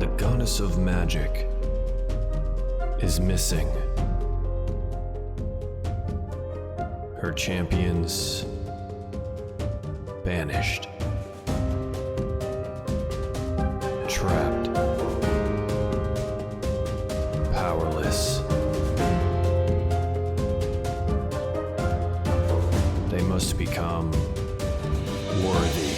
The goddess of magic is missing. Her champions banished. Trapped. Powerless. They must become worthy.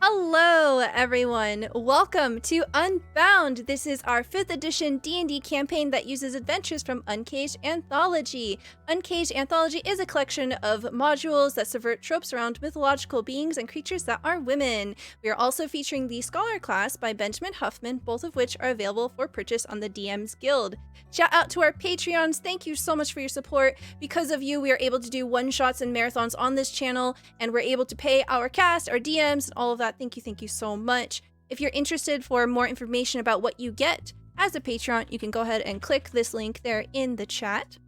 Hello everyone, welcome to Unbound. This is our 5th edition D&D campaign that uses adventures from Uncaged Anthology. Uncaged Anthology is a collection of modules that subvert tropes around mythological beings and creatures that are women. We are also featuring the Scholar class by Benjamin Huffman, both of which are available for purchase on the DM's Guild. Shout out to our Patreons, thank you so much for your support. Because of you, we are able to do one-shots and marathons on this channel, and we're able to pay our cast, our DMs, and all of that. Thank you so much. If you're interested for more information about what you get as a Patreon, you can go ahead and click this link there in the chat.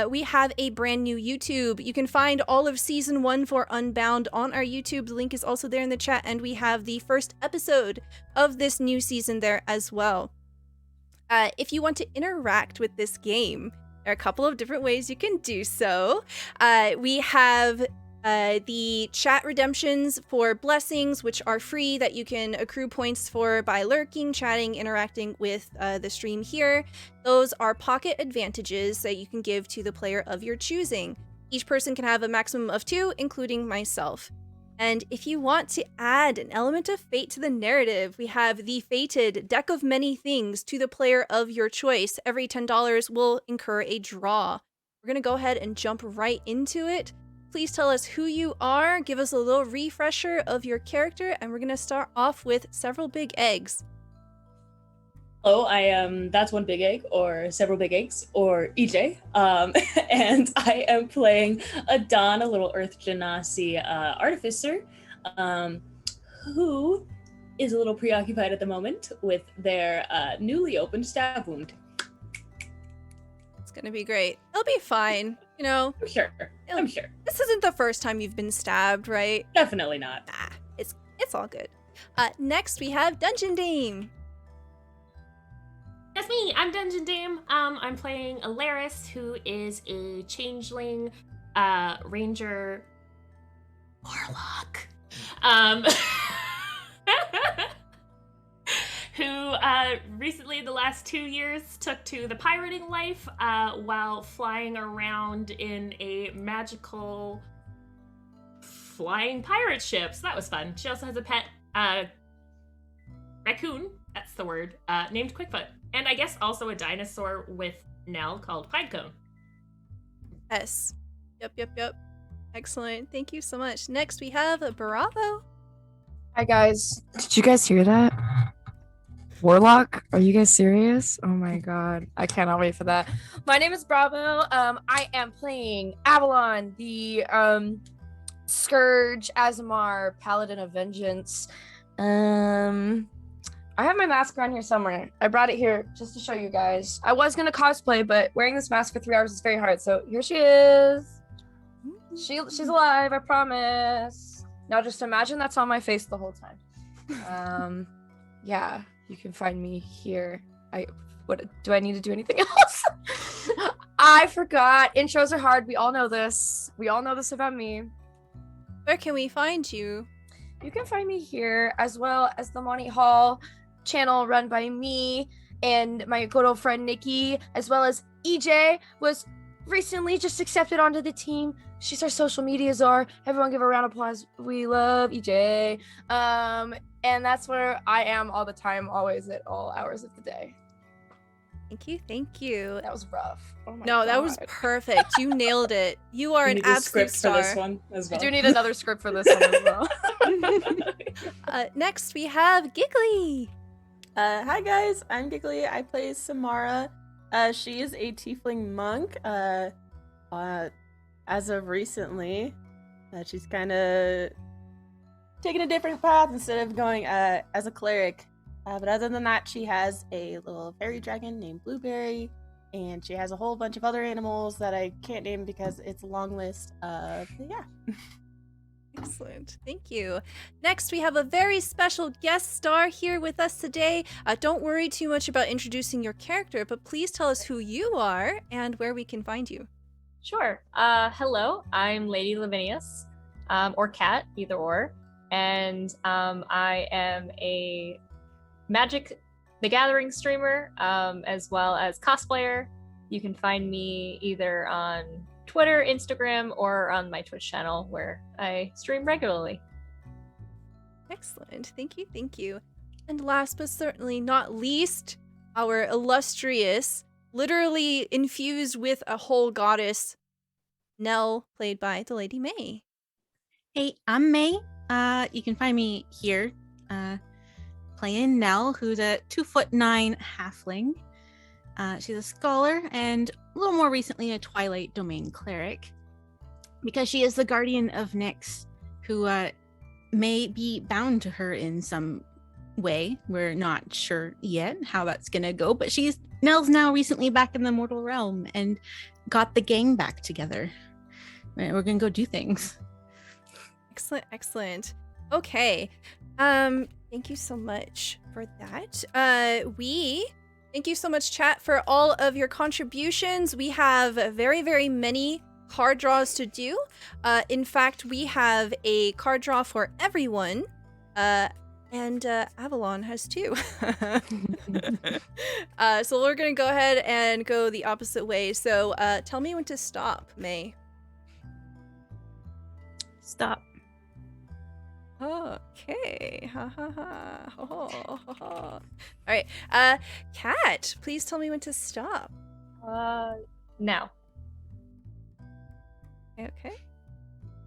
We have a brand new YouTube. You can find all of Season 1 for Unbound on our YouTube. The link is also there in the chat, and we have the first episode of this new season there as well. If you want to interact with this game, there are a couple of different ways you can do so. We have the chat redemptions for blessings, which are free, that you can accrue points for by lurking, chatting, interacting with the stream here. Those are pocket advantages that you can give to the player of your choosing. Each person can have a maximum of 2, including myself. And if you want to add an element of fate to the narrative, we have the Fated Deck of Many Things to the player of your choice. Every $10 will incur a draw. We're going to go ahead and jump right into it. Please tell us who you are, give us a little refresher of your character, and we're going to start off with Several Big Eggs. Hello, I am That's One Big Egg, or Several Big Eggs, or EJ, and I am playing Adon, a little Earth Genasi artificer, who is a little preoccupied at the moment with their newly opened stab wound. It's going to be great. It'll be fine, you know. I'm sure. This isn't the first time you've been stabbed, right? Definitely not. Nah, it's all good. Next, we have Dungeon Dame. That's me. I'm Dungeon Dame. I'm playing Alaris, who is a changeling ranger warlock, who recently, the last 2 years, took to the pirating life while flying around in a magical flying pirate ship. So that was fun. She also has a pet raccoon. That's the word. Named Quickfoot. And I guess also a dinosaur with Nell called Pinecone. Yes. Yep. Excellent. Thank you so much. Next, we have Bravo. Hi, guys. Did you guys hear that? Warlock? Are you guys serious? Oh my god. I cannot wait for that. My name is Bravo. I am playing Avalon, the Scourge Azamar Paladin of Vengeance. I have my mask around here somewhere. I brought it here just to show you guys. I was gonna cosplay, but wearing this mask for 3 hours is very hard. So here she is. She's alive, I promise. Now just imagine that's on my face the whole time. Yeah, you can find me here. What do I need to do anything else? I forgot. Intros are hard. We all know this. We all know this about me. Where can we find you? you can find me here, as well as the Monty Hall channel run by me and my good old friend Nikki, as well as EJ was recently just accepted onto the team. She's our social media czar. Everyone give her a round of applause. We love EJ. And that's where I am all the time, always at all hours of the day. Thank you. That was rough. Oh my No, God. that was perfect. You nailed it. You are You an need a absolute script star. for this one as I well. do need another script for this one as well. Next, we have Giggly. Hi guys, I'm Giggly. I play Samara. She is a tiefling monk. As of recently, she's kind of taking a different path instead of going as a cleric. But other than that, she has a little fairy dragon named Blueberry, and she has a whole bunch of other animals that I can't name because it's a long list. But yeah. Excellent. Thank you. Next, we have a very special guest star here with us today. Don't worry too much about introducing your character, but please tell us who you are and where we can find you. Sure. Hello, I'm Lady Lavinius, or Cat, either or, and I am a Magic the Gathering streamer, as well as cosplayer. You can find me either on Twitter, Instagram, or on my Twitch channel where I stream regularly. Excellent. Thank you. Thank you. And last but certainly not least, our illustrious, literally infused with a whole goddess, Nell, played by the Lady May. Hey, I'm May. You can find me here, playing Nell, who's a 2'9" halfling. She's a scholar and a little more recently a Twilight Domain cleric, because she is the guardian of Nyx, who may be bound to her in some way. We're not sure yet how that's gonna go, but Nell's now recently back in the mortal realm and got the gang back together. We're gonna go do things. Excellent, excellent. Okay. Thank you so much for that. Thank you so much, chat, for all of your contributions. We have very, very many card draws to do. In fact, we have a card draw for everyone. And Avalon has two. So we're gonna go ahead and go the opposite way. So tell me when to stop, May. Stop. Okay. Ha ha ha. Ho, ho, ho, ho. All right. Kat, please tell me when to stop. Now. Okay.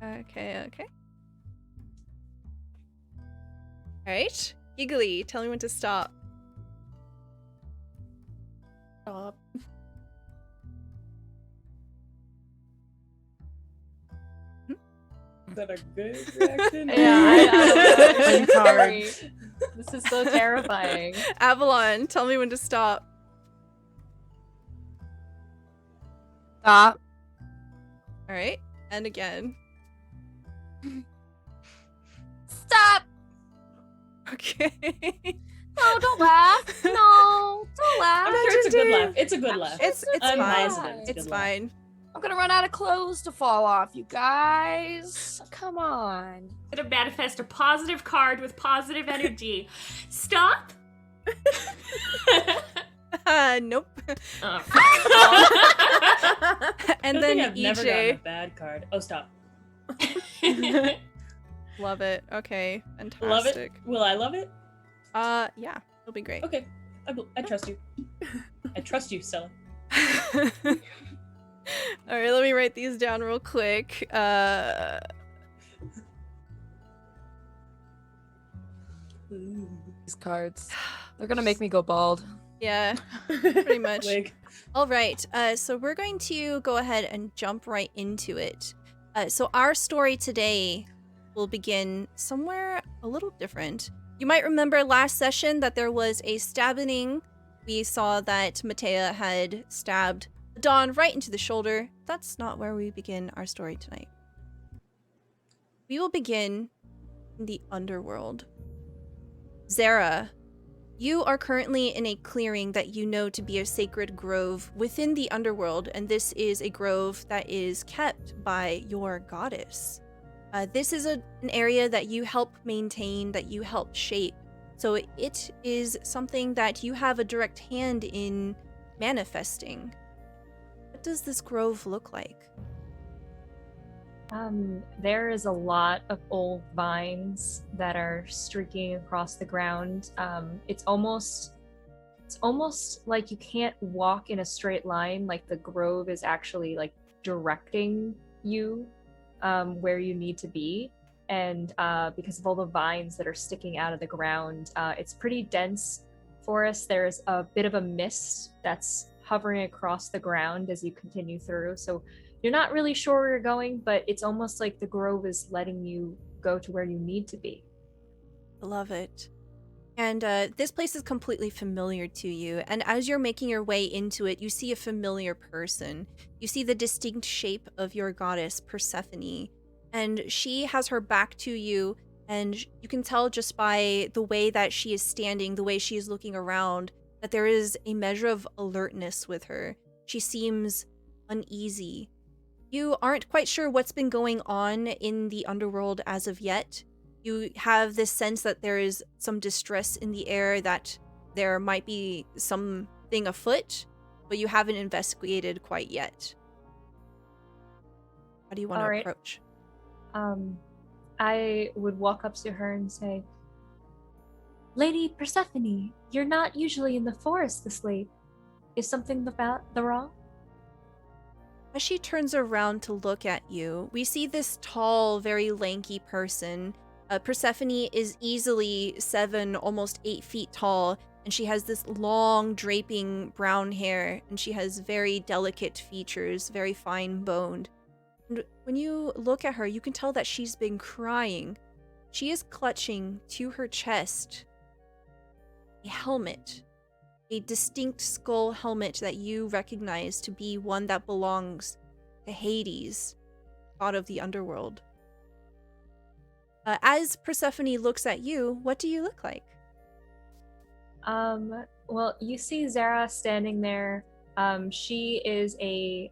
Okay. All right. Giggly, tell me when to stop. Stop. Is that a good reaction? I don't know. Hard. This is so terrifying. Avalon, tell me when to stop. Stop. All right. And again. Stop. Okay. No, don't laugh. No, don't laugh. I'm sure it's a good laugh. It's a good laugh. It's I'm fine. positive it's a It's good laugh. fine. I'm gonna run out of clothes to fall off, you guys. Come on. Gonna manifest a positive card with positive energy. Stop. Nope. Oh. And I then think I've never gotten a EJ. bad card. Oh, stop. Love it. Okay. Fantastic. Love it. Will I love it? Yeah. It'll be great. Okay. I trust you. I trust you, Stella. All right, let me write these down real quick. These cards. They're gonna make me go bald. Yeah, pretty much. Wig. All right, so we're going to go ahead and jump right into it. So our story today will begin somewhere a little different. You might remember last session that there was a stabbing. We saw that Matea had stabbed Dawn right into the shoulder. That's not where we begin our story tonight. We will begin in the underworld. Zara, you are currently in a clearing that you know to be a sacred grove within the underworld, and this is a grove that is kept by your goddess. This is an area that you help maintain, that you help shape. So it is something that you have a direct hand in manifesting. What does this grove look like? There is a lot of old vines that are streaking across the ground. It's almost like you can't walk in a straight line, like the grove is actually like directing you where you need to be. And because of all the vines that are sticking out of the ground, it's pretty dense forest. There's a bit of a mist that's hovering across the ground as you continue through. So you're not really sure where you're going, but it's almost like the grove is letting you go to where you need to be. I love it. And this place is completely familiar to you. And as you're making your way into it, you see a familiar person. You see the distinct shape of your goddess, Persephone. And she has her back to you. And you can tell just by the way that she is standing, the way she is looking around, that there is a measure of alertness with her. She seems uneasy. You aren't quite sure what's been going on in the underworld as of yet. You have this sense that there is some distress in the air, that there might be something afoot, but you haven't investigated quite yet. How do you want to approach? I would walk up to her and say, Lady Persephone, you're not usually in the forest this late. Is something about the wrong? As she turns around to look at you, we see this tall, very lanky person. Persephone is easily 7, almost 8 feet tall, and she has this long, draping brown hair, and she has very delicate features, very fine-boned. And when you look at her, you can tell that she's been crying. She is clutching to her chest a helmet, a distinct skull helmet that you recognize to be one that belongs to Hades, god of the underworld. As Persephone looks at you, what do you look like? Well, you see Zara standing there. She is a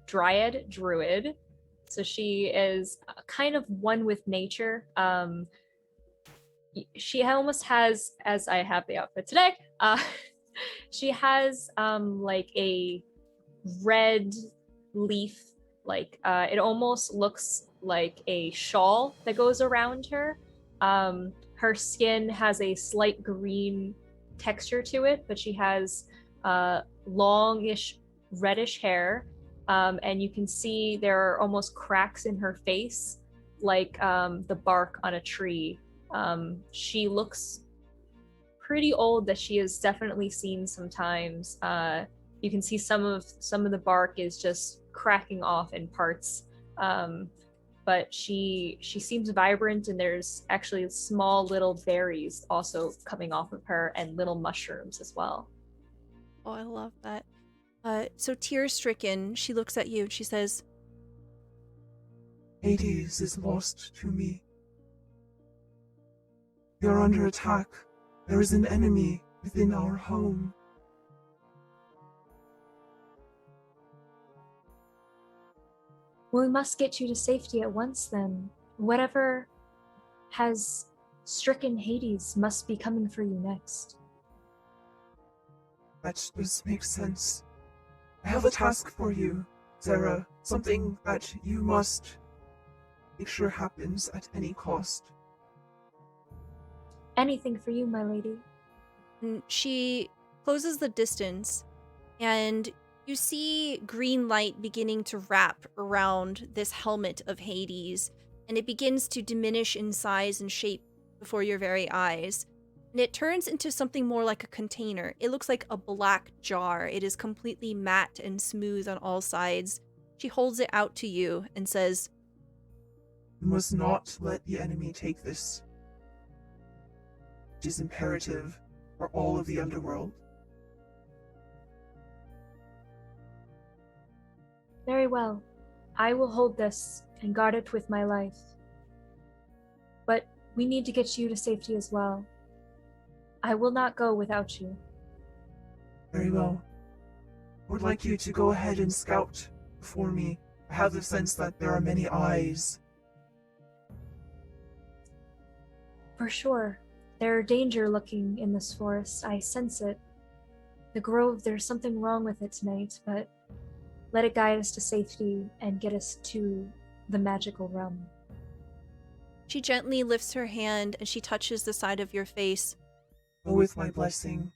dryad druid, so she is kind of one with nature. She almost has, as I have the outfit today, she has like a red leaf, like it almost looks like a shawl that goes around her. Her skin has a slight green texture to it, but she has longish reddish hair, and you can see there are almost cracks in her face, like the bark on a tree. She looks pretty old, that she has definitely seen sometimes. You can see some of the bark is just cracking off in parts. But she seems vibrant, and there's actually small little berries also coming off of her, and little mushrooms as well. Oh, I love that. So tear-stricken, she looks at you and she says, Hades is lost to me. We are under attack. There is an enemy within our home. Well, we must get you to safety at once then. Whatever has stricken Hades must be coming for you next. That does make sense. I have a task for you, Zara. Something that you must make sure happens at any cost. Anything for you, my lady. and she closes the distance, and you see green light beginning to wrap around this helmet of Hades, and it begins to diminish in size and shape before your very eyes. And it turns into something more like a container. It looks like a black jar. It is completely matte and smooth on all sides. She holds it out to you and says, "You must not let the enemy take this. It is imperative for all of the underworld." Very well. I will hold this and guard it with my life. But we need to get you to safety as well. I will not go without you. Very well. I would like you to go ahead and scout before me. I have the sense that there are many eyes For sure. There's danger lurking in this forest. I sense it. The grove, there's something wrong with it tonight, but let it guide us to safety and get us to the magical realm. She gently lifts her hand and she touches the side of your face. Go with my blessing.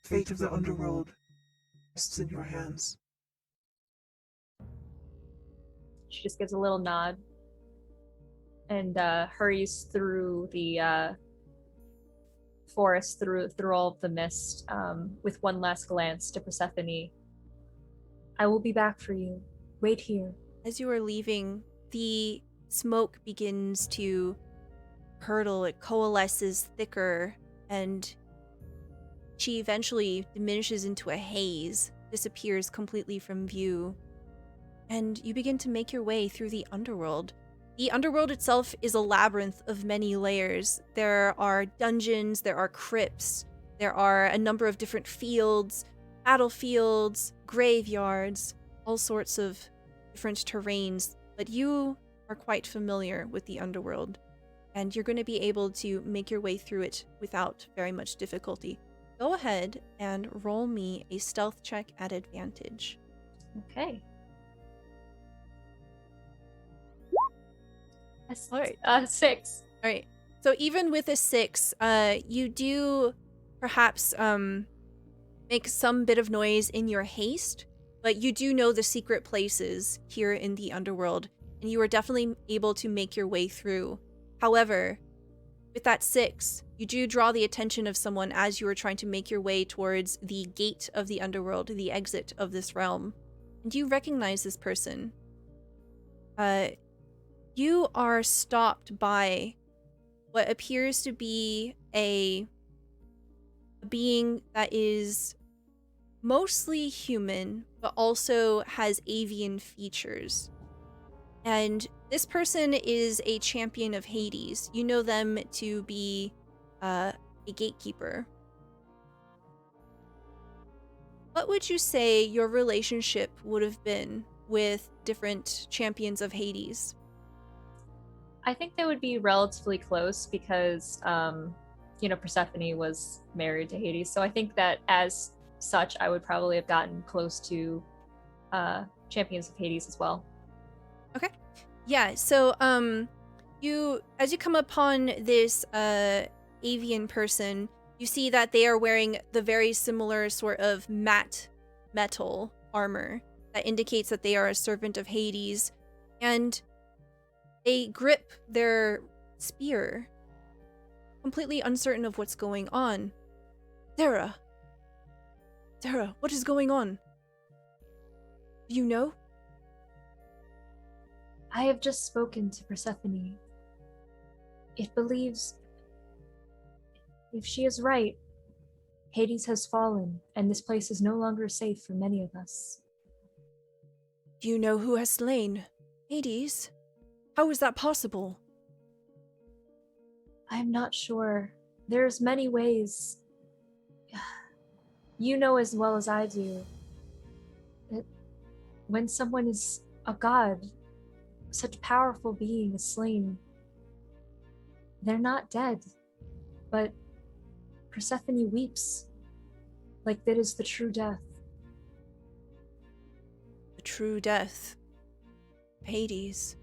Fate of the underworld rests in your hands. She just gives a little nod and hurries through the forest, through all of the mist, with one last glance to Persephone. I will be back for you. Wait here. As you are leaving, the smoke begins to curdle. It coalesces thicker, and she eventually diminishes into a haze, disappears completely from view. And you begin to make your way through the underworld. The underworld itself is a labyrinth of many layers. There are dungeons, there are crypts, there are a number of different fields, battlefields, graveyards, all sorts of different terrains, but you are quite familiar with the underworld, and you're going to be able to make your way through it without very much difficulty. Go ahead and roll me a stealth check at advantage. Okay. All right. 6. All right. So even with a 6, you do perhaps make some bit of noise in your haste, but you do know the secret places here in the underworld, and you are definitely able to make your way through. However, with that 6, you do draw the attention of someone as you are trying to make your way towards the gate of the underworld, the exit of this realm. And you recognize this person. You are stopped by what appears to be a being that is mostly human, but also has avian features. And this person is a champion of Hades. You know them to be a gatekeeper. What would you say your relationship would have been with different champions of Hades? I think they would be relatively close because, Persephone was married to Hades. So I think that as such, I would probably have gotten close to champions of Hades as well. Okay. Yeah, so as you come upon this avian person, you see that they are wearing the very similar sort of matte metal armor that indicates that they are a servant of Hades, and they grip their spear, completely uncertain of what's going on. Sarah, what is going on? Do you know? I have just spoken to Persephone. It believes, if she is right, Hades has fallen, and this place is no longer safe for many of us. Do you know who has slain Hades? How is that possible? I am not sure. There's many ways. You know as well as I do that when someone is a god, such powerful being is slain, they're not dead, but Persephone weeps like that is the true death. The true death. Hades.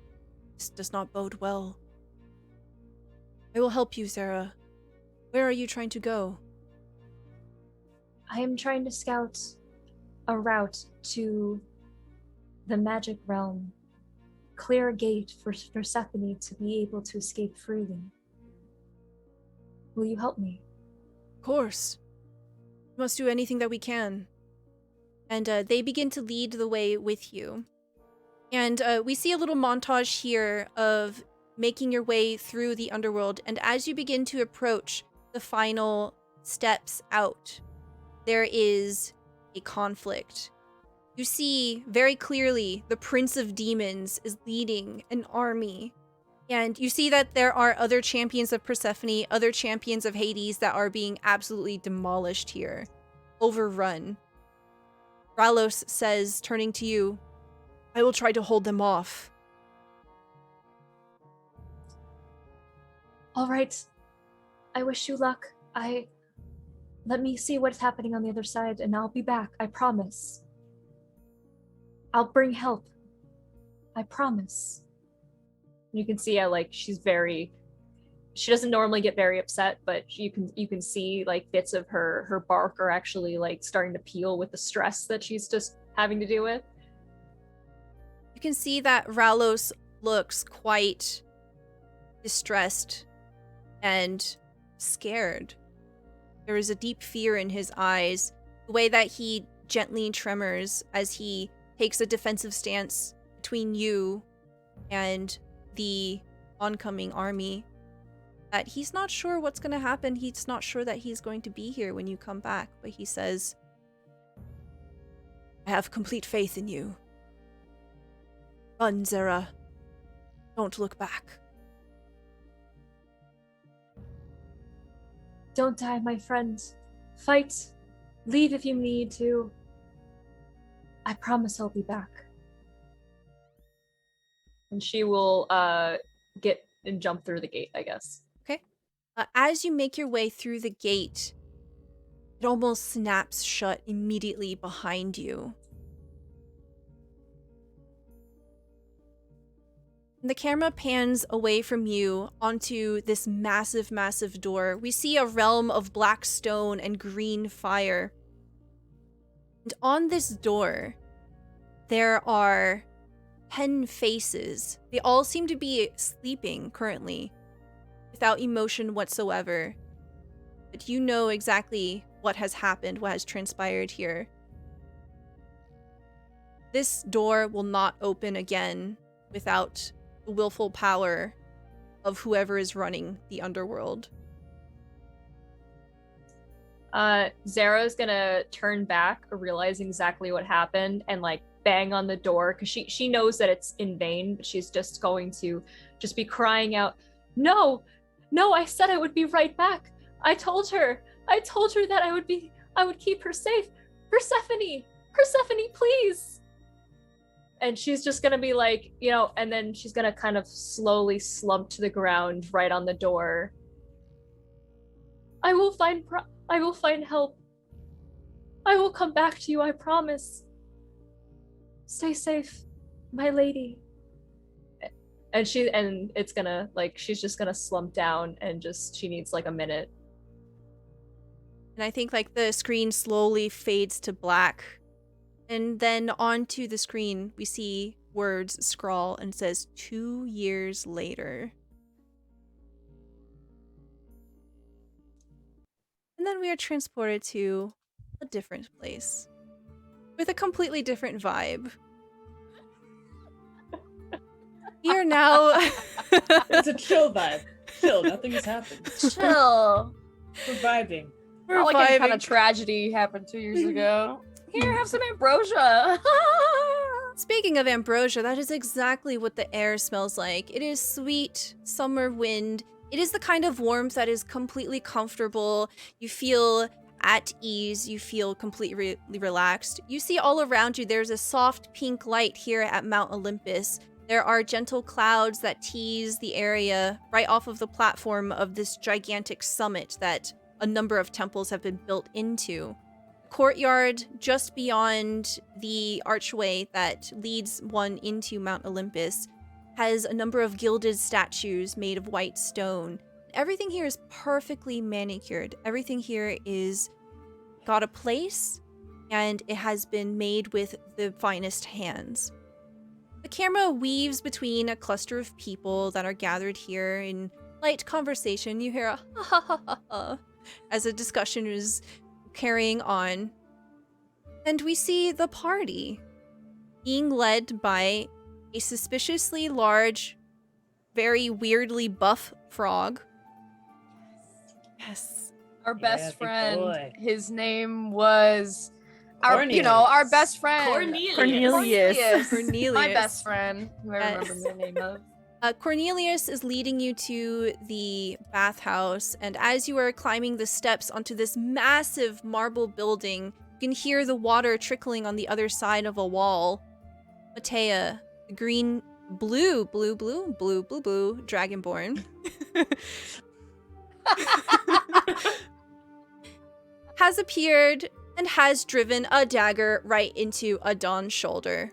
This does not bode well. I will help you, Sarah. Where are you trying to go? I am trying to scout a route to the magic realm. Clear a gate for Persephone to be able to escape freely. Will you help me? Of course. We must do anything that we can. And they begin to lead the way with you. And we see a little montage here of making your way through the underworld. And as you begin to approach the final steps out, there is a conflict. You see very clearly the Prince of Demons is leading an army. And you see that there are other champions of Persephone, other champions of Hades that are being absolutely demolished here. Overrun. Ralos says, turning to you, I will try to hold them off. All right. I wish you luck. Let me see what's happening on the other side, and I'll be back. I promise. I'll bring help. I promise. You can see how, like, she doesn't normally get very upset, but you can see, like, bits of her bark are actually, like, starting to peel with the stress that she's just having to deal with. You can see that Ralos looks quite distressed and scared. There is a deep fear in his eyes, the way that he gently tremors as he takes a defensive stance between you and the oncoming army. That he's not sure what's going to happen. He's not sure that he's going to be here when you come back, but he says, I have complete faith in you. Run, Zera. Don't look back. Don't die, my friend. Fight. Leave if you need to. I promise I'll be back. And she will get and jump through the gate, I guess. Okay. As you make your way through the gate, it almost snaps shut immediately behind you. The camera pans away from you onto this massive, massive door. We see a realm of black stone and green fire. And on this door, there are 10 faces. They all seem to be sleeping currently, without emotion whatsoever. But you know exactly what has happened, what has transpired here. This door will not open again without the willful power of whoever is running the underworld. Zara's gonna turn back, realizing exactly what happened, and like bang on the door because she knows that it's in vain, but she's just going to just be crying out, No, I said I would be right back. I told her that I would keep her safe. Persephone, please. And she's just gonna be like, and then she's gonna kind of slowly slump to the ground right on the door. I will find help. I will come back to you, I promise. Stay safe, my lady. And it's gonna, like, she's just gonna slump down and she needs like a minute. And I think like the screen slowly fades to black. And then onto the screen, we see words scrawl and it says 2 years later. And then we are transported to a different place with a completely different vibe. We are now... It's a chill vibe. Chill, nothing has happened. Chill. We're vibing. Not like any kind of tragedy happened 2 years ago. Here, have some ambrosia. Speaking of ambrosia, that is exactly what the air smells like. It is sweet summer wind. It is the kind of warmth that is completely comfortable. You feel at ease. You feel completely relaxed. You see all around you, there's a soft pink light here at Mount Olympus. There are gentle clouds that tease the area right off of the platform of this gigantic summit that a number of temples have been built into. Courtyard just beyond the archway that leads one into Mount Olympus has a number of gilded statues made of white stone. Everything here is perfectly manicured. Everything here is got a place, and it has been made with the finest hands. The camera weaves between a cluster of people that are gathered here in light conversation. You hear a ha ha ha ha ha as a discussion is carrying on. And we see the party being led by a suspiciously large, very weirdly buff frog. Yes. Our best big friend, boy. his name was Cornelius. our best friend. Cornelius. My best friend, who I Yes. remember the name of. Cornelius is leading you to the bathhouse, and as you are climbing the steps onto this massive marble building, you can hear the water trickling on the other side of a wall. Matea, the green blue dragonborn has appeared and has driven a dagger right into Adon's shoulder.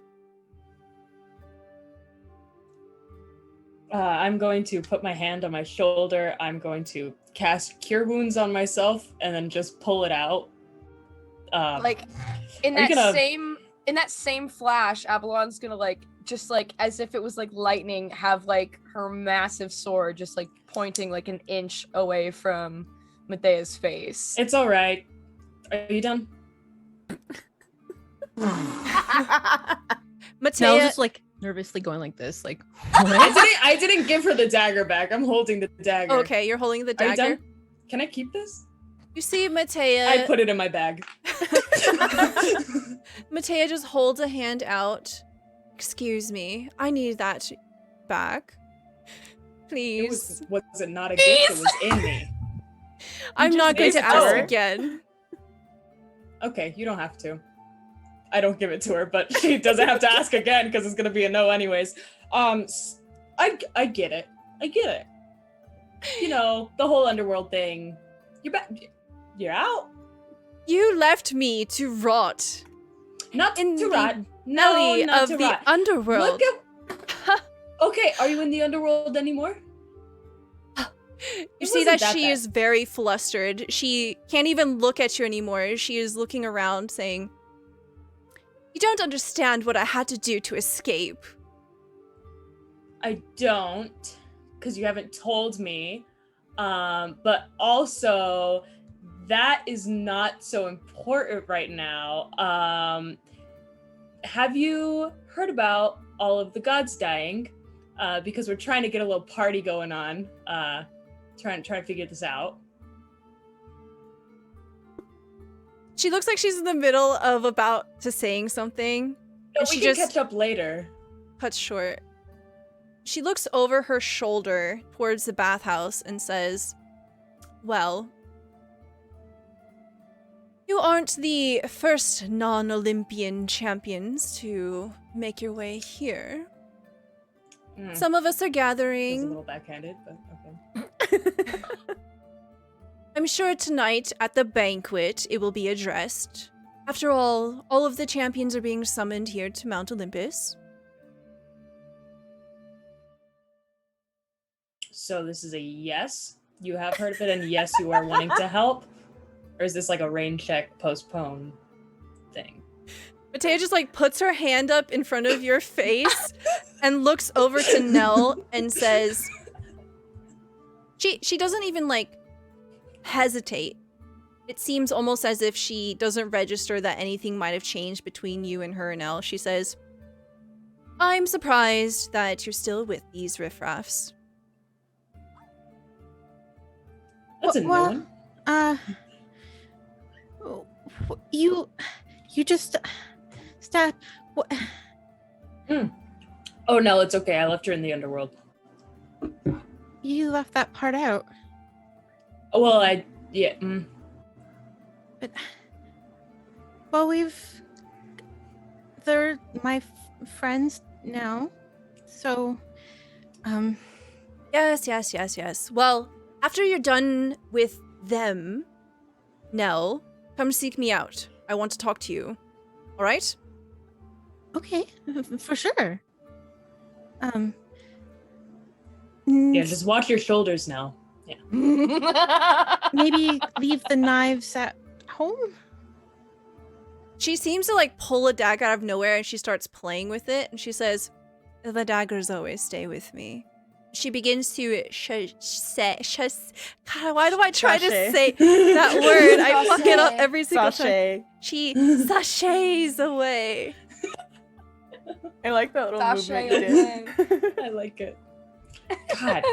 I'm going to put my hand on my shoulder. I'm going to cast Cure Wounds on myself and then just pull it out. Like in Are you that gonna- same flash, Avalon's gonna like just like as if it was like lightning, have like her massive sword just like pointing like an inch away from Medea's face. It's all right. Are you done? Matea, Nell's just like nervously going like this, like I didn't give her the dagger back. I'm holding the dagger. okay, you're holding the Are you dagger. done? Can I keep this? You see Matea. I put it in my bag. Matea just holds a hand out. Excuse me, I need that back. Please. Was it not a gift? It was in me. I'm not going to gave it to ask her. again. Okay, you don't have to. I don't give it to her, but she doesn't have to ask again because it's gonna be a no anyways. I get it. I get it. You know, the whole underworld thing. You're back. You're out. You left me to rot Not in to the rot. No, belly not of to the rot. underworld. Look at. Okay, are you in the underworld anymore? You see that she is very flustered. She can't even look at you anymore. She is looking around saying, "You don't understand what I had to do to escape." I don't, because you haven't told me. But also, that is not so important right now. Have you heard about all of the gods dying? Because we're trying to get a little party going on. Trying to figure this out. She looks like she's in the middle of about to saying something. No, and we she can just catch up later. cuts short. She looks over her shoulder towards the bathhouse and says, "Well, you aren't the first non-Olympian champions to make your way here. Some of us are It was a gathering. little backhanded, but okay. I'm sure tonight at the banquet it will be addressed. After all of the champions are being summoned here to Mount Olympus." So this is a yes? You have heard of it, and yes, you are wanting to help? Or is this like a rain check postpone thing? Matea just like puts her hand up in front of your face and looks over to Nell and says, she doesn't even like hesitate. It seems almost as if she doesn't register that anything might have changed between you and her, Nell. She says, "I'm surprised that you're still with these riffraffs." That's a new Well, one. You just stop. What? Oh no, it's okay. I left her in the underworld. You left that part out. Well, yeah. But well, they're my friends now. So, Yes. Well, after you're done with them, Nell, come seek me out. I want to talk to you. All right? okay, for sure. Yeah, just watch your shoulders now. Yeah. Maybe leave the knives at home. She seems to like pull a dagger out of nowhere and she starts playing with it. And she says, "The daggers always stay with me." She begins to God, why do I try to Sashay. say that word? I fuck it up every single time. Sashay. She sachets away. I like that little Sashay movement you did. I like it. God.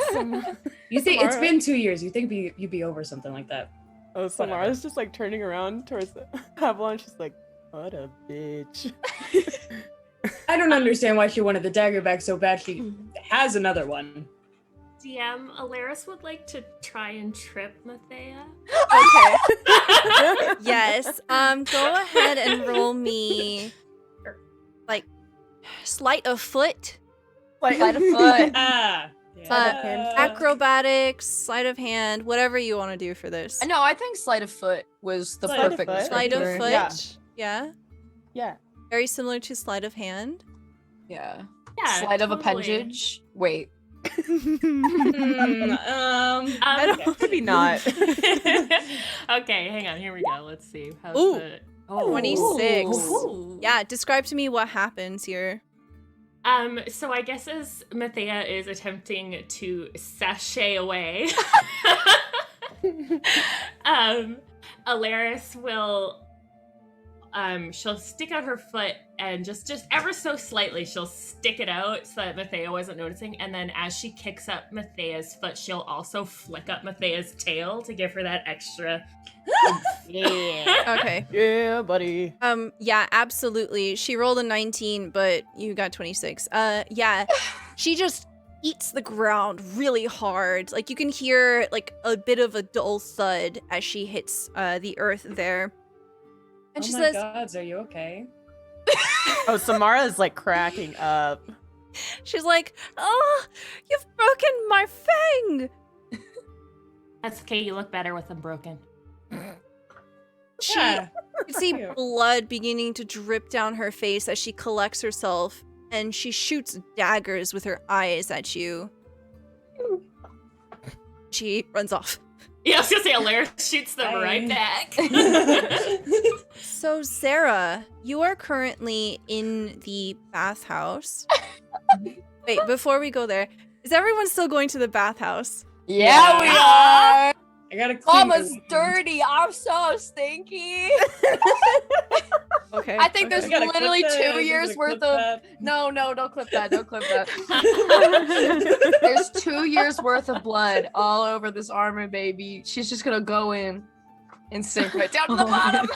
You think it's been 2 years. You think you'd be over something like that. Oh, Samara's just like turning around towards Avalon. She's like, "What a bitch." I don't understand why she wanted the dagger back so bad. She has another one. DM, Alaris would like to try and trip Mathea. Okay. Yes. Go ahead and roll me like sleight of foot. Like, Sleight of foot. Ah. Acrobatics, sleight of hand, whatever you want to do for this. No, I think sleight of foot was the Sleight of perfect foot. Sleight of descriptor. foot. Yeah. Yeah. Yeah. Very similar to sleight of hand. Yeah. Yeah, Sleight of totally. appendage. Wait. Maybe not. Okay, hang on. Here we go. Let's see. How's Ooh. the... 26. Ooh. Yeah, describe to me what happens here. So I guess as Mathea is attempting to sashay away, Alaris will, she'll stick out her foot and just ever so slightly, she'll stick it out so that Mathea wasn't noticing. And then as she kicks up Mathea's foot, she'll also flick up Mathea's tail to give her that extra. Yeah. Okay. Yeah, buddy. Yeah, absolutely. She rolled a 19, but you got 26. Yeah. She just eats the ground really hard. Like you can hear like a bit of a dull thud as she hits the earth there. And she says, gods, are you okay? Oh, Samara's like cracking up. she's like, "Oh, you've broken my fang." That's okay. You look better with them broken. She Yeah. You see Cute. blood beginning to drip down her face as she collects herself, and she shoots daggers with her eyes at you. She runs off. Yeah, I was gonna say Alaris shoots them right back. So, Sarah, you are currently in the bathhouse. Wait, before we go there, is everyone still going to the bathhouse? Yeah, we are. I gotta clean Mama's this. dirty. I'm so stinky. Okay. I think there's I gotta clip literally that. 2 I gotta years clip worth of. that. No, don't clip that. Don't clip that. There's 2 years worth of blood all over this armor, baby. She's just gonna go in and sink right down to the bottom.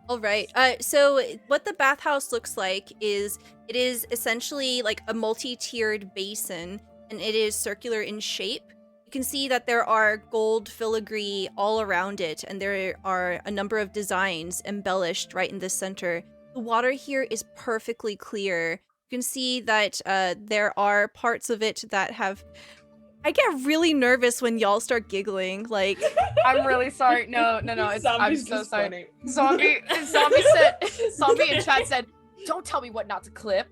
All right. So what the bathhouse looks like is it is essentially like a multi-tiered basin, and it is circular in shape. You can see that there are gold filigree all around it, and there are a number of designs embellished right in the center. The water here is perfectly clear. You can see that there are parts of it that have... I get really nervous when y'all start giggling. Like, I'm really sorry. No. I'm Zombie's so just sorry. funny. Zombie in chat said, "Don't tell me what not to clip."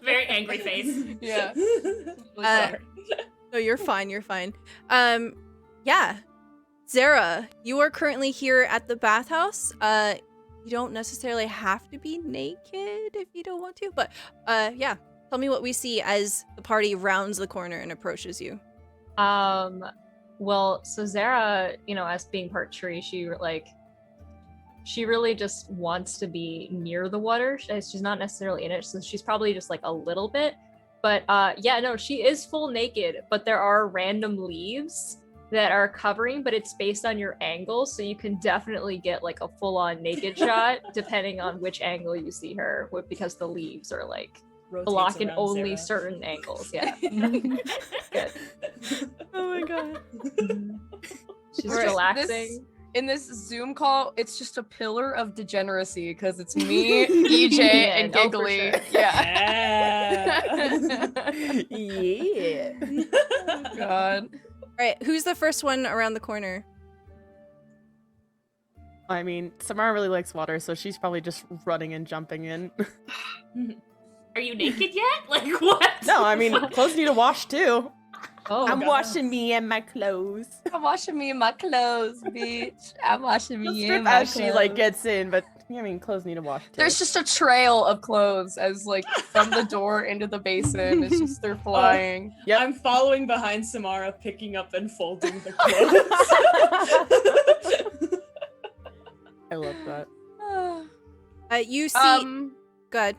Very angry face. Yeah. no, you're fine. You're fine. Yeah. Zara, you are currently here at the bathhouse. You don't necessarily have to be naked if you don't want to, but yeah. Tell me what we see as the party rounds the corner and approaches you. Well, so Zara, as being part tree, she really just wants to be near the water. She's not necessarily in it, so she's probably just like a little bit. But she is full naked, but there are random leaves that are covering, but it's based on your angle, so you can definitely get like a full-on naked shot depending on which angle you see her with, because the leaves are like Rotates blocking around only Sarah. certain angles. Yeah. Good. Oh my god. She's Alright, relaxing. In this Zoom call, it's just a pillar of degeneracy because it's me, EJ, and no, for Giggly. sure. Yeah. Yeah. God. All right, who's the first one around the corner? I mean, Samara really likes water, so she's probably just running and jumping in. Are you naked yet? Like what? No, I mean, clothes need to wash too. Oh, I'm God. washing me and my clothes. I'm washing me in my clothes, bitch. I'm washing She'll me in strip my as clothes. she like gets in, but I mean, clothes need to wash too. There's just a trail of clothes as like from the door into the basin. It's just they're flying. Yep. I'm following behind Samara, picking up and folding the clothes. I love that. You see... Go ahead.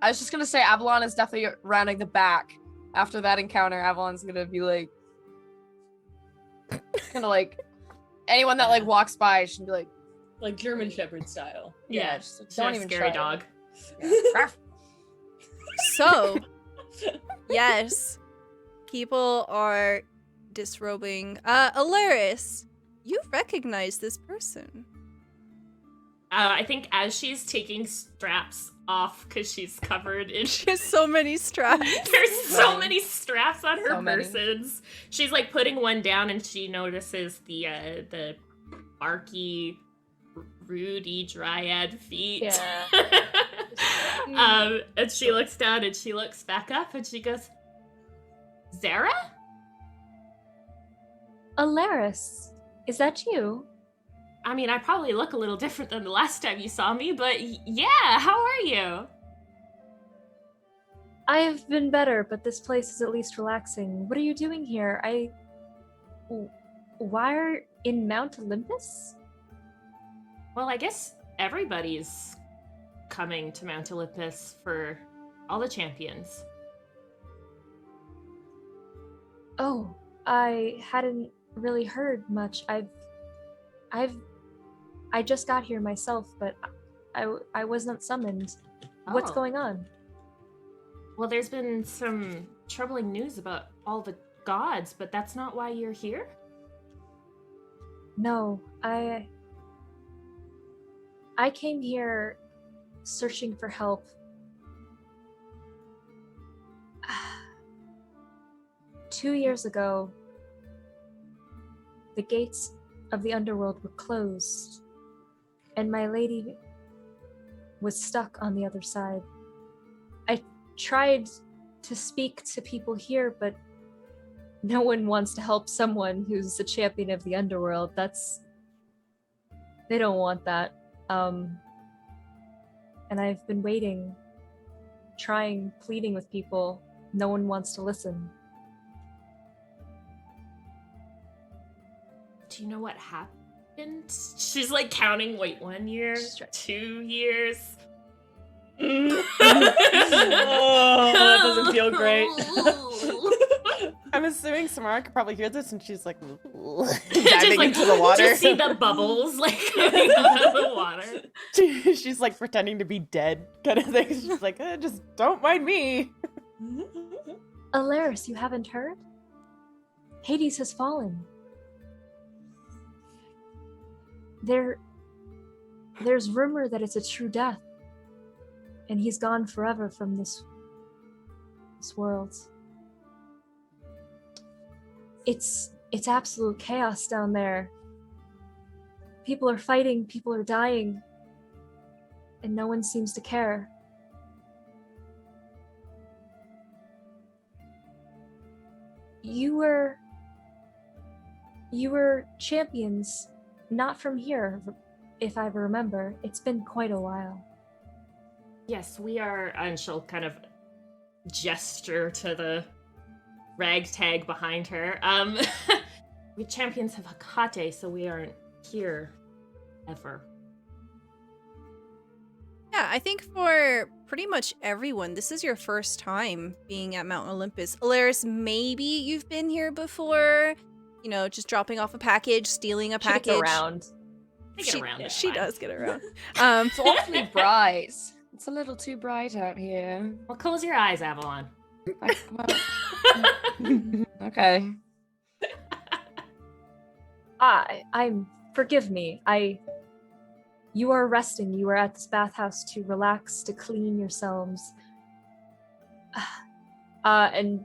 I was just gonna say Avalon is definitely rounding the back. After that encounter, Avalon's gonna be like, kind of like anyone that like walks by should be like, Like German Shepherd style. Yeah, just, like, she's don't a even scary try. dog. Yeah. So, yes, people are disrobing. Alaris, you recognize this person. I think as she's taking straps off because she's covered in. She has so many straps. There's so many straps on her So many. persons. She's like putting one down, and she notices the arky, Rudy dryad feet. Yeah. And she looks down and she looks back up and she goes, Zara? Alaris, is that you? I mean, I probably look a little different than the last time you saw me, but yeah, how are you? I have been better, but this place is at least relaxing. What are you doing here? Why are in Mount Olympus? Well, I guess everybody's coming to Mount Olympus for all the champions. Oh, I hadn't really heard much. I just got here myself, but I was not summoned. What's Oh. going on? Well, there's been some troubling news about all the gods, but that's not why you're here? No, I came here searching for help. 2 years ago, the gates of the underworld were closed, and my lady was stuck on the other side. I tried to speak to people here, but no one wants to help someone who's a champion of the underworld. They don't want that. And I've been waiting, trying, pleading with people. No one wants to listen. Do you know what happened? She's like counting, wait, 1 year, 2 years. Oh, that doesn't feel great. I'm assuming Samara could probably hear this, and she's like Just diving like, into the water. Just see the bubbles like coming out of the water. She's like pretending to be dead, kind of thing. She's like, just don't mind me. Alaris, you haven't heard? Hades has fallen. There's rumor that it's a true death, and he's gone forever from this world. It's absolute chaos down there. People are fighting, people are dying, and no one seems to care. You were champions, not from here, if I remember. It's been quite a while. Yes, we are, and she'll kind of gesture to the ragtag behind her. We champions of Hecate, so we aren't here ever. Yeah, I think for pretty much everyone, this is your first time being at Mount Olympus. Alaris, maybe you've been here before, you know, just dropping off a package, stealing a She package. gets around. I get around, it's She fine. does get around. It's awfully bright. It's a little too bright out here. Well, close your eyes, Avalon. Okay. Forgive me. You are resting. You are at this bathhouse to relax, to clean yourselves. And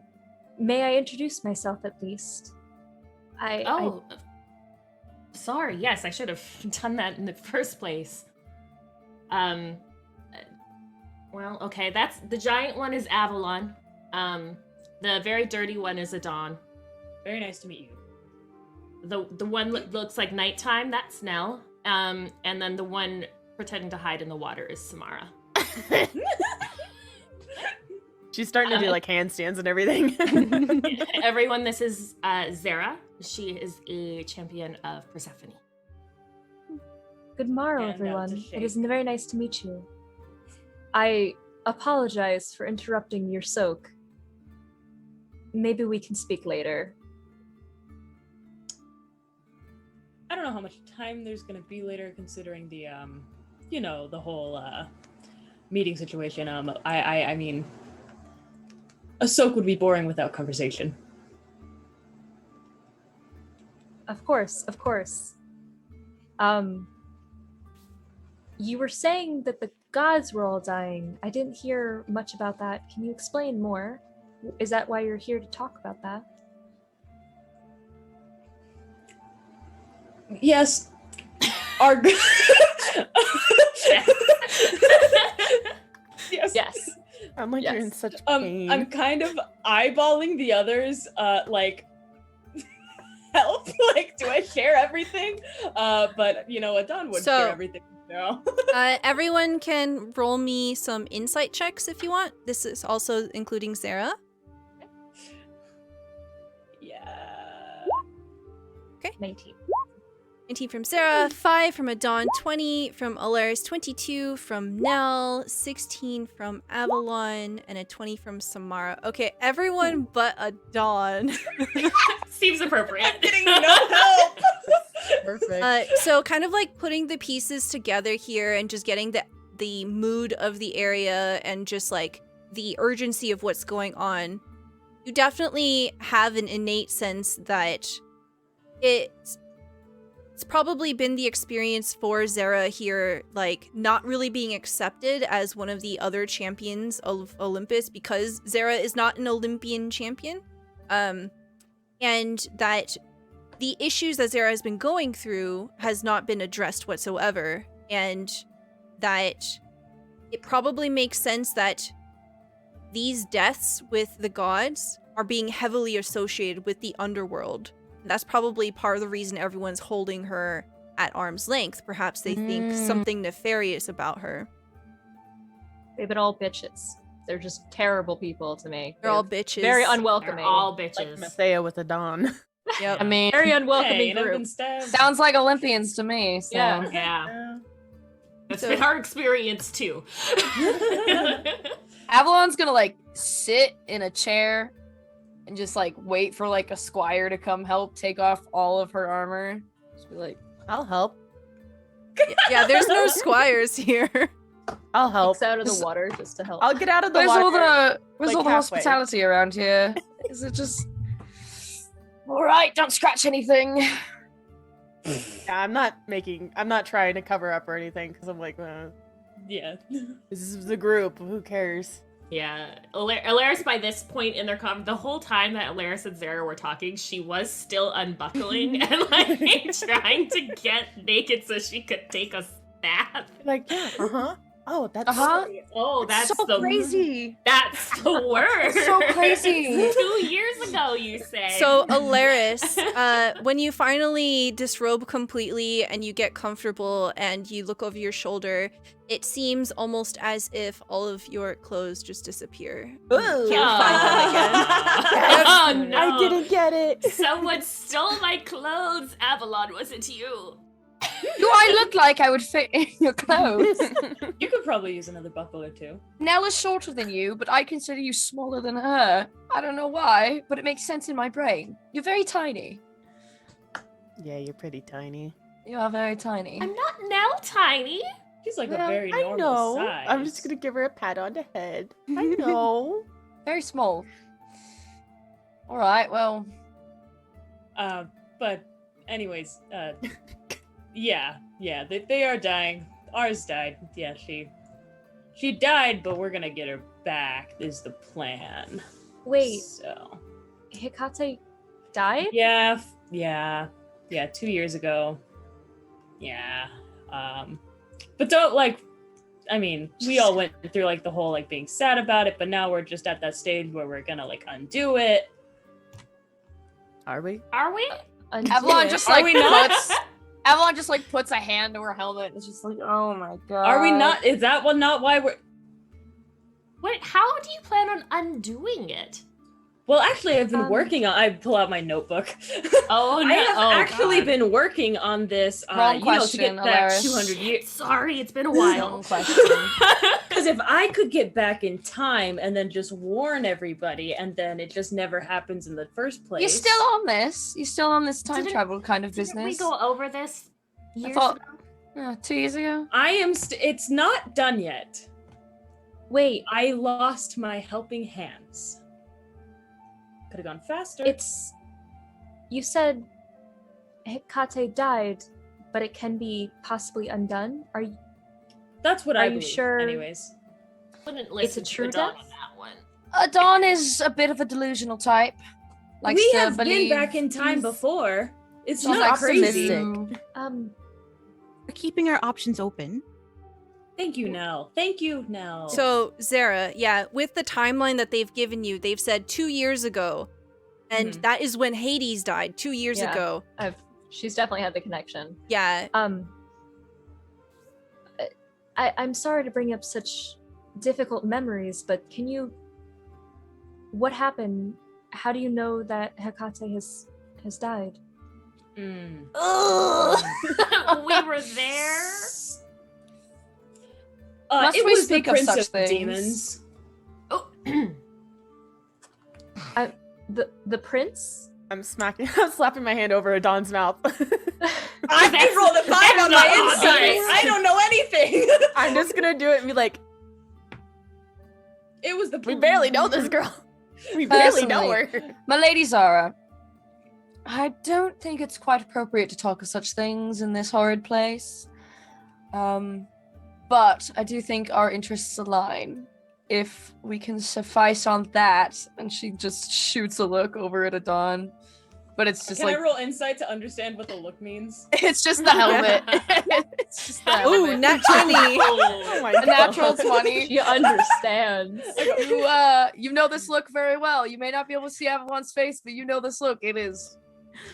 may I introduce myself at least? Sorry. Yes, I should have done that in the first place. Well, okay. That's the giant one is Avalon. The very dirty one is Adon. Very nice to meet you. The one that looks like nighttime, that's Nell. And then the one pretending to hide in the water is Samara. She's starting to do like handstands and everything. Everyone, this is Zara. She is a champion of Persephone. Good morrow, And out to everyone. shake. It is very nice to meet you. I apologize for interrupting your soak. Maybe we can speak later. I don't know how much time there's gonna be later, considering the the whole meeting situation. I mean, a soak would be boring without conversation. Of course, of course. You were saying that gods were all dying. I didn't hear much about that. Can you explain more? Is that why you're here to talk about that? Yes. Our yes. Yes. I'm like, Yes. you're in such pain. I'm kind of eyeballing the others, like, help? Like, do I share everything? But, you know, Adon would So- share everything. No. Everyone can roll me some insight checks if you want. This is also including Sarah. Yeah. 19. 19 from Sarah, 5 from Adon, 20 from Alaris, 22 from Nell, 16 from Avalon, and a 20 from Samara. Okay, everyone but Adon. Seems appropriate. Getting no help. Perfect. So kind of like putting the pieces together here and just getting the mood of the area and just like the urgency of what's going on. You definitely have an innate sense that it's probably been the experience for Zara here, like not really being accepted as one of the other champions of Olympus because Zara is not an Olympian champion. And that the issues that Zara has been going through has not been addressed whatsoever. And that it probably makes sense that these deaths with the gods are being heavily associated with the underworld. That's probably part of the reason everyone's holding her at arm's length. Perhaps they think something nefarious about her. They've been all bitches. They're just terrible people to me. They're all bitches. Very They're unwelcoming. all Like bitches. Mathea with a Dawn. Yep. I mean, Very unwelcoming Hey, and I've group. been stabbed. sounds like Olympians to me. So. Yeah. Yeah. That's So- been our experience too. Avalon's gonna like sit in a chair and just like wait for like a squire to come help take off all of her armor. Just be like, I'll help. Yeah, there's no squires here. I'll help. Peeks out of the water just to help. I'll get out of the where's water. all the like, halfway. Hospitality around here? Is it just all right? Don't scratch anything. Yeah, I'm not trying to cover up or anything because I'm like, Yeah. this is the group. Who cares? Yeah, Alaris by this point in their the whole time that Alaris and Zara were talking, she was still unbuckling and like trying to get naked so she could take a bath. Like, yeah, Oh, that's Oh, that's so the crazy. That's the word. So crazy. 2 years ago, you say. So, Alaris, when you finally disrobe completely and you get comfortable and you look over your shoulder, it seems almost as if all of your clothes just disappear. Ooh. Can't find them again. Oh no! I didn't get it. Someone stole my clothes. Avalon, was it you? Do I look like I would fit in your clothes? You could probably use another buckle or two. Nell is shorter than you, but I consider you smaller than her. I don't know why, but it makes sense in my brain. You're very tiny. Yeah, you're pretty tiny. You are very tiny. I'm not now tiny. She's like Well, a very I normal know. size. I'm just gonna give her a pat on the head. I know. Very small. All right, well, But anyways, yeah, they are dying. Ours died. Yeah, she died, but we're gonna get her back. Is the plan. Wait, So Hecate died? yeah, 2 years ago. Yeah. But don't like. I mean, we all went through like the whole like being sad about it, but now we're just at that stage where we're gonna like undo it. Are we? Are we? Undo Avalon it. just Are like we not? Avalon just like puts a hand to her helmet. It's just like, oh my god. Are we not? Is that what not why we're? Wait, how do you plan on undoing it? Well, actually, I've been working on. I pull out my notebook. Oh no! I have Oh, actually God. been working on this. Wrong to question, get back Alaris. 200 years. Sorry, it's been a Wrong while. question. Because if I could get back in time and then just warn everybody, and then it just never happens in the first place. You're still on this? You're still on this time Didn't- travel kind of Didn't we business? go over this years thought- ago? 2 years ago? I am. It's not done yet. Wait, I lost my helping hands. Could have gone faster. it's. You said Hecate died, but it can be possibly undone? Are you. That's what Are I you believe. sure? Anyways, Wouldn't listen true to Adon death? on that one. Adon is a bit of a delusional type. Likes we to have been believe back in time he's- before. It's he's not crazy. optimistic. We're keeping our options open. Thank you, Nell. Thank you, Nell. So, Zara, yeah, with the timeline that they've given you, they've said 2 years ago. And Mhm. that is when Hades died 2 years Yeah. ago. She's definitely had the connection. Yeah. I'm sorry to bring up such difficult memories, but can you? What happened? How do you know that Hecate has died? Mm. We were there. Must It we was speak the of Prince such of things? Demons. Oh, The prince? I'm slapping my hand over Adon's mouth. I rolled a 5 on my insight. I don't know anything. I'm just gonna do it and be like, It was the. we barely know this girl. We barely know her. My lady Zara, I don't think it's quite appropriate to talk of such things in this horrid place. But I do think our interests align. If we can suffice on that, and she just shoots a look over at Adon. But it's just Can like I roll insight to understand what the look means? it's just the helmet. It's just the Ooh, helmet. nat 20. Oh my A natural God. 20. She understands. You know this look very well. You may not be able to see everyone's face, but you know this look. It is.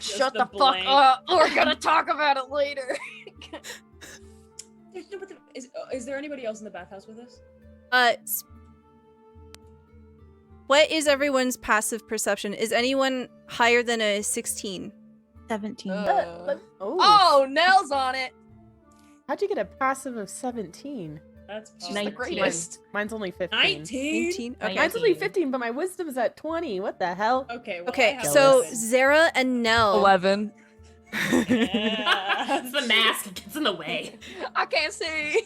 Shut the the fuck blank. up. We're gonna talk about it later. Is there anybody else in the bathhouse with us? What is everyone's passive perception? Is anyone higher than a 16? 17. Oh, Nell's on it. How'd you get a passive of 17? That's She's the 19. greatest. Mine's only 15. 19. 18? Okay. Mine's only 15, but my wisdom's at 20. What the hell? Okay. Well, Okay, I have so 11. Zara and Nell. 11. Yeah. it's the mask. It gets in the way. I can't see.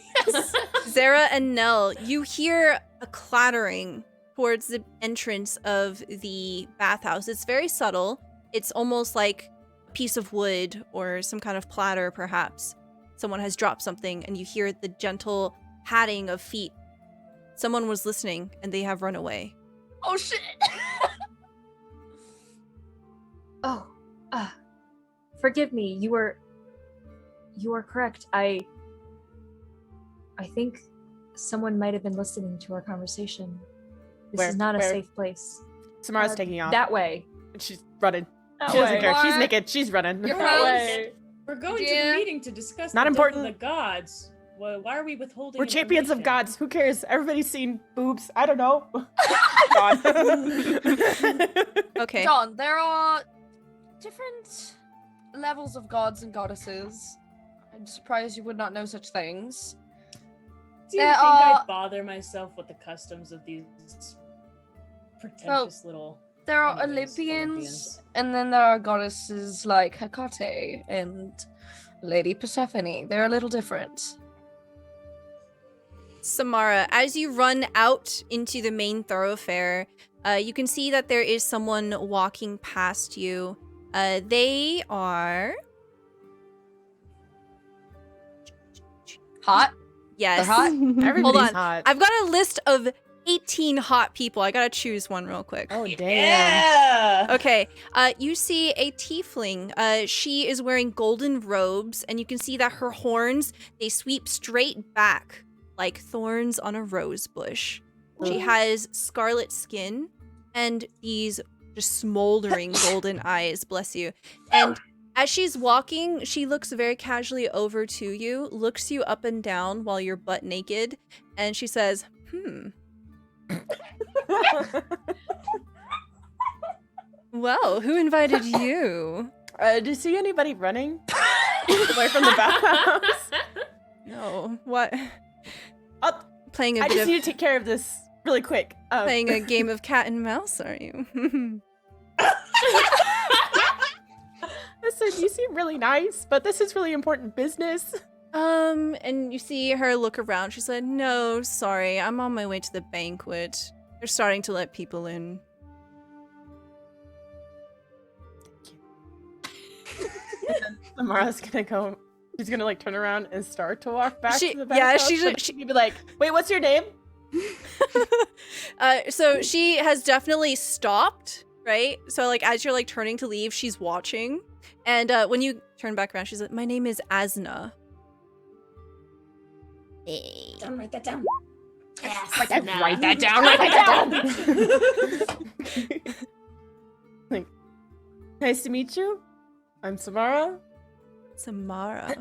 Zara and Nell, you hear a clattering towards the entrance of the bathhouse. It's very subtle. It's almost like a piece of wood or some kind of platter, perhaps. Someone has dropped something, and you hear the gentle padding of feet. Someone was listening, and they have run away. Oh shit. Oh, forgive me. You are correct. I think someone might have been listening to our conversation. This is not a Where? safe place. Samara's taking off. That way. She's running. That She doesn't way. care. She's What? naked. She's running. You're That fine. way. We're going to Yeah. the meeting to discuss Not the important. death of the gods. Well, why are we withholding? We're champions of information? gods. Who cares? Everybody's seen boobs. I don't know. God. Okay. John, there are different levels of gods and goddesses. I'm surprised you would not know such things. Do you There think are- I'd bother myself with the customs of these pretentious little? There are Anyways, Olympians, and then there are goddesses like Hecate and Lady Persephone. They're a little different. Samara, as you run out into the main thoroughfare, you can see that there is someone walking past you. They are... Hot? Yes. They're hot? Everybody's Hold on. hot. I've got a list of 18 hot people. I gotta choose one real quick. Oh, damn. Yeah. Okay, you see a tiefling. She is wearing golden robes, and you can see that her horns, they sweep straight back like thorns on a rose bush. She has scarlet skin and these just smoldering golden eyes, bless you. And as she's walking, she looks very casually over to you, looks you up and down while you're butt naked, and she says, well, who invited you? Do you see anybody running away from the bathhouse? No, what? Oh, Playing a I bit just of need to take care of this really quick. playing a game of cat and mouse, are you? Listen, you seem really nice, but this is really important business. And you see her look around. She said, "No, sorry, I'm on my way to the banquet. They're starting to let people in." Samara's gonna go She's gonna like turn around and start to walk back She- to the back yeah, house, she's but she'd be like, "Wait, what's your name?" So she has definitely stopped, right? So like as you're like turning to leave, she's watching. And when you turn back around, she's like, "My name is Asna." Hey. Write that down. Write that down. Write that down. Like, nice to meet you. I'm Samara. Samara.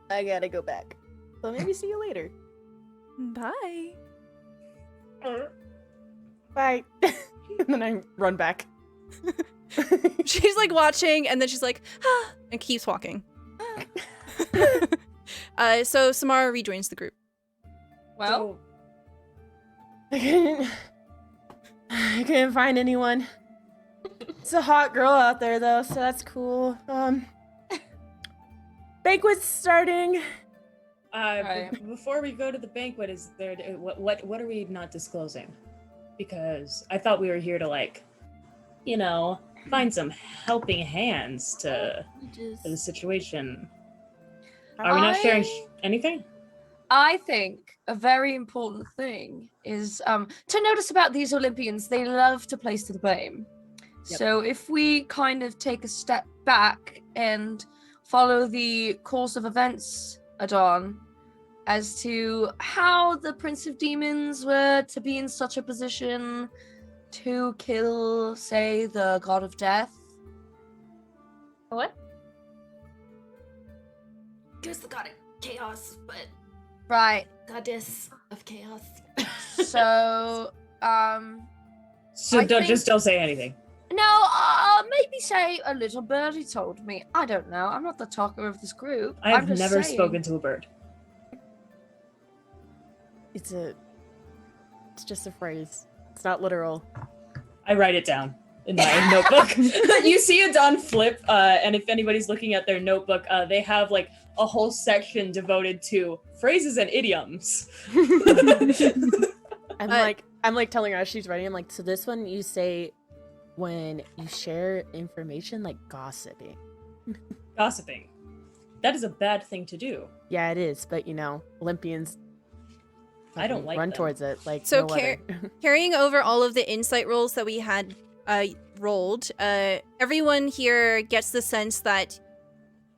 I gotta go back. So maybe see you later. Bye. Bye. And then I run back. She's like watching, and then she's like, ah, and keeps walking. So Samara rejoins the group. Well, I couldn't find anyone. It's a hot girl out there though, so that's cool. Banquet's starting. Right. Before we go to the banquet, is there what are we not disclosing? Because I thought we were here to like, find some helping hands to the situation. Are we not sharing anything? I think a very important thing is to notice about these Olympians. They love to place to the blame. Yep. So if we kind of take a step back and follow the course of events, Adon, as to how the Prince of Demons were to be in such a position to kill, say, the God of Death. What? He was the god of chaos, but Right. goddess of chaos. So, So I don't say anything. no, maybe say a little birdie told me. I don't know. I'm not the talker of this group. I have I'm just never saying. spoken to a bird. It's just a phrase. It's not literal. I write it down in my notebook. You see a Don flip, and if anybody's looking at their notebook, they have like a whole section devoted to phrases and idioms. I'm like telling her as she's writing, I'm like, so this one you say when you share information, like gossiping. Gossiping. That is a bad thing to do. Yeah, it is, but Olympians I don't like run them. towards it like So no other. carrying over all of the insight rolls that we had rolled, everyone here gets the sense that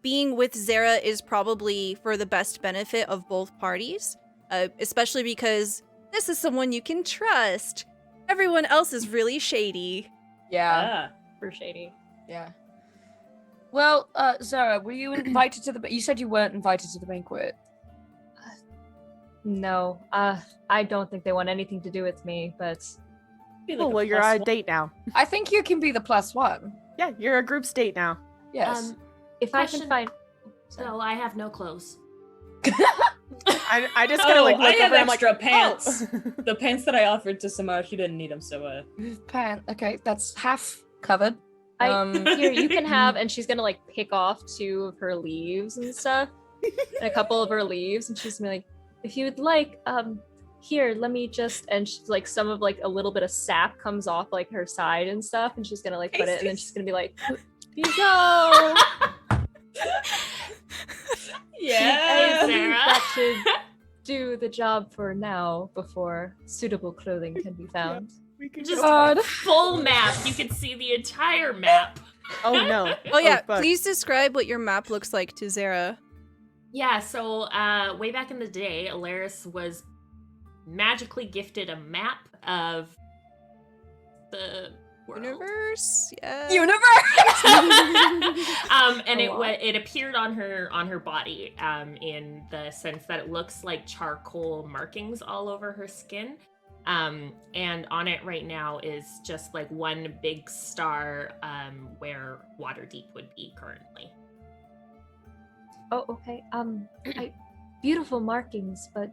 being with Zara is probably for the best benefit of both parties, especially because this is someone you can trust. Everyone else is really shady. Yeah. For shady. Yeah. Well, Zara, were you invited to the? You said you weren't invited to the banquet. No, I don't think they want anything to do with me, but Be like Oh, a well, you're plus on a one. date now. I think you can be the +1. Yeah, you're a group state now. Yes. if I Question- can find. So I have no clothes. I just kind of like I look have over and I'm extra like, pants. Oh. The pants that I offered to Samara, she didn't need them, so Okay, that's half covered. Here, you can have, and she's gonna like pick off 2 of her leaves and stuff, and a couple of her leaves, and she's gonna be like, if you would like, here, let me just, and she's like, some of like a little bit of sap comes off like her side and stuff, and she's gonna like put it, and then she's gonna be like, here you go. yeah. Sarah. That should do the job for now before suitable clothing can be found. We can Just go. full map. You can see the entire map. Oh no. Oh yeah, fuck. please describe what your map looks like to Zara. Yeah, so way back in the day, Alaris was magically gifted a map of the world. Universe? Yeah. And Oh, wow. it appeared on her body in the sense that it looks like charcoal markings all over her skin. And on it right now is just like one big star where Waterdeep would be currently. Oh, okay. Beautiful markings, but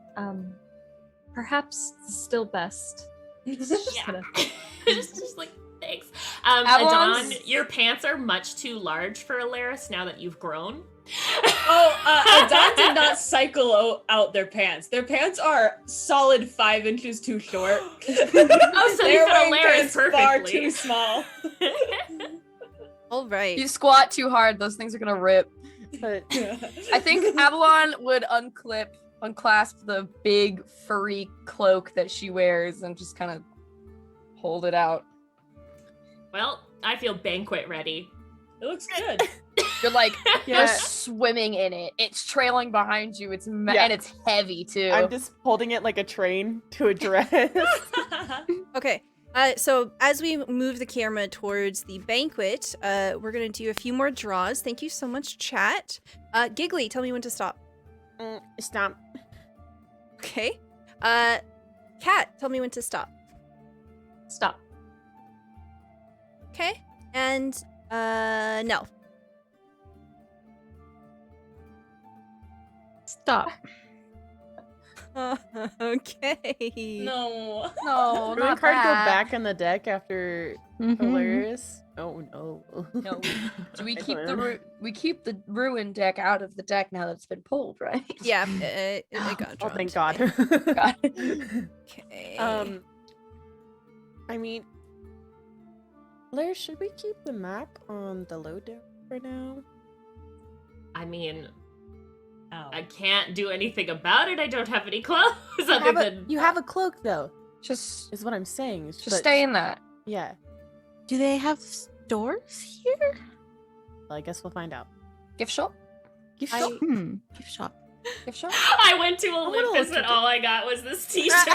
perhaps still best. Just Yeah. gonna- just like thanks. Avalon's- Adon, your pants are much too large for Alaris now that you've grown. Adon did not cycle out their pants. Their pants are solid 5 inches too short. Oh, so They're you fit wearing Alaris pants far perfectly. too small. All right. You squat too hard, those things are gonna rip. But I think Avalon would unclasp the big furry cloak that she wears and just kind of hold it out. Well, I feel banquet ready. It looks good. You're like, Yeah. you're swimming in it. It's trailing behind you. It's and it's heavy too. I'm just holding it like a train to a dress. Okay. So as we move the camera towards the banquet, we're gonna do a few more draws. Thank you so much, chat. Giggly, tell me when to stop. Stomp. Okay. Cat, tell me when to stop. Stop. Okay. And Nell. Stop. Okay. No. no, Would my not card go that. back on the deck after Mhm. Hilarious? Oh no. No. Do we I keep don't know. we keep the ruin deck out of the deck now that it's been pulled, right? Yeah, it got Oh, drawn thank today. God. Okay. I mean, Blair, should we keep the map on the low deck for now? I mean, Ow. I can't do anything about it. I don't have any clothes other than. You have a cloak though, Just is what I'm saying. just stay in that. Yeah. Do they have stores here? Well, I guess we'll find out. Gift shop? Gift I- shop? Gift shop. Gift shop? I went to Olympus and look at all I got was this T-shirt.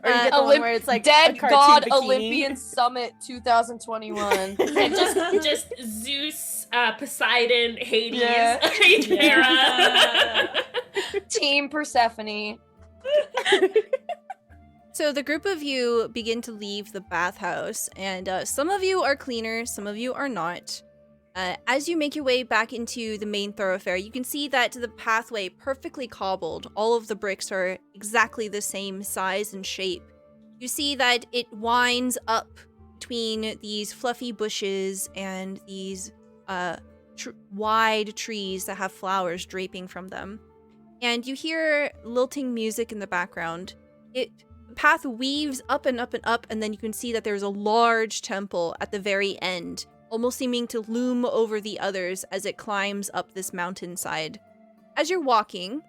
Or you get the one Olymp- where it's like Dead a cartoon God bikini. Olympian Summit 2021. And just Zeus, Poseidon, Hades, Yeah. Hera. Team Persephone. So the group of you begin to leave the bathhouse, and some of you are cleaners, some of you are not. As you make your way back into the main thoroughfare, you can see that the pathway perfectly cobbled. All of the bricks are exactly the same size and shape. You see that it winds up between these fluffy bushes and these wide trees that have flowers draping from them. And you hear lilting music in the background. The path weaves up and up and up, and then you can see that there's a large temple at the very end, almost seeming to loom over the others as it climbs up this mountainside. As you're walking,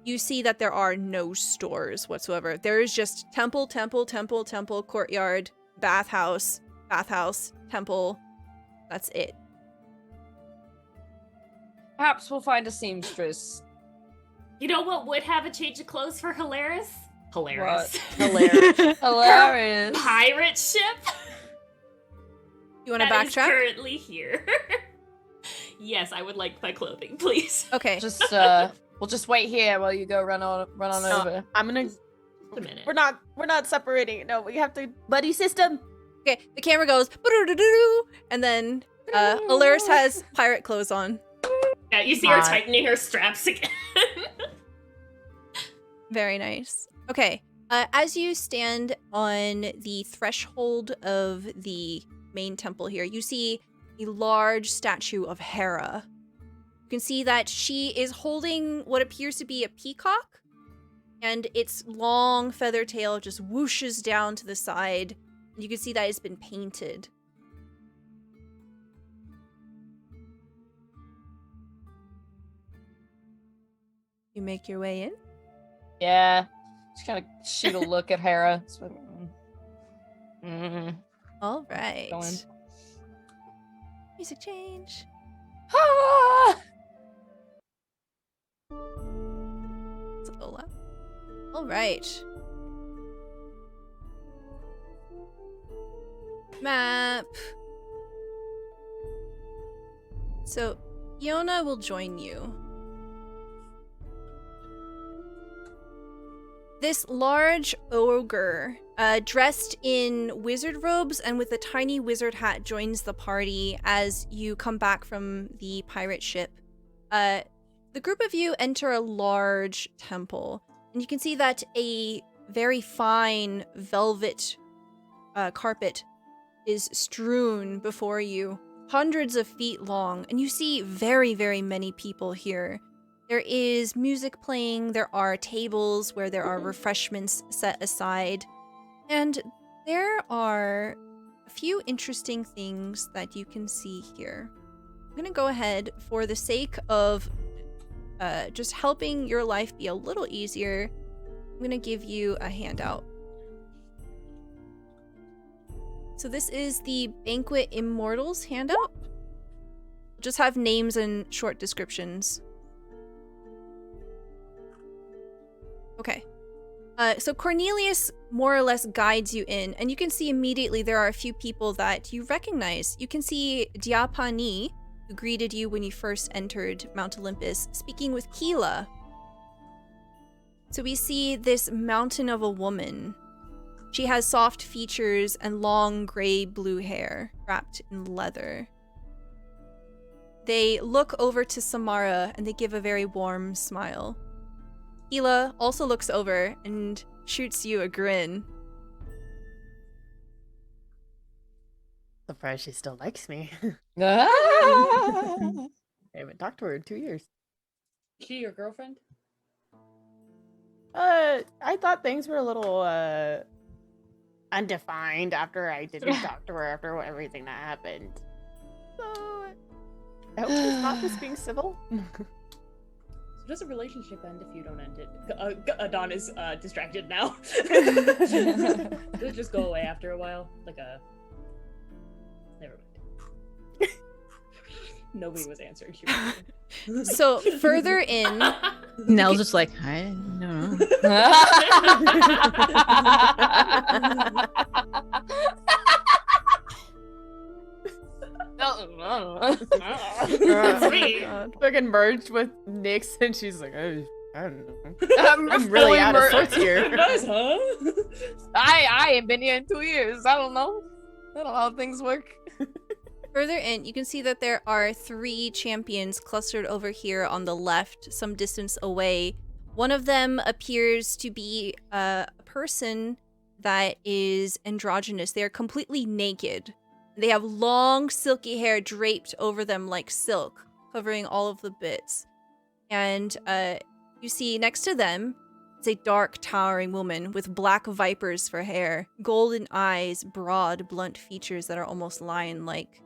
you see that there are no stores whatsoever. There is just temple, temple, temple, temple, courtyard, bathhouse, bathhouse, temple. That's it. Perhaps we'll find a seamstress. You know what would have a change of clothes for Hilarious? Hilarious. Hilarious. Pirate ship You want to that is backtrack? currently here. Yes, I would like my clothing, please. Okay. Just we'll just wait here while you go run on over. I'm gonna. Just a minute. We're not separating. No, we have to buddy system. Okay, the camera goes, "Boo-doo-doo-doo-doo," and then Alaris has pirate clothes on. Yeah, you see her Hot. tightening her straps again. Very nice. Okay, as you stand on the threshold of the main temple here, you see a large statue of Hera. You can see that she is holding what appears to be a peacock, and its long feather tail just whooshes down to the side. You can see that it's been painted. You make your way in. Yeah. Just kind of shoot a look at Hera. All right. Go in. Music change. Ah! It's a little loud. All right. Map. So, Iona will join you. This large ogre, dressed in wizard robes and with a tiny wizard hat, joins the party as you come back from the pirate ship. The group of you enter a large temple, and you can see that a very fine velvet carpet is strewn before you, hundreds of feet long, and you see very, very many people here. There is music playing, there are tables where there are refreshments set aside, and there are a few interesting things that you can see here. I'm gonna go ahead for the sake of just helping your life be a little easier. I'm gonna give you a handout. So this is the Banquet Immortals handout. Just have names and short descriptions. Okay. So Cornelius more or less guides you in, and you can see immediately there are a few people that you recognize. You can see Diapani, who greeted you when you first entered Mount Olympus, speaking with Keela. So we see this mountain of a woman. She has soft features and long gray-blue hair wrapped in leather. They look over to Samara and they give a very warm smile. Keela also looks over and shoots you a grin. Surprised she still likes me. Ah! I haven't talked to her in 2 years. Is she your girlfriend? I thought things were a little undefined after I didn't talk to her after everything that happened. So I hope she's not just being civil. So does a relationship end if you don't end it? Adon is distracted now. Does it just go away after a while? Never mind. Nobody was answering. So further in, Nell's just like, I don't know. That's me. Fucking merged with Nyx, and she's like, I don't know. I'm really out of sorts here. Nice, huh? I ain't been here in 2 years. I don't know. I don't know how things work. further in, you can see that there are 3 champions clustered over here on the left, some distance away. One of them appears to be a person that is androgynous. They are completely naked. They have long, silky hair draped over them like silk, covering all of the bits. And you see next to them is a dark, towering woman with black vipers for hair, golden eyes, broad, blunt features that are almost lion-like.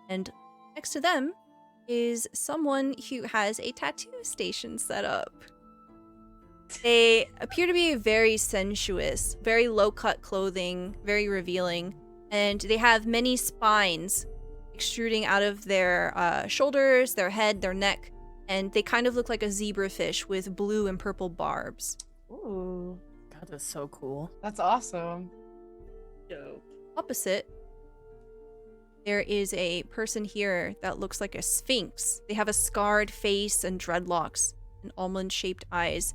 And next to them is someone who has a tattoo station set up. They appear to be very sensuous, very low-cut clothing, very revealing, and they have many spines extruding out of their shoulders, their head, their neck, and they kind of look like a zebrafish with blue and purple barbs. Ooh. God, that's so cool. That's awesome. Dope. Opposite, there is a person here that looks like a sphinx. They have a scarred face and dreadlocks and almond-shaped eyes.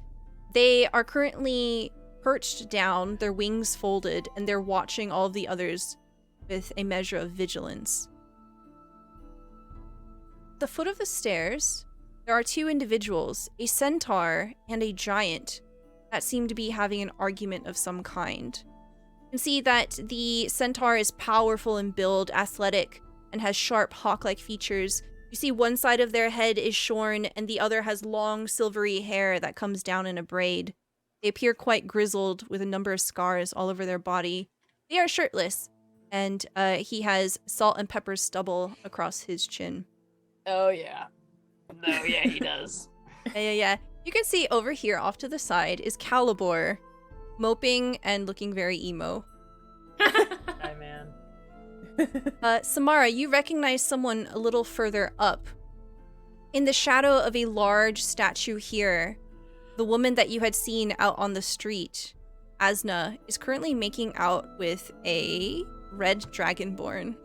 They are currently perched down, their wings folded, and they're watching all of the others with a measure of vigilance. At the foot of the stairs, there are 2 individuals, a centaur and a giant, that seem to be having an argument of some kind. You can see that the centaur is powerful in build, athletic, and has sharp hawk-like features. You see one side of their head is shorn, and the other has long, silvery hair that comes down in a braid. They appear quite grizzled, with a number of scars all over their body. They are shirtless, and he has salt and pepper stubble across his chin. Oh, yeah. No, yeah, he does. Yeah. You can see over here, off to the side, is Calibor, moping and looking very emo. Hi, man. Samara, you recognize someone a little further up. In the shadow of a large statue here, the woman that you had seen out on the street, Asna, is currently making out with a red dragonborn.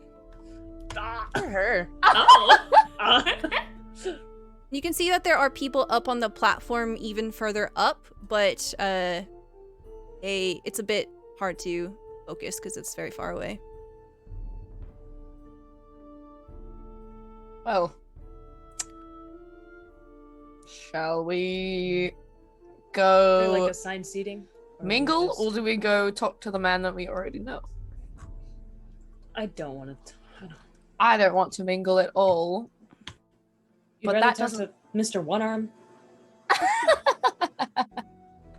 Her. Oh. You can see that there are people up on the platform even further up, but it's a bit hard to focus because it's very far away. Well, shall we They're go like assigned seating. mingle, or do we go talk to the man that we already know? I don't want to. I don't want to mingle at all. But But that that talk to Mr. One Arm.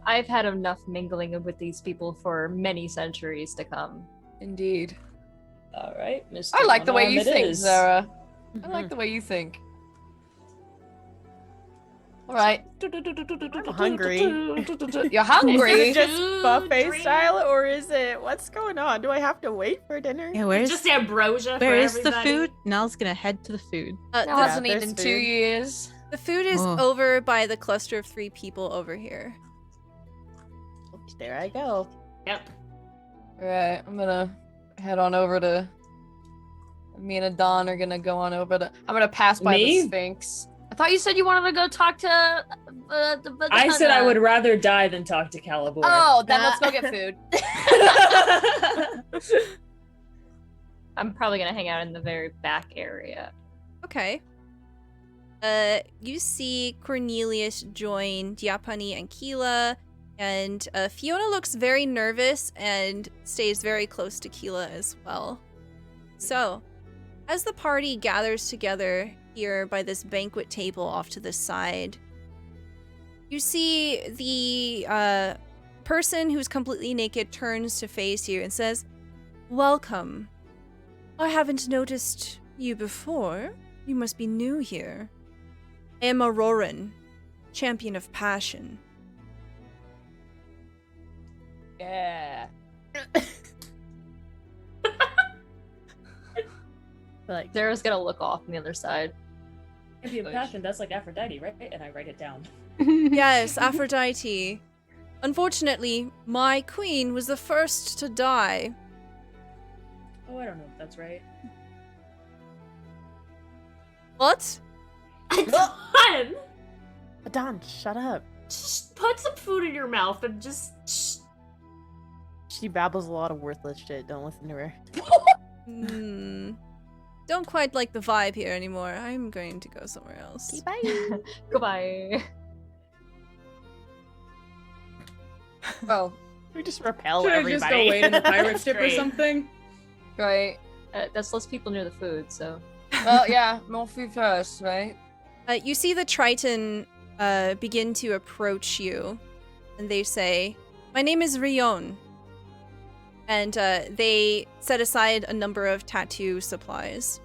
I've had enough mingling with these people for many centuries to come. Indeed. All right, Mr. I like the way One you Arm it think, is. Zara. I like the way you think. All right. I'm hungry. You're hungry? Is it just Food, buffet drink. style, or is it what's going on? Do I have to wait for dinner? Yeah, where's Just ambrosia for where is the everybody. food? Nell's gonna head to the food. No, The, hasn't there's eaten in 2 food. years. the food is Oh. over by the cluster of 3 people over here. There I go. Yep. All right, I'm gonna head on over to. Me and Adon are gonna go on over to. I'm gonna pass by Me? the Sphinx. I thought you said you wanted to go talk to. I said I would rather die than talk to Calibor. Oh, then let's go get food. I'm probably gonna hang out in the very back area. Okay. You see Cornelius join Diapani and Keela, and Fiona looks very nervous and stays very close to Keela as well. So, as the party gathers together here by this banquet table off to the side, you see the person who's completely naked turns to face you and says, "Welcome. I haven't noticed you before. You must be new here. I am Auroran, champion of passion." Yeah. Like, Zara's gonna look off on the other side. Champion of passion, that's like Aphrodite, right? And I write it down. Yes, Aphrodite. Unfortunately, my queen was the first to die. Oh, I don't know if that's right. What? Fun. Adon, shut up. Just put some food in your mouth and just. She babbles a lot of worthless shit. Don't listen to her. Don't quite like the vibe here anymore. I'm going to go somewhere else. Bye. Goodbye. Oh, We just repel Should I everybody. just go wait in the pirate That's ship or great. something? right. That's less people near the food, so. Well, yeah, more food first, right? You see the Triton begin to approach you, and they say, "My name is Rion." And they set aside a number of tattoo supplies.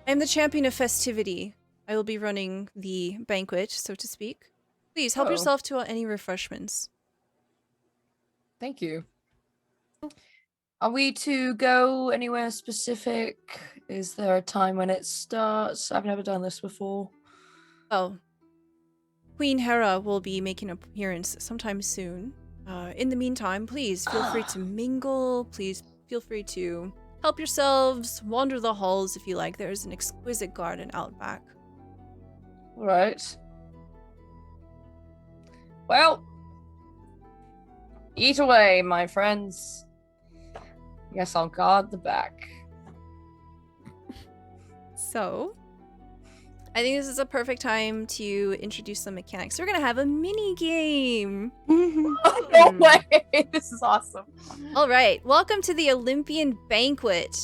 I am the champion of festivity. I will be running the banquet, so to speak. Please help Oh. yourself to any refreshments. Thank you. Are we to go anywhere specific? Is there a time when it starts? I've never done this before. Oh, Queen Hera will be making an appearance sometime soon. In the meantime, please feel free to mingle. Please feel free to help yourselves, wander the halls if you like. There's an exquisite garden out back. All right. Well, eat away, my friends. Yes, I'll guard the back. So, I think this is a perfect time to introduce some mechanics. We're gonna have a mini game. No way! This is awesome. All right, welcome to the Olympian Banquet.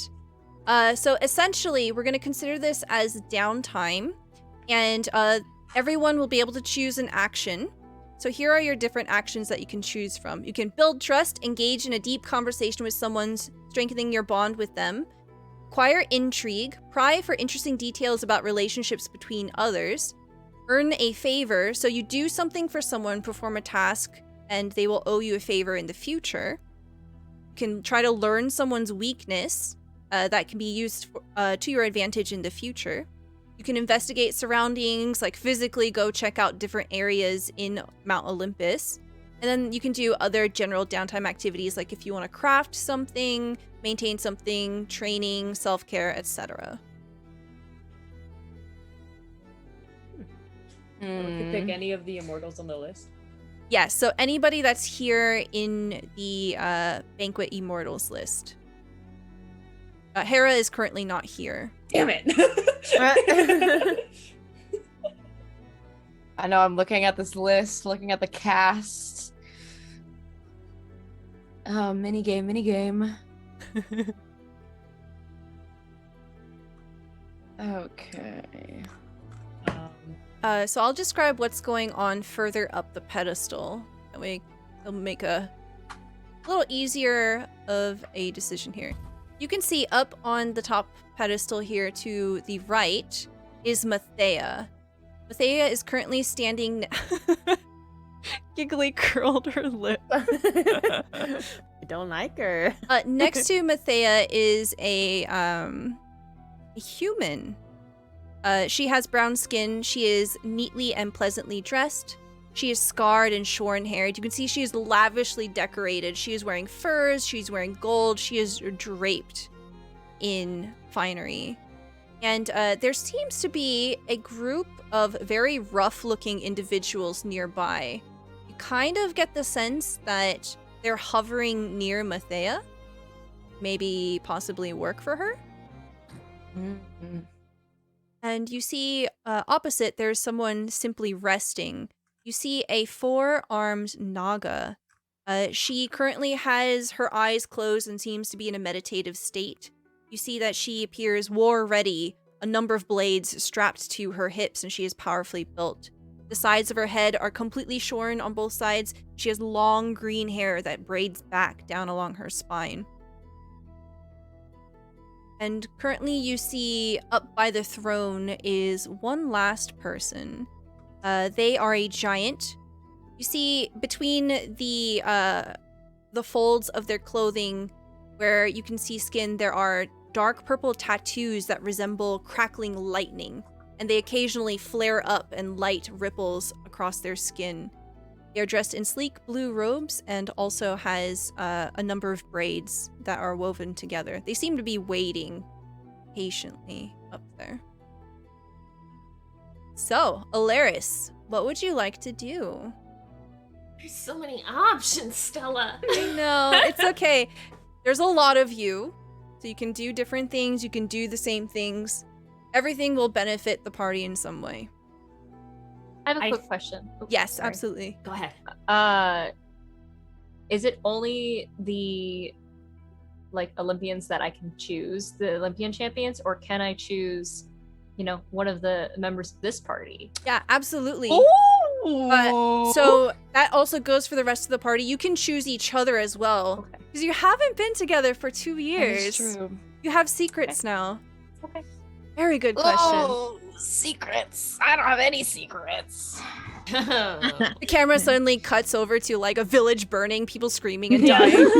So essentially, we're gonna consider this as downtime, and everyone will be able to choose an action. So here are your different actions that you can choose from. You can build trust, engage in a deep conversation with someone, strengthening your bond with them. Acquire intrigue, pry for interesting details about relationships between others. Earn a favor, so you do something for someone, perform a task, and they will owe you a favor in the future. You can try to learn someone's weakness that can be used to your advantage in the future. You can investigate surroundings, like physically go check out different areas in Mount Olympus. And then you can do other general downtime activities, like if you want to craft something, maintain something, training, self-care, etc. So we could pick any of the immortals on the list. Yes, so anybody that's here in the Banquet Immortals list. Hera is currently not here. Damn it! I know I'm looking at this list, looking at the cast. Oh, minigame. Okay. So I'll describe what's going on further up the pedestal. That way it'll make a little easier of a decision here. You can see up on the top pedestal here to the right is Mathea. Mathea is currently standing. Giggly curled her lip. I don't like her. Next to Mathea is a human. She has brown skin. She is neatly and pleasantly dressed. She is scarred and shorn-haired. You can see she is lavishly decorated. She is wearing furs. She's wearing gold. She is draped in finery. And there seems to be a group of very rough-looking individuals nearby. You kind of get the sense that they're hovering near Mathea. Maybe possibly work for her. Mm-hmm. And you see opposite, there's someone simply resting. You see a 4-armed Naga. She currently has her eyes closed and seems to be in a meditative state. You see that she appears war-ready, a number of blades strapped to her hips, and she is powerfully built. The sides of her head are completely shorn on both sides. She has long green hair that braids back down along her spine. And currently you see up by the throne is one last person. They are a giant. You see between the folds of their clothing where you can see skin, there are dark purple tattoos that resemble crackling lightning, and they occasionally flare up and light ripples across their skin. They are dressed in sleek blue robes and also has a number of braids that are woven together. They seem to be waiting patiently up there. So, Alaris, what would you like to do? There's so many options, Stella. I know, it's okay. There's a lot of you, so you can do different things, you can do the same things. Everything will benefit the party in some way. I have a quick question. Oh, Yes, sorry. absolutely. Go ahead. Is it only the Olympians that I can choose, the Olympian champions, or can I choose, one of the members of this party? Yeah, absolutely. Ooh. So that also goes for the rest of the party. You can choose each other as well. Okay. Because you haven't been together for 2 That years. is true. You have secrets now. Okay. Very good question. Oh, secrets. I don't have any secrets. The camera suddenly cuts over to like a village burning, people screaming and Yeah. dying.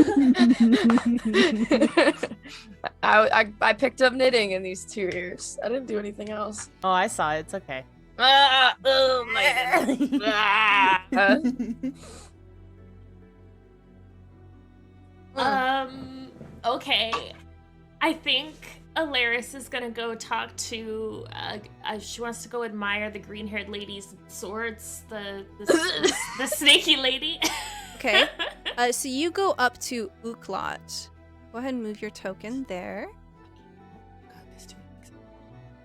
I picked up knitting in these 2 years. I didn't do anything else. Oh, I saw it. It's okay. Oh my goodness. Okay. I think Alaris is gonna go talk to, she wants to go admire the green-haired lady's swords, the snaky lady. Okay. So you go up to Uklot. Go ahead and move your token there. God, there's too many things on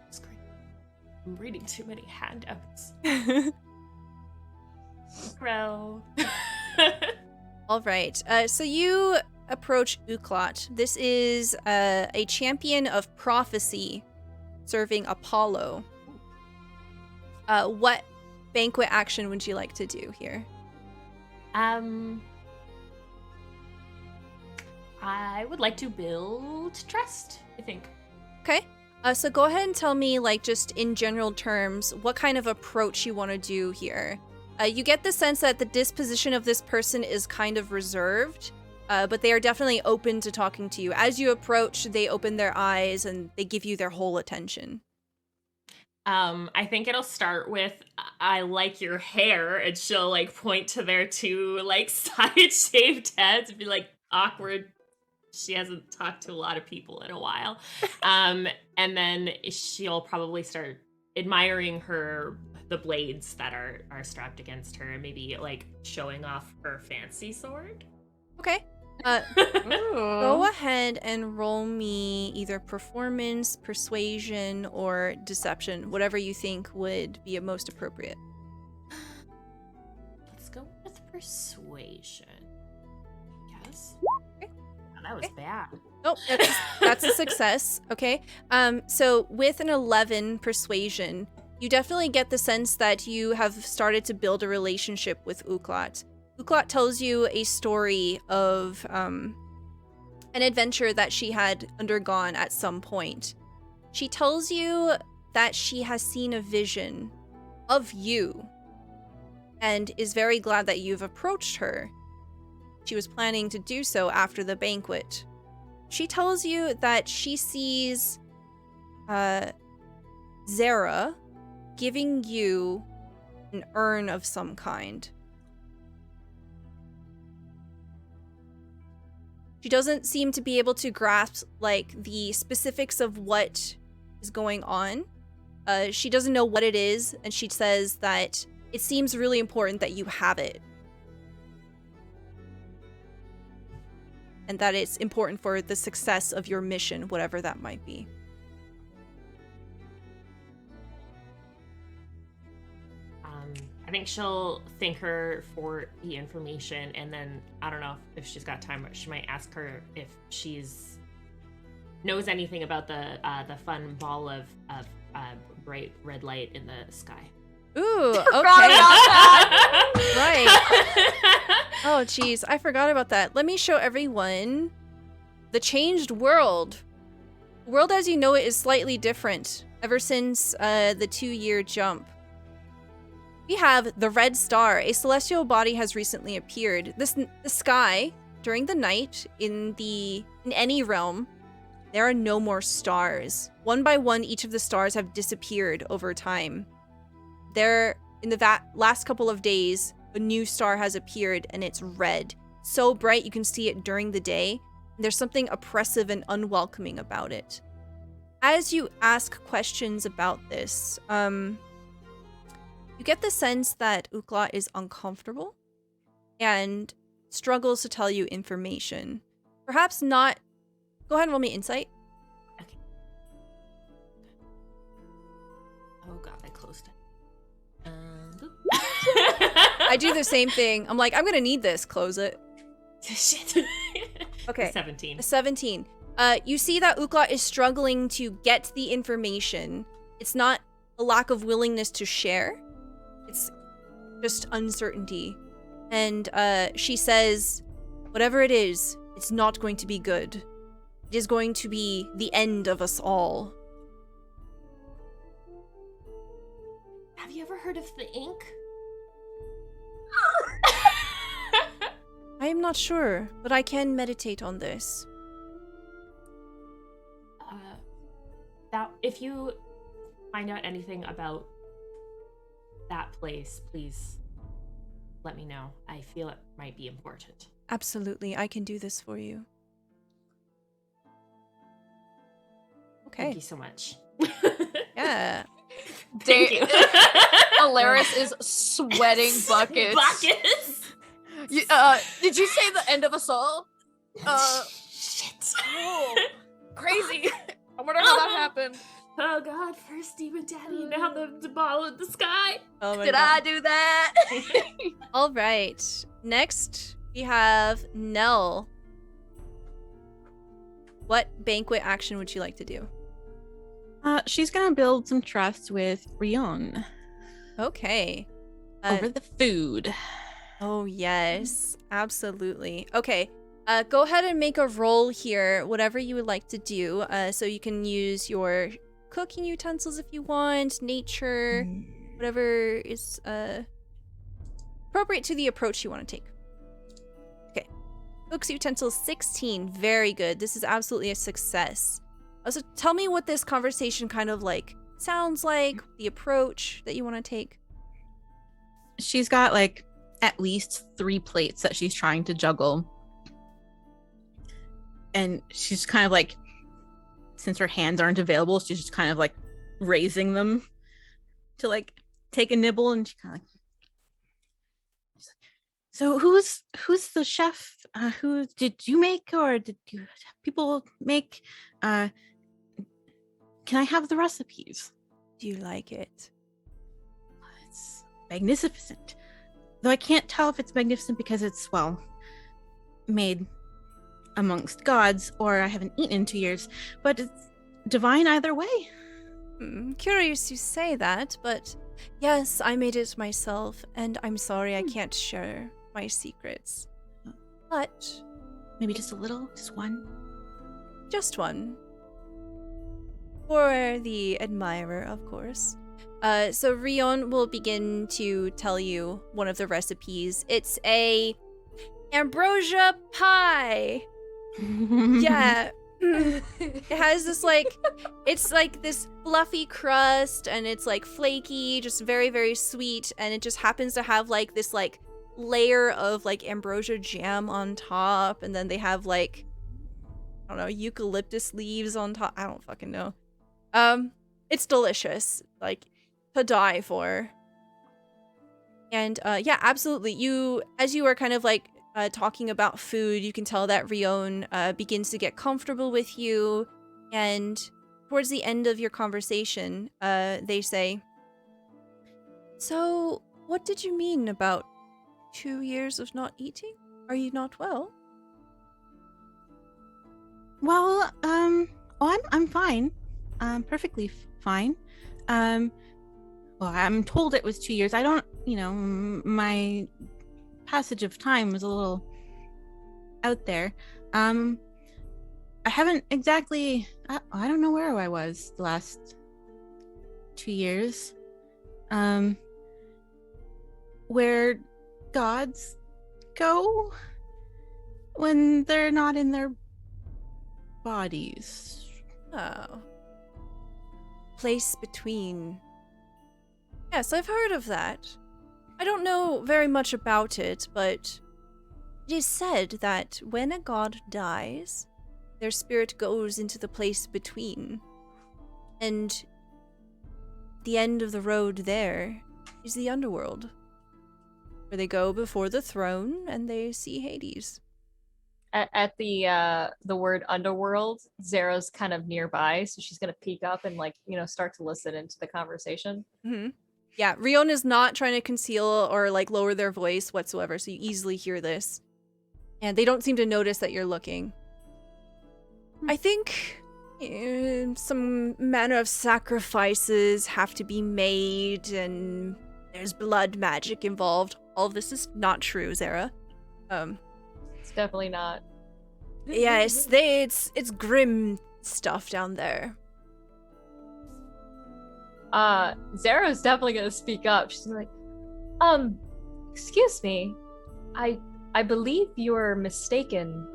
the screen. I'm reading too many handouts. Bro. All right. So you approach Uklot. This is a champion of prophecy serving Apollo. What banquet action would you like to do here? I would like to build trust, I think. Okay. So go ahead and tell me, like, just in general terms, what kind of approach you want to do here. You get the sense that the disposition of this person is kind of reserved, but they are definitely open to talking to you. As you approach, they open their eyes and they give you their whole attention. I think it'll start with, I like your hair, and she'll, like, point to their 2, like, side-shaved heads and be, like, awkward. She hasn't talked to a lot of people in a while. And then she'll probably start admiring the blades that are strapped against her, and maybe, like, showing off her fancy sword. Okay. Go ahead and roll me either performance, persuasion, or deception, whatever you think would be most appropriate. Let's go with persuasion. Yes. Okay. Oh, that was bad. Nope, that's a success. Okay. So with an 11 persuasion, you definitely get the sense that you have started to build a relationship with Uklot. Uklot tells you a story of an adventure that she had undergone at some point. She tells you that she has seen a vision of you and is very glad that you've approached her. She was planning to do so after the banquet. She tells you that she sees Zara giving you an urn of some kind. She doesn't seem to be able to grasp, like, the specifics of what is going on. She doesn't know what it is, and she says that it seems really important that you have it. And that it's important for the success of your mission, whatever that might be. I think she'll thank her for the information, and then I don't know if she's got time, but she might ask her if she's knows anything about the fun ball of bright red light in the sky. Ooh, okay. Right. Oh, geez, I forgot about that. Let me show everyone the changed world. The world as you know it is slightly different ever since the 2-year jump. We have the red star. A celestial body has recently appeared. The sky during the night in any realm, there are no more stars. One by one, each of the stars have disappeared over time. In the last couple of days, a new star has appeared and it's red. So bright you can see it during the day. And there's something oppressive and unwelcoming about it. As you ask questions about this, you get the sense that Ukla is uncomfortable and struggles to tell you information. Perhaps not. Go ahead and roll me insight. Okay. Oh god, I closed it. I do the same thing. I'm like, I'm gonna need this. Close it. Shit. Okay. 17. 17. You see that Ukla is struggling to get the information. It's not a lack of willingness to share. It's just uncertainty. And she says, whatever it is, it's not going to be good. It is going to be the end of us all. Have you ever heard of the ink? I am not sure, but I can meditate on this. If you find out anything about that place, please let me know. I feel it might be important. Absolutely, I can do this for you. Okay. Thank you so much. Yeah. Thank you. Alaris is sweating buckets. Buckets? Did you say the end of us all? Shit. Oh, crazy. I wonder how that happened. Oh god, first Demon Daddy, now the ball in the sky. Oh my Did God. I do that? All right. Next, we have Nell. What banquet action would you like to do? She's gonna build some trust with Rion Okay. over the food. Oh, yes. Absolutely. Okay. Go ahead and make a roll here, whatever you would like to do. So you can use your cooking utensils if you want, nature, whatever is appropriate to the approach you want to take. Okay. Cooks utensils 16. Very good. This is absolutely a success. So tell me what this conversation kind of like sounds like, the approach that you want to take. She's got like at least 3 plates that she's trying to juggle. And she's kind of like, since her hands aren't available, she's just kind of like raising them to like take a nibble, and she kind of like, so who's the chef? Who did you make, or did you people make? Can I have the recipes? Do you like it? It's magnificent. Though I can't tell if it's magnificent because it's, well, made amongst gods, or I haven't eaten in 2 years, but it's divine either way. Curious you say that, but yes, I made it myself, and I'm sorry I can't share my secrets. But Maybe just a little, just one. Just one. For the admirer, of course. So Rion will begin to tell you one of the recipes. It's a ambrosia pie. Yeah. It has this it's like this fluffy crust, and it's like flaky, just very, very sweet, and it just happens to have like this like layer of like ambrosia jam on top, and then they have like, I don't know, eucalyptus leaves on top. I don't fucking know. It's delicious, like to die for. And yeah, absolutely. As you are kind of like talking about food, you can tell that Rion begins to get comfortable with you, and towards the end of your conversation, they say, "So, what did you mean about 2 years of not eating? Are you not well?" Well, I'm fine. I'm perfectly fine. Well, I'm told it was 2 years. I don't, my passage of time was a little out there. I haven't exactly, I don't know where I was the last 2 years. Where gods go when they're not in their bodies. Oh. Place between. Yes, I've heard of that. I don't know very much about it, but it is said that when a god dies, their spirit goes into the place between. And the end of the road there is the underworld, where they go before the throne and they see Hades. At the word underworld, Zara's kind of nearby, so she's gonna peek up and start to listen into the conversation. Mm-hmm. Yeah, Rion is not trying to conceal or like lower their voice whatsoever, so you easily hear this. And they don't seem to notice that you're looking. I think some manner of sacrifices have to be made, and there's blood magic involved. All of this is not true, Zara. It's definitely not. Yes, it's grim stuff down there. Zara's definitely gonna speak up. She's like, excuse me. I believe you're mistaken.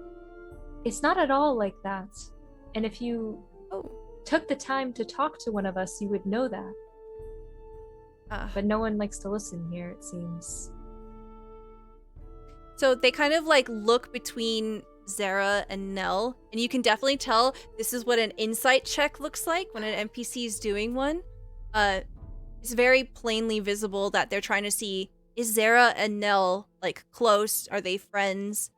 It's not at all like that. And if you took the time to talk to one of us, you would know that. But no one likes to listen here, it seems. So they kind of like look between Zara and Nell, and you can definitely tell this is what an insight check looks like when an NPC is doing one. It's very plainly visible that they're trying to see, is Zara and Nell like close? Are they friends?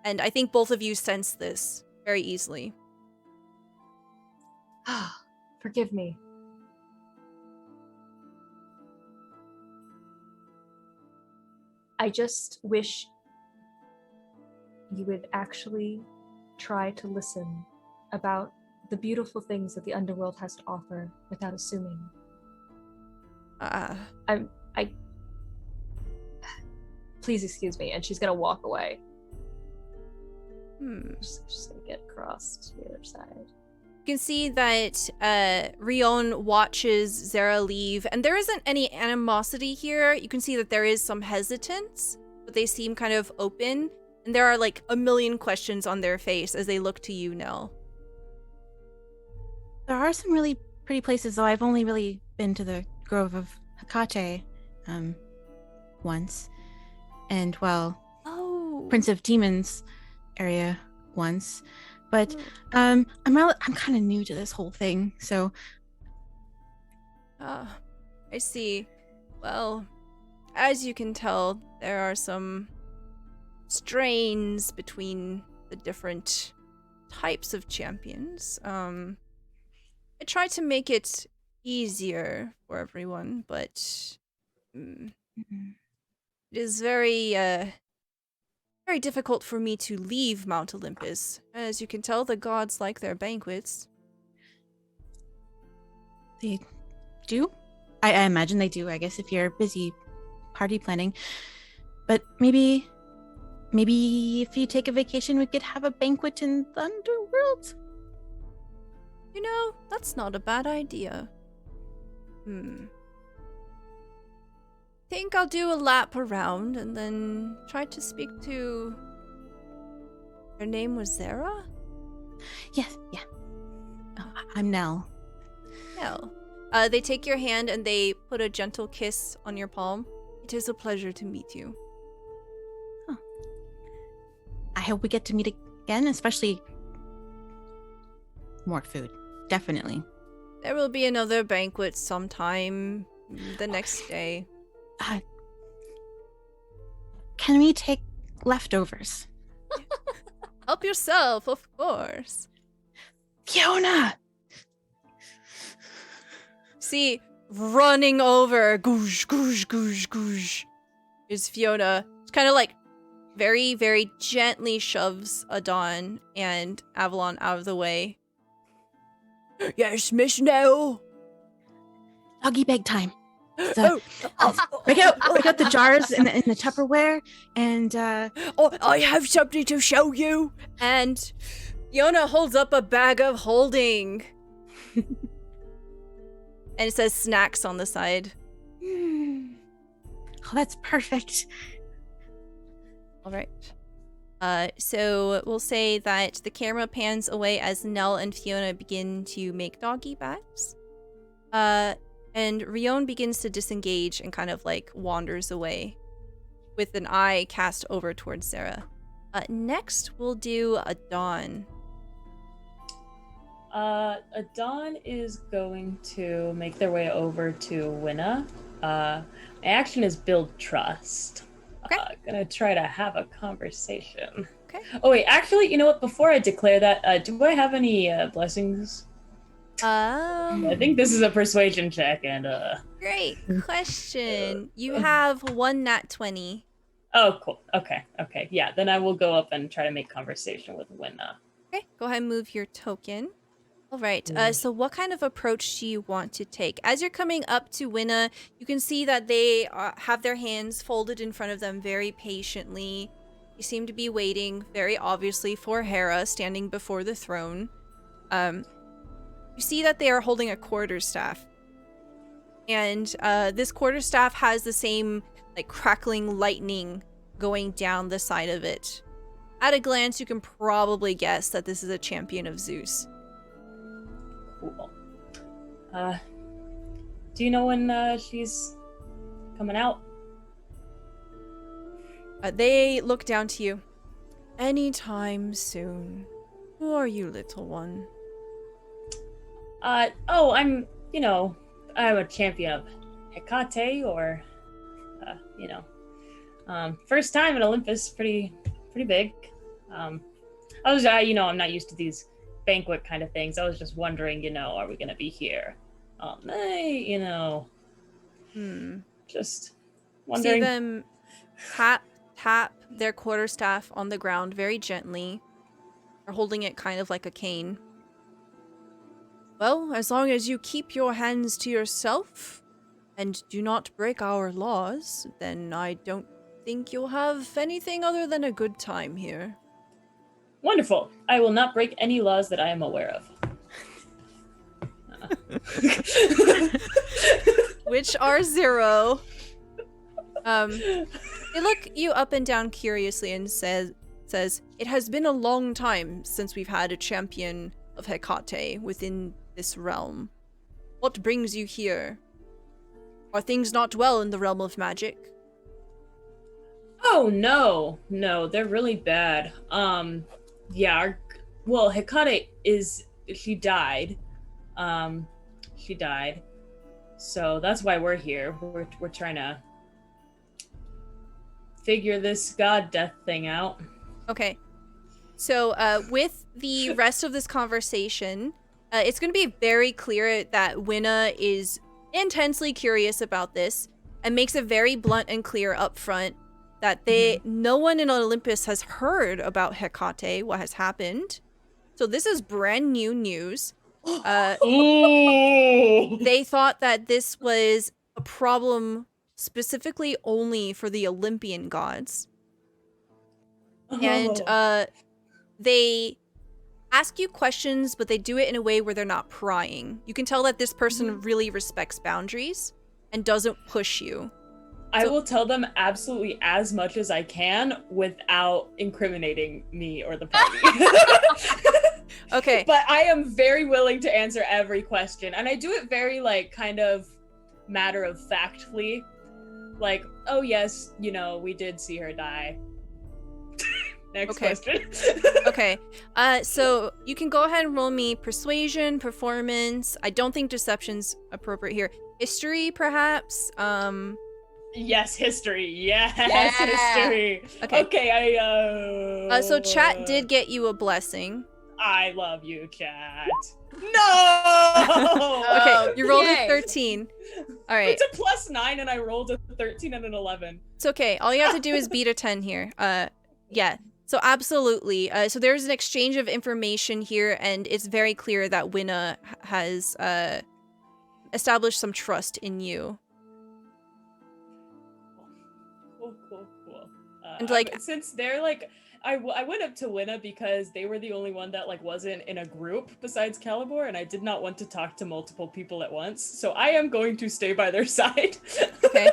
And I think both of you sense this very easily. Forgive me. I just wish you would actually try to listen about the beautiful things that the underworld has to offer without assuming. Please excuse me, and she's gonna walk away. Just gonna get across to the other side. You can see that Rion watches Zara leave, and there isn't any animosity here. You can see that there is some hesitance, but they seem kind of open, and there are like a million questions on their face as they look to you, Nell. There are some really pretty places, though. I've only really been to the Grove of Hecate once, and Prince of Demons area once. But I'm kind of new to this whole thing, so. I see. Well, as you can tell, there are some strains between the different types of champions. I try to make it easier for everyone, but it is very difficult for me to leave Mount Olympus. As you can tell, the gods like their banquets. They do? I imagine they do, I guess, if you're busy party planning. But maybe if you take a vacation, we could have a banquet in the underworld? That's not a bad idea. Think I'll do a lap around and then try to speak to... Her name was Zara? Yes, yeah. I'm Nell. Nell. They take your hand and they put a gentle kiss on your palm. It is a pleasure to meet you. Oh. I hope we get to meet again, especially more food. Definitely. There will be another banquet sometime the next day. Can we take leftovers? Help yourself, of course. Fiona! See, running over, goosh, goosh, goosh, goosh, is Fiona. It's kind of like very, very gently shoves Adon and Avalon out of the way. Yes, Miss Nell. Doggy bag time. So, break out the jars in the Tupperware, and I have something to show you. And Fiona holds up a bag of holding. And it says snacks on the side. Oh, that's perfect. All right. So we'll say that the camera pans away as Nell and Fiona begin to make doggy bags. And Rion begins to disengage and kind of like wanders away with an eye cast over towards Sarah. Next, we'll do Adon. Adon is going to make their way over to Winna. My action is build trust. Okay. Gonna try to have a conversation. Okay. Oh wait, actually, you know what? Before I declare that, do I have any blessings? I think this is a persuasion check, and Great question. You have one nat 20. Oh, cool. Okay. Yeah, then I will go up and try to make conversation with Winna. Okay, go ahead and move your token. All right, so what kind of approach do you want to take? As you're coming up to Winna, you can see that they have their hands folded in front of them very patiently. They seem to be waiting, very obviously, for Hera standing before the throne. You see that they are holding a quarterstaff. And this quarterstaff has the same like crackling lightning going down the side of it. At a glance, you can probably guess that this is a champion of Zeus. Cool. Do you know when she's coming out? They look down to you. Anytime soon. Who are you, little one? I'm a champion of Hecate, or, first time at Olympus, pretty big. I'm not used to these banquet kind of things. I was just wondering, are we gonna be here all night, just wondering. See them tap their quarterstaff on the ground very gently. They're holding it kind of like a cane. Well, as long as you keep your hands to yourself and do not break our laws, then I don't think you'll have anything other than a good time here. Wonderful. I will not break any laws that I am aware of. Which are 0. They look you up and down curiously and says, it has been a long time since we've had a champion of Hecate within this realm. What brings you here? Are things not well in the realm of magic? Oh, no, they're really bad. Hecate she died. So that's why we're here. We're trying to figure this god death thing out. Okay. So, with the rest of this conversation, it's going to be very clear that Winna is intensely curious about this and makes it very blunt and clear up front that no one in Olympus has heard about Hecate, what has happened. So this is brand new news. They thought that this was a problem specifically only for the Olympian gods. And they ask you questions, but they do it in a way where they're not prying. You can tell that this person really respects boundaries and doesn't push you. I will tell them absolutely as much as I can without incriminating me or the party. Okay. But I am very willing to answer every question. And I do it very, like, kind of matter of factly. Like, oh yes, you know, we did see her die. Next question. Okay. So you can go ahead and roll me persuasion, performance. I don't think deception's appropriate here. History, perhaps. Yes, history. Yes, history. Okay, So chat did get you a blessing. I love you, chat. No! Okay, you rolled a 13. All right. It's a +9 and I rolled a 13 and an 11. It's okay. All you have to do is beat a 10 here. Yeah. So absolutely. So there's an exchange of information here, and it's very clear that Winna has established some trust in you. Cool. And like, since they're like, I went up to Winna because they were the only one that like wasn't in a group besides Calibor, and I did not want to talk to multiple people at once. So I am going to stay by their side. Okay.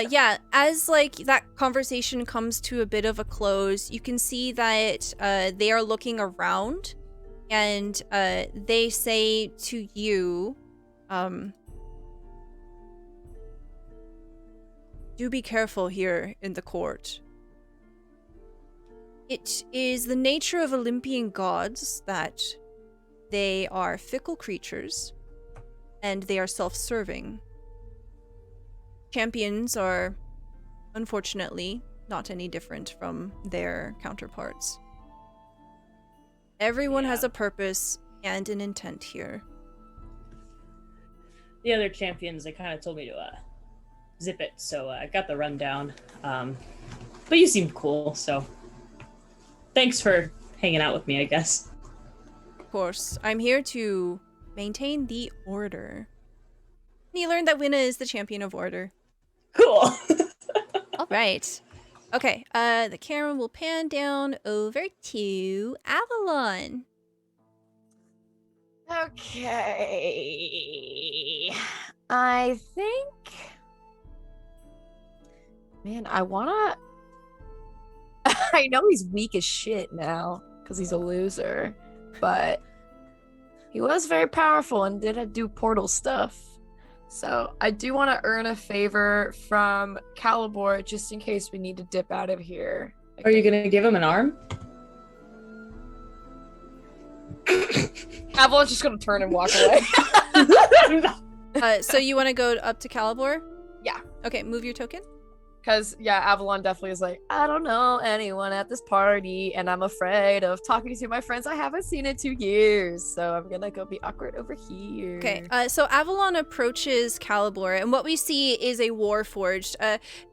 Yeah, as like that conversation comes to a bit of a close, you can see that they are looking around, and they say to you, do be careful here in the court. It is the nature of Olympian gods that they are fickle creatures, and they are self-serving. Champions are, unfortunately, not any different from their counterparts. Everyone has a purpose and an intent here. The other champions, they kind of told me to zip it, so I got the rundown. But you seemed cool, so thanks for hanging out with me, I guess. Of course, I'm here to maintain the order. You learned that Winna is the champion of order. Cool. All right. Okay, the camera will pan down over to Avalon. Okay. I think... Man, I wanna... I know he's weak as shit now, because he's a loser, but he was very powerful and did do portal stuff. So I do want to earn a favor from Calibor just in case we need to dip out of here. Are you gonna give him an arm? Avalon's just gonna turn and walk away. So you want to go up to Calibor? Yeah. Okay, move your token. Because, yeah, Avalon definitely is like, I don't know anyone at this party, and I'm afraid of talking to my friends I haven't seen in 2 years, so I'm gonna go be awkward over here. Okay, so Avalon approaches Calibor, and what we see is a Warforged.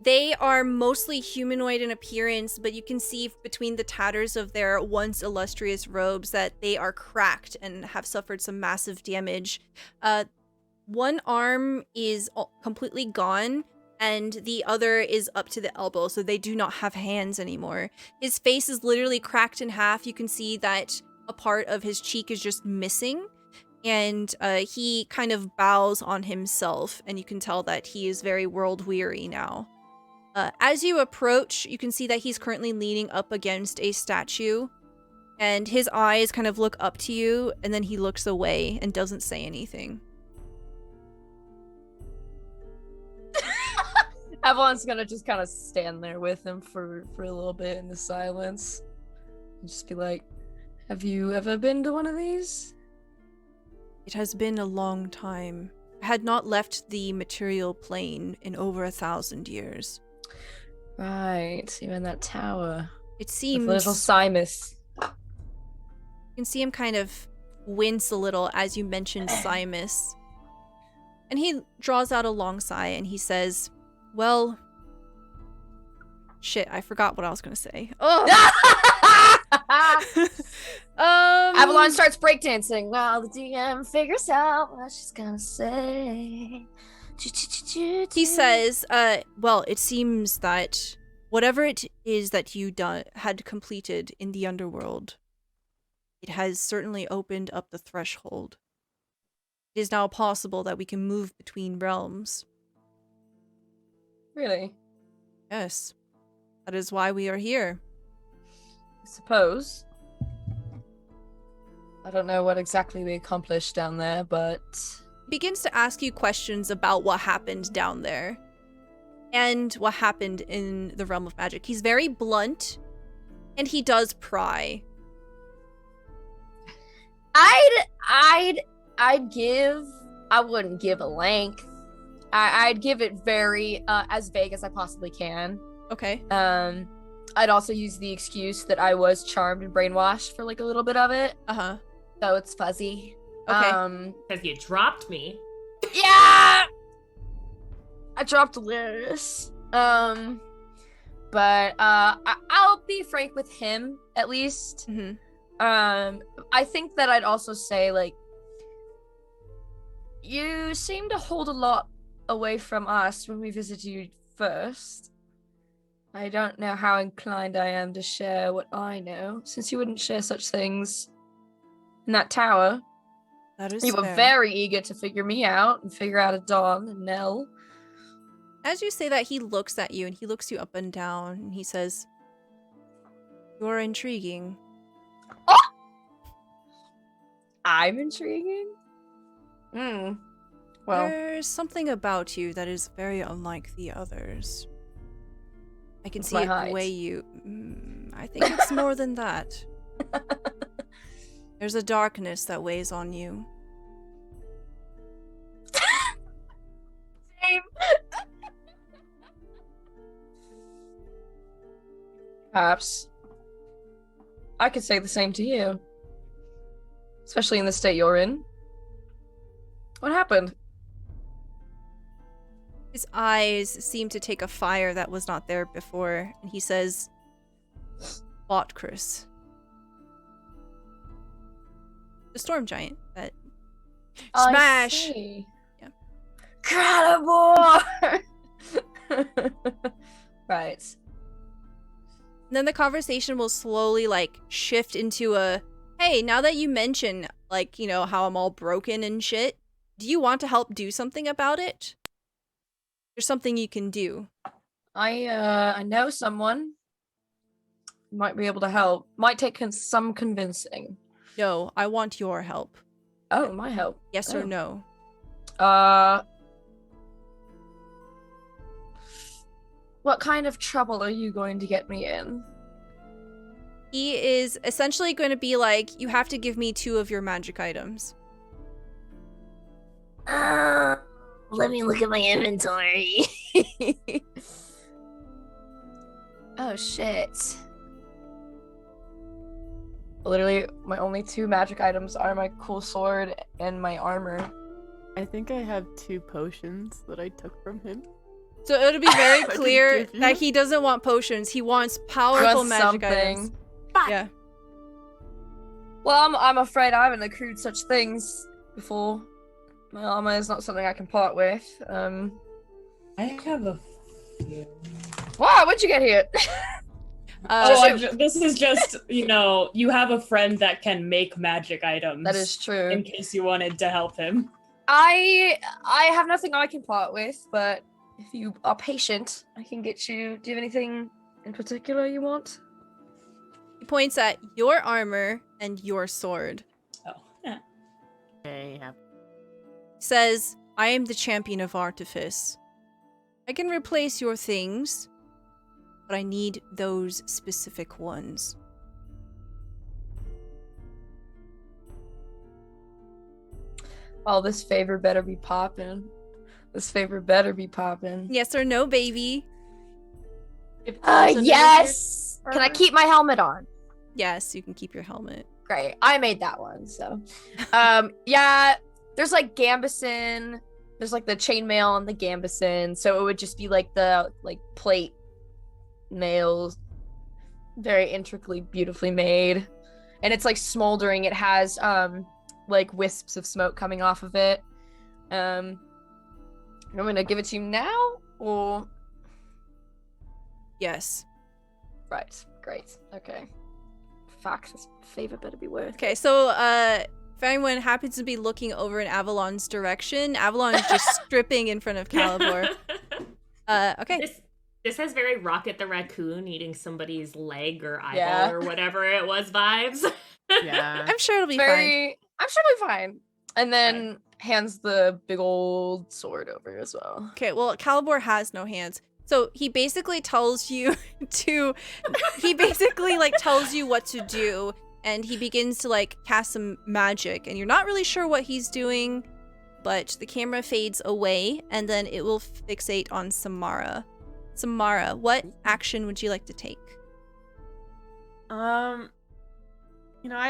They are mostly humanoid in appearance, but you can see between the tatters of their once illustrious robes that they are cracked and have suffered some massive damage. One arm is completely gone, and the other is up to the elbow, so they do not have hands anymore. His face is literally cracked in half. You can see that a part of his cheek is just missing, and he kind of bows on himself, and you can tell that he is very world-weary now. As you approach, you can see that he's currently leaning up against a statue, and his eyes kind of look up to you, and then he looks away and doesn't say anything. Avalon's gonna just kind of stand there with him for a little bit in the silence. And just be like, have you ever been to one of these? It has been a long time. I had not left the material plane in over 1,000 years. Right, you're in that tower. It seems... With little Simus. You can see him kind of wince a little as you mentioned Simus. And he draws out a long sigh and he says... Well, shit, I forgot what I was gonna say. Oh! Avalon starts breakdancing while the DM figures out what she's gonna say. He says, well, it seems that whatever it is that you had completed in the underworld it has certainly opened up the threshold. It is now possible that we can move between realms. Really? Yes. That is why we are here. I suppose. I don't know what exactly we accomplished down there, but... He begins to ask you questions about what happened down there. And what happened in the realm of magic. He's very blunt. And he does pry. I wouldn't give a length. I'd give it very as vague as I possibly can. Okay. I'd also use the excuse that I was charmed and brainwashed for like a little bit of it. Uh-huh. So it's fuzzy. Okay. Because you dropped me. Yeah! I dropped Lyris. But I'll be frank with him, at least. Mm-hmm. I think that I'd also say, like, you seem to hold a lot away from us when we visited you first. I don't know how inclined I am to share what I know, since you wouldn't share such things in that tower. That is You were fair. very eager to figure me out and figure out Adon and Nell. As you say that, he looks at you and he looks you up and down and he says, "You're intriguing." I'm intriguing? Well, There's something about you that is very unlike the others. I can It's see my it the height. way you... I think it's more than that. There's a darkness that weighs on you. same. Perhaps. I could say the same to you. Especially in the state you're in. What happened? His eyes seem to take a fire that was not there before, and he says, "Botchris." The storm giant that... Smash! I see. Yeah. Incredible! Right. And then the conversation will slowly, like, shift into a, "Hey, now that you mention, like, you know, how I'm all broken and shit, do you want to help do something about it? There's something you can do." I know someone who might be able to help. Might take some convincing. No, I want your help. Oh, my help. Yes or no? What kind of trouble are you going to get me in? He is essentially going to be like, "You have to give me 2 of your magic items." Let me look at my inventory. Oh, shit. Literally, my only 2 magic items are my cool sword and my armor. I think I have 2 potions that I took from him. So it'll be very I can clear give you. that he doesn't want potions. He wants powerful Want magic items. something. Yeah. Well, I'm afraid I haven't accrued such things before. My armor is not something I can part with. I have a few. Wow, what'd you get here? This is just, you know, you have a friend that can make magic items. That is true. In case you wanted to help him. I have nothing I can part with, but if you are patient, I can get you. Do you have anything in particular you want? He points at your armor and your sword. Oh. Yeah. Okay, yeah. He says, "I am the champion of artifice. I can replace your things, but I need those specific ones." Oh, this favor better be popping. This favor better be popping. Yes or no, baby? Yes! Can I keep my helmet on? Yes, you can keep your helmet. Great. I made that one, so. Yeah, there's like gambeson. There's like the chainmail on the gambeson, so it would just be like the plate nails. Very intricately, beautifully made. And it's like smoldering. It has like wisps of smoke coming off of it. I'm gonna give it to you now, or Yes. right, great, okay. fuck, this favor better be worth Okay, it. so if anyone happens to be looking over in Avalon's direction, Avalon is just stripping in front of Calibor. Okay. This has very Rocket the Raccoon eating somebody's leg or eyeball Yeah. or whatever it was vibes. Yeah. I'm sure it'll be fine. I'm sure it'll be fine. And then hands the big old sword over as well. Okay, well, Calibor has no hands. So he basically tells you tells you what to do, and he begins to like cast some magic, and you're not really sure what he's doing, but the camera fades away, and then it will fixate on Samara. Samara, what action would you like to take? I'd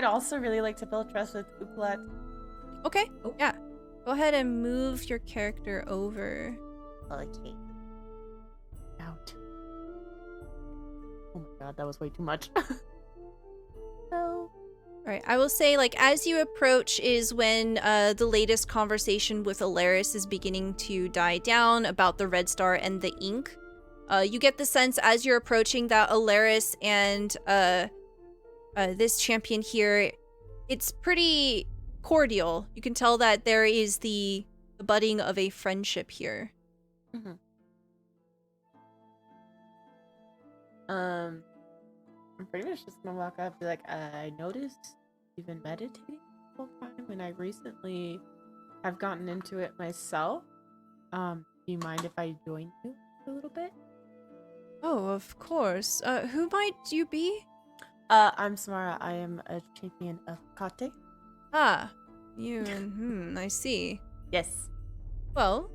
also really like to build trust with Uklat. Okay, yeah. Go ahead and move your character over. Okay. Out. Oh my god, that was way too much. All right, I will say, like, as you approach is when the latest conversation with Alaris is beginning to die down about the Red Star and the ink. You get the sense as you're approaching that Alaris and this champion here, it's pretty cordial. You can tell that there is the budding of a friendship here. Mm-hmm. I'm pretty much just gonna walk up and be like, I noticed you've been meditating the whole time, and I recently have gotten into it myself. Do you mind if I join you a little bit? Oh, of course. Who might you be? I'm Samara. I am a champion of Hecate. Ah, you, I see. Yes. Well,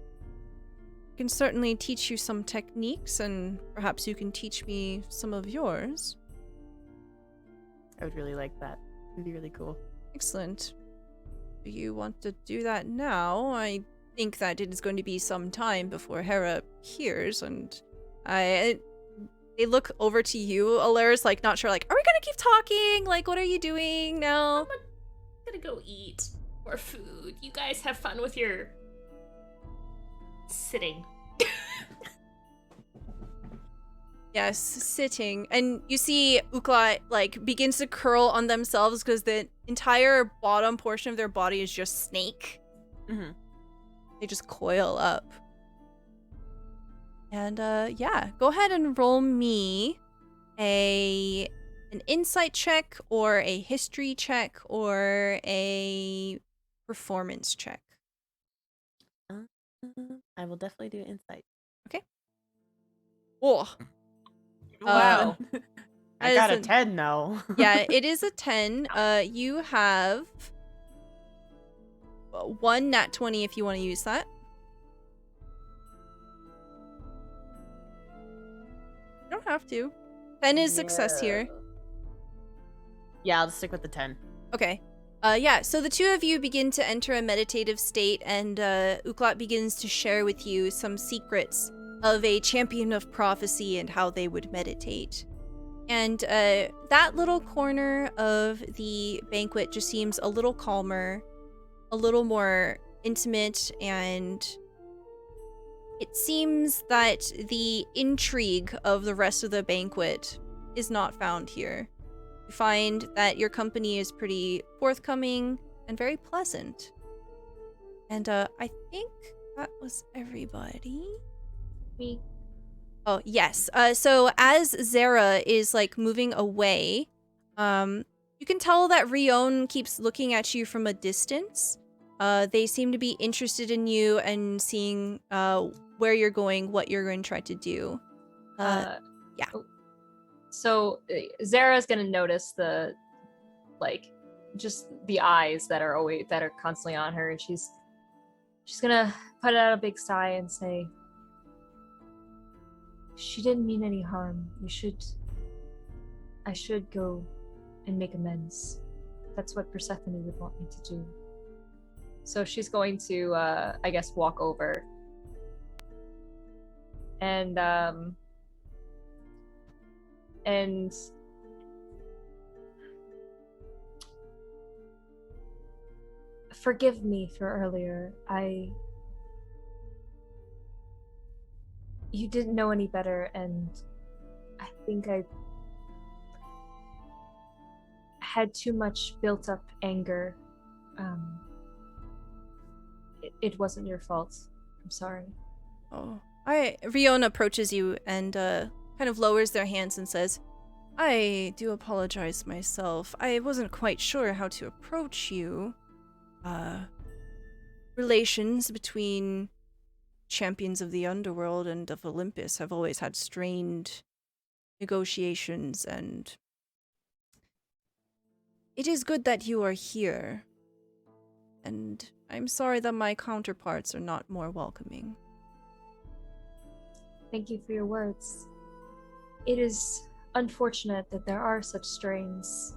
I can certainly teach you some techniques, and perhaps you can teach me some of yours. I would really like that. It'd be really cool. Excellent. Do you want to do that now? I think that it is going to be some time before Hera hears, and they look over to you, Alaris, like, not sure, like, are we gonna keep talking? Like, what are you doing now? I'm gonna go eat more food. You guys have fun with your sitting. Yes, sitting. And you see Ukla, like, begins to curl on themselves because the entire bottom portion of their body is just snake. Mm-hmm. They just coil up. And, yeah, go ahead and roll me an insight check or a history check or a performance check. I will definitely do insight. Okay. Oh. Wow. I that got is a 10 now. Yeah, it is a 10. You have one nat 20 if you want to use that. You don't have to. 10 is success here. Yeah, I'll stick with the 10. Okay. Yeah, so the two of you begin to enter a meditative state, and Uklat begins to share with you some secrets of a champion of prophecy and how they would meditate. And that little corner of the banquet just seems a little calmer, a little more intimate, and it seems that the intrigue of the rest of the banquet is not found here. You find that your company is pretty forthcoming and very pleasant. And I think that was everybody. Me. Oh, yes. So as Zara is like moving away, you can tell that Rion keeps looking at you from a distance. They seem to be interested in you and seeing where you're going, what you're going to try to do. Yeah. So Zara's gonna notice just the eyes that are constantly on her, and she's gonna put out a big sigh and say, "She didn't mean any harm. I should go and make amends. That's what Persephone would want me to do." So she's going to, I guess, walk over and forgive me for earlier. You didn't know any better, and I think had too much built up anger. It wasn't your fault. I'm sorry. Oh. Riona approaches you and kind of lowers their hands and says, I do apologize myself. I wasn't quite sure how to approach you. Relations between champions of the underworld and of Olympus have always had strained negotiations, and it is good that you are here. And I'm sorry that my counterparts are not more welcoming. Thank you for your words. It is unfortunate that there are such strains.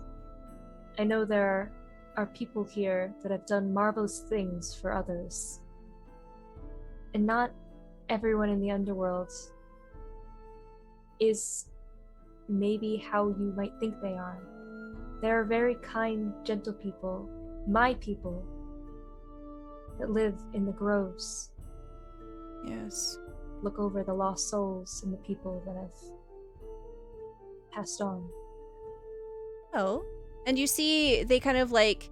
I know there are people here that have done marvelous things for others. And not everyone in the underworld is maybe how you might think they are. There are very kind, gentle people, my people, that live in the groves. Yes. Look over the lost souls and the people that have passed on. Oh. And you see they kind of like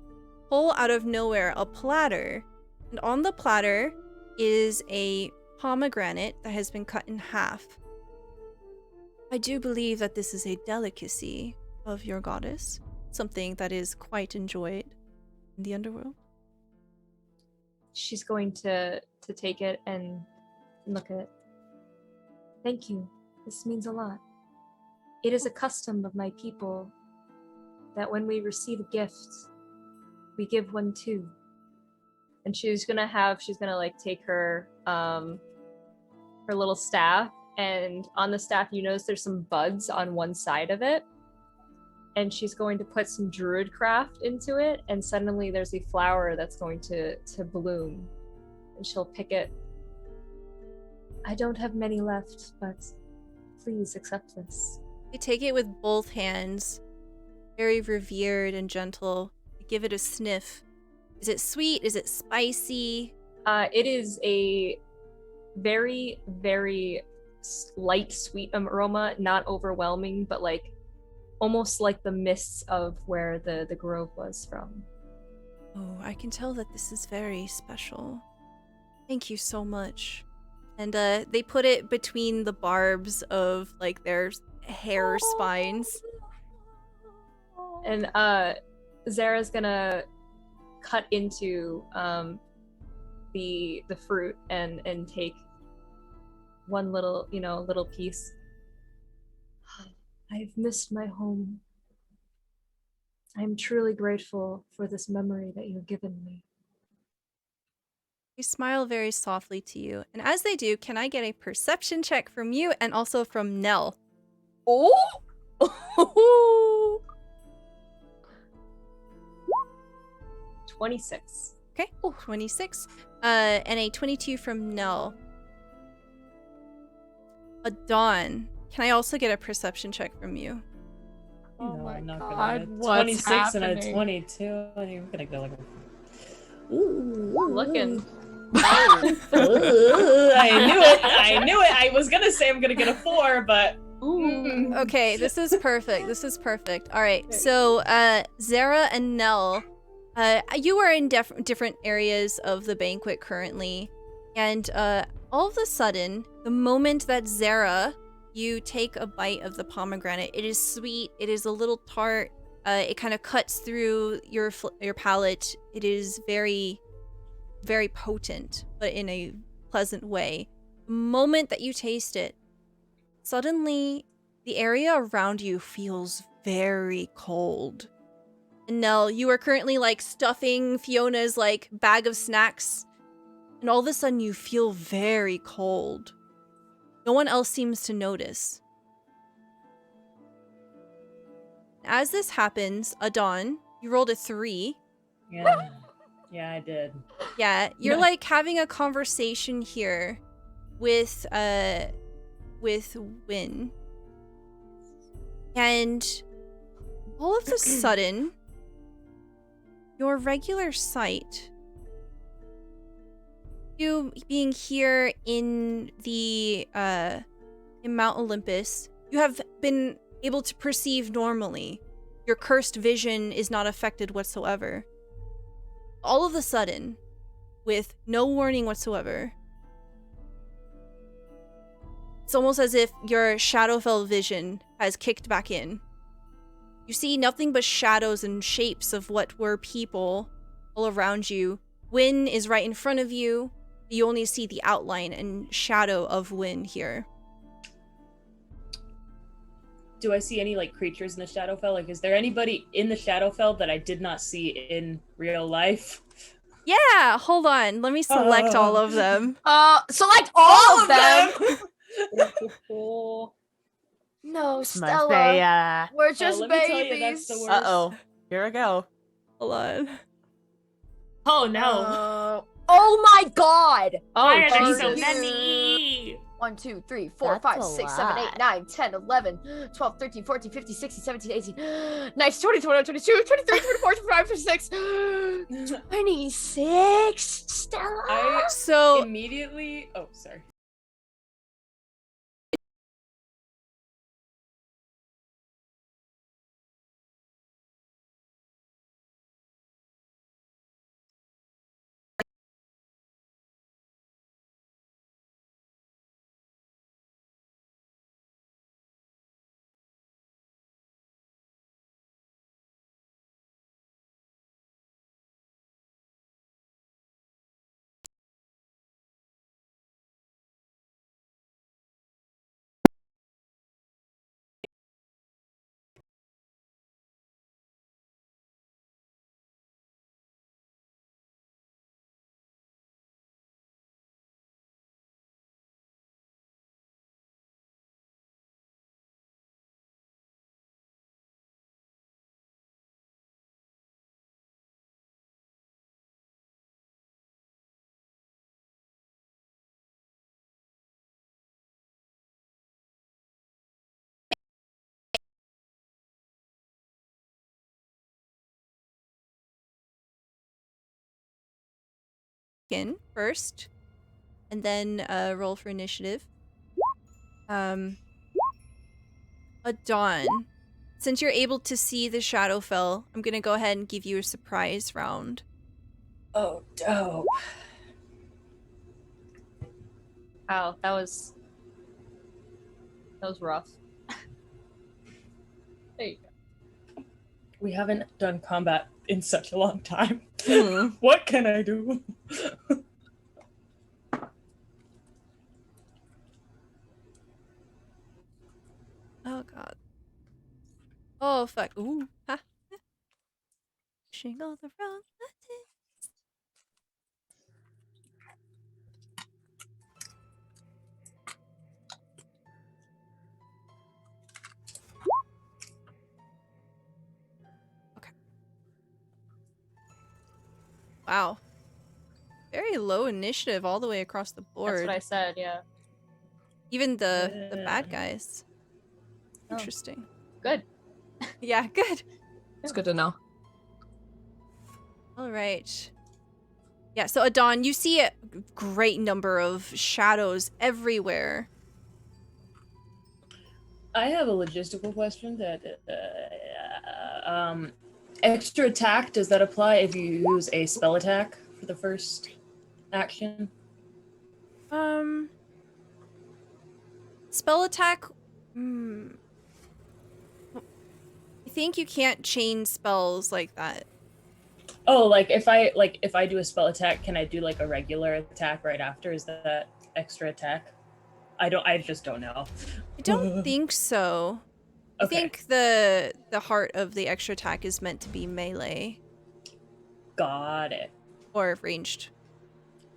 pull out of nowhere a platter. And on the platter is a pomegranate that has been cut in half. I do believe that this is a delicacy of your goddess. Something that is quite enjoyed in the underworld. She's going to take it and look at it. Thank you. This means a lot. It is a custom of my people that when we receive a gift, we give one too. And she's gonna like take her her little staff, and on the staff you notice there's some buds on one side of it. And she's going to put some druid craft into it, and suddenly there's a flower that's going to bloom. And she'll pick it. I don't have many left, but please accept this. You take it with both hands, very revered and gentle. You give it a sniff. Is it sweet? Is it spicy? It is a very, very light sweet aroma, not overwhelming, but like almost like the mists of where the grove was from. Oh, I can tell that this is very special. Thank you so much. And they put it between the barbs of like their hair spines. And Zara's gonna cut into the fruit and take one little piece. I've missed my home. I'm truly grateful for this memory that you've given me. They smile very softly to you. And as they do, can I get a perception check from you and also from Nell? Oh! 26. Okay, 26. And a 22 from Nell. Dawn, can I also get a perception check from you? Oh No, my I'm not God, gonna. what's 26 happening? and a 22. And you're gonna go like. Looking. I knew it. I was gonna say I'm gonna get a 4, but. Okay, this is perfect. This is perfect. All right, so Zara and Nell, you are in different areas of the banquet currently, and all of a sudden, the moment that Zara, you take a bite of the pomegranate, it is sweet. It is a little tart. It kind of cuts through your palate. It is very, very potent, but in a pleasant way. The moment that you taste it, suddenly the area around you feels very cold. And Nell, you are currently like stuffing Fiona's like bag of snacks, and all of a sudden you feel very cold. No one else seems to notice. As this happens, Adon, you rolled a 3. Yeah, I did. Yeah, you're like having a conversation here with Wynn. And all of a sudden, your regular sight, you being here in the in Mount Olympus, you have been able to perceive normally. your cursed vision is not affected whatsoever. All of a sudden, with no warning whatsoever, it's almost as if your Shadowfell vision has kicked back in. You see nothing but shadows and shapes of what were people all around you. Wynn is right in front of you. You only see the outline and shadow of Wynn here. Do I see any like creatures in the Shadowfell? Like, is there anybody in the Shadowfell that I did not see in real life? Yeah, hold on. Let me select all of them. Select all of them. No, Must Stella. say, We're just let me tell you, babies. that's the worst. uh-oh. Here I go. Hold on. Oh no. Oh my god! Why are there Jesus. so many? 1, 2, 3, 4, 5, 6, 7, 8, 9, 10, 11, 12, 13, 14, 15, 16, 17, 18, 19, 20, 21, 22, 23, 24, 25, 26, 26, Stella! I So, immediately. Oh, sorry. in first, and then roll for initiative. A Dawn. Since you're able to see the Shadowfell, I'm gonna go ahead and give you a surprise round. Oh, dope. Wow, that was rough. There you go. We haven't done combat in such a long time. Hmm. What can I do? Oh god. Oh fuck. Ooh. Ha. Pushing all the wrong buttons. Okay. Wow. Very low initiative all the way across the board. That's what I said, yeah. Even the bad guys. Oh. Interesting. Good. Yeah, good. It's good to know. All right. Yeah, so Adon, you see a great number of shadows everywhere. I have a logistical question that extra attack, does that apply if you use a spell attack for the first action? Spell attack. I think you can't chain spells like that. Oh, like if I do a spell attack, can I do like a regular attack right after? Is that extra attack? I just don't know. I don't think so. I Okay. think the heart of the extra attack is meant to be melee Got it. or ranged.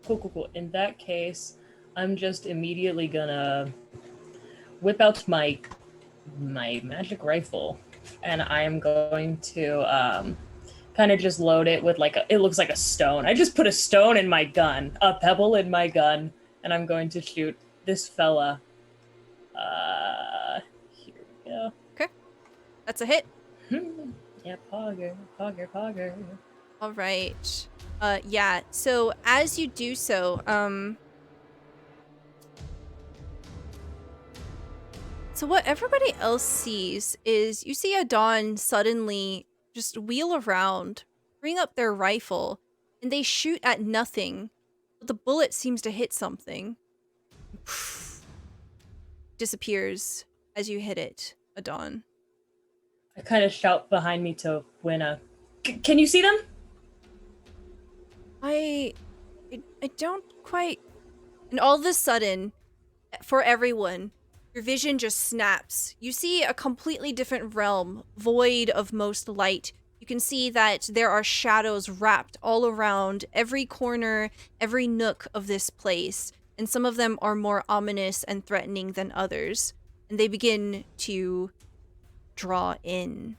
Cool. In that case, I'm just immediately gonna whip out my magic rifle, and I am going to kind of just load it with it looks like a stone. I just put a stone in my gun, a pebble in my gun, and I'm going to shoot this fella. Here we go. Okay. That's a hit. Yeah, pogger. All right. Yeah. So as you do so, So what everybody else sees is you see a Dawn suddenly just wheel around, bring up their rifle, and they shoot at nothing, but the bullet seems to hit something. Disappears as you hit it, Adon. I kind of shout behind me to Winna. Can you see them? I don't quite... And all of a sudden, for everyone, your vision just snaps. You see a completely different realm, void of most light. You can see that there are shadows wrapped all around every corner, every nook of this place. And some of them are more ominous and threatening than others. And they begin to draw in.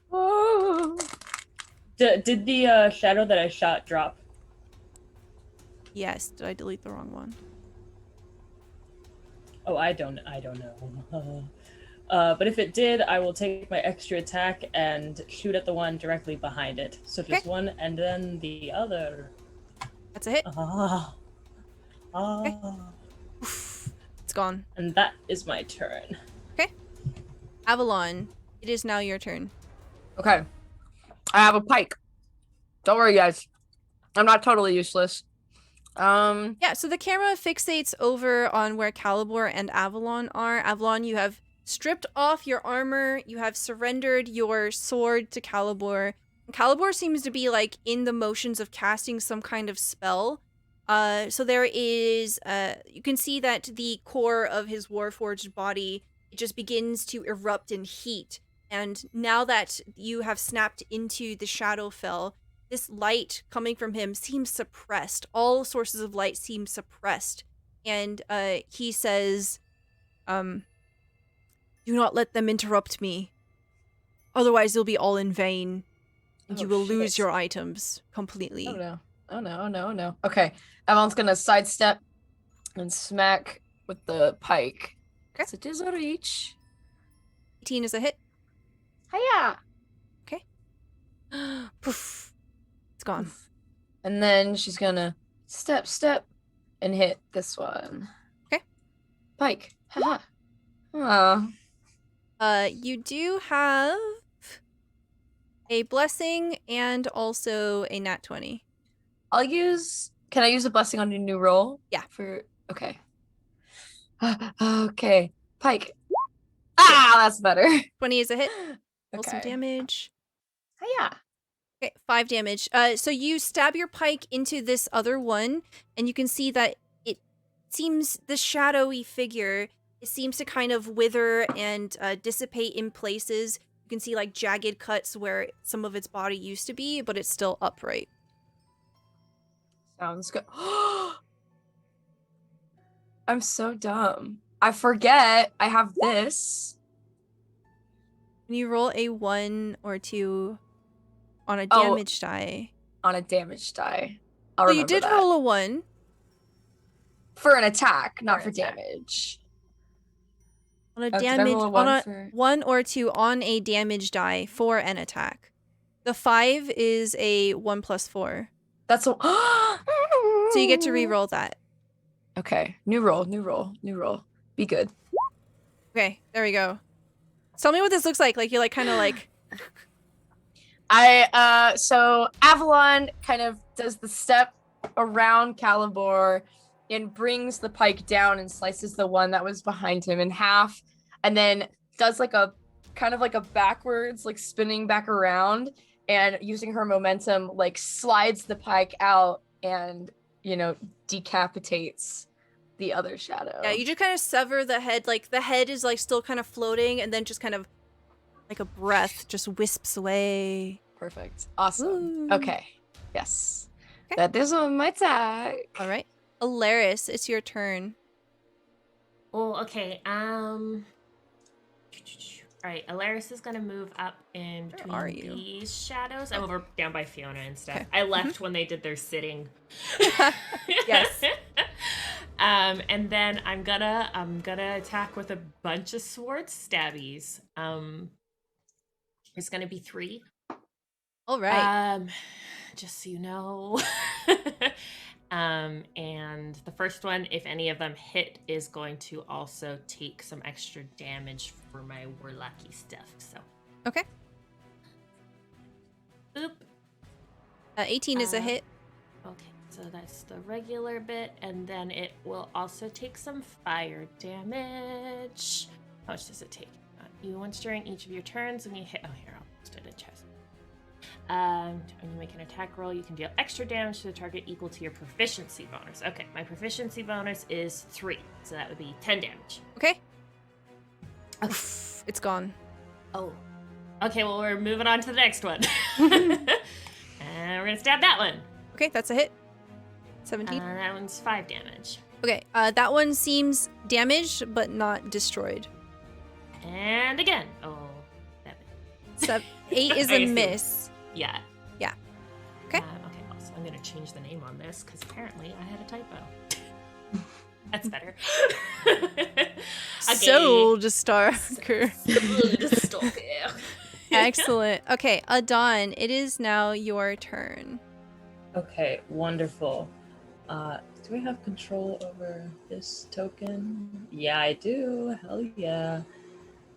Whoa. Did the shadow that I shot drop? Yes, did I delete the wrong one? Oh, I don't know. But if it did, I will take my extra attack and shoot at the one directly behind it. So just one and then the other. That's a hit. Okay. It's gone. And that is my turn. Okay. Avalon, it is now your turn. Okay. I have a pike. Don't worry, guys. I'm not totally useless. Yeah, so the camera fixates over on where Calibor and Avalon are. Avalon, you have stripped off your armor. You have surrendered your sword to Calibor. And Calibor seems to be, like, in the motions of casting some kind of spell. So there is, you can see that the core of his warforged body, it just begins to erupt in heat. And now that you have snapped into the Shadowfell, this light coming from him seems suppressed. All sources of light seem suppressed. And he says, do not let them interrupt me. Otherwise, it'll be all in vain. And you will lose your items completely. Oh no. Oh no, oh no, oh no. Okay. Avalon's gonna sidestep and smack with the pike. Okay. It is a reach. 18 is a hit. Hiya! Okay. Poof. It's gone. Oof. And then she's gonna step, and hit this one. Okay. Pike. Haha. Aw. You do have a blessing and also a nat 20. Can I use a blessing on a new roll? Yeah. Okay. Okay. Pike. Ah, that's better. 20 is a hit. Roll some Okay. damage. Hiya. Okay, 5 damage. So you stab your pike into this other one, and you can see that it seems, the shadowy figure, it seems to kind of wither and dissipate in places. You can see like jagged cuts where some of its body used to be, but it's still upright. Sounds good. I'm so dumb. I forget I have this. Can you roll a 1 or 2 on a damage die? On a damage die. I'll So remember you did that. roll a 1. For an attack, not For for an attack. damage. On a Did I damage, roll a on one a for- 1 or 2 on a damage die for an attack. The 5 is a 1 plus 4. That's a. So you get to re-roll that. Okay. New roll. Be good. Okay, there we go. Tell me what this looks like. Like, you're like kind of like... So Avalon kind of does the step around Calibor and brings the pike down and slices the one that was behind him in half, and then does like a kind of like a backwards, like spinning back around, and using her momentum, like slides the pike out and, you know, decapitates the other shadow. Yeah, you just kind of sever the head. Like, the head is like still kind of floating, and then just kind of like a breath just wisps away. Perfect. Awesome. Ooh. Okay. Yes. Okay. That is on my attack. All right. Alaris, it's your turn. Oh, okay. All right, Alaris is gonna move up in are between you? these shadows. I'm over down by Fiona and stuff. Okay. I left when they did their sitting. Yes. And then I'm gonna attack with a bunch of sword stabbies. It's gonna be 3. All right. Just so you know. And the first one, if any of them hit, is going to also take some extra damage for my warlocky stuff. So. Okay. Oop. 18 is a hit. Okay, so that's the regular bit, and then it will also take some fire damage. How much does it take? You once during each of your turns when you hit. Oh, here, I'll post it in chest. When you make an attack roll, you can deal extra damage to the target equal to your proficiency bonus. Okay, my proficiency bonus is 3, so that would be 10 damage. Okay. Oof, it's gone. Oh. Okay, well, we're moving on to the next one. And we're gonna stab that one. Okay, that's a hit. 17. That one's 5 damage. Okay, that one seems damaged, but not destroyed. And again. Oh, 7. 8 is I a see. miss. Yeah. Yeah. Okay. Okay, also, I'm gonna change the name on this, because apparently I had a typo. That's better. Okay. Soul Stalker. Stalker. Excellent. Okay, Adon, it is now your turn. Okay, wonderful. Do I have control over this token? Yeah, I do. Hell yeah.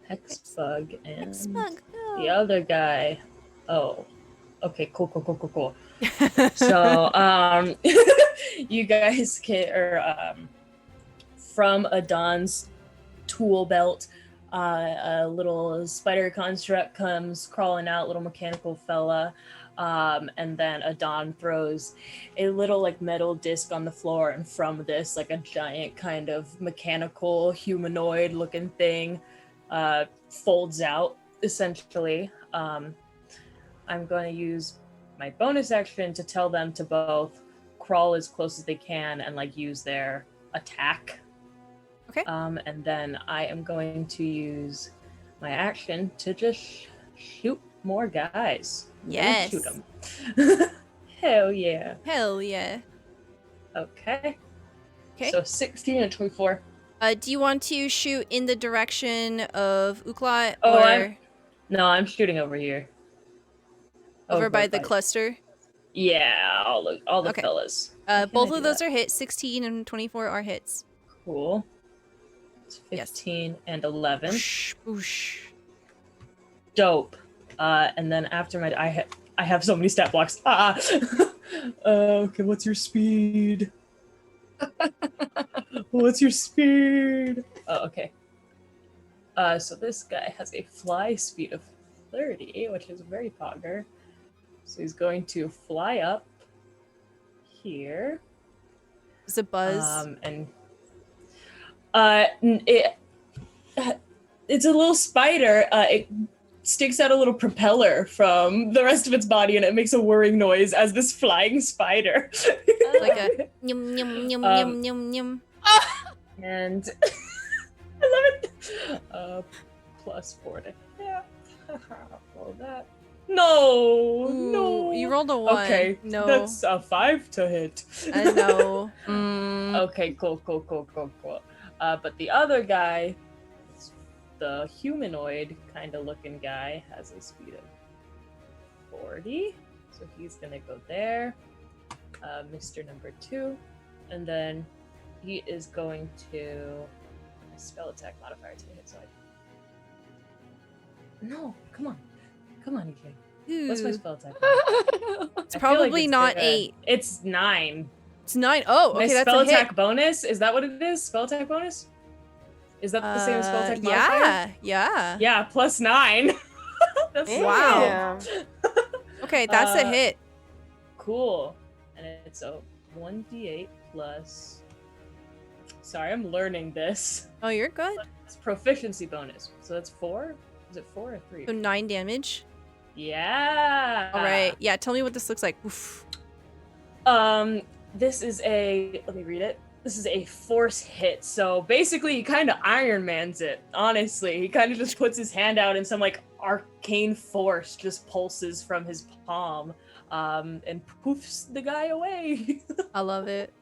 Hexbug and Hexbug, no. the other guy. Oh. Okay, cool. So, you guys from Adon's tool belt, a little spider construct comes crawling out, little mechanical fella, and then Adon throws a little like metal disc on the floor, and from this like a giant kind of mechanical humanoid looking thing folds out essentially. I'm going to use my bonus action to tell them to both crawl as close as they can and like use their attack. Okay. And then I am going to use my action to just shoot more guys. Yes. Shoot them. Hell yeah. Hell yeah. Okay. Okay. So 16 and 24. Do you want to shoot in the direction of Uklot Oh, or I'm shooting over here. over by the cluster? Yeah, all the Okay. fellas. Both of those are hits. 16 and 24 are hits. Cool. It's Yes. 15 and 11. Boosh, boosh. Dope. And then after I have so many stat blocks. Okay, what's your speed? What's your speed? Oh, okay. So this guy has a fly speed of 30, which is very pogger. So he's going to fly up here. Is it Buzz? And it's a little spider. It sticks out a little propeller from the rest of its body, and it makes a whirring noise as this flying spider. Like a yum yum yum yum yum yum. And I love it. Plus 4 to hit. Roll that. No, Ooh, no. you rolled a 1. Okay, No. that's a 5 to hit. I know. Okay, cool. But the other guy, the humanoid kind of looking guy, has a speed of 40. So he's gonna go there. Mr. Number 2. And then he is going to spell attack modifier to hit side. No, come on, EJ. What's my spell attack? It's probably not 8. It's 9. It's 9. Oh, okay, My that's spell a hit. attack bonus? Is that what it is? Spell attack bonus? Is that the same as spell attack modifier? Yeah. Yeah, plus 9. That's Wow. Okay, that's a hit. Cool. And it's a 1d8 plus... Sorry, I'm learning this. Oh, you're good. It's proficiency bonus. So that's 4? Is it 4 or 3? So 9 damage. Yeah. All right. Yeah, tell me what this looks like. Oof. This is let me read it. This is a force hit. So basically he kind of Iron Mans it, honestly. He kind of just puts his hand out and some like arcane force just pulses from his palm and poofs the guy away. I love it.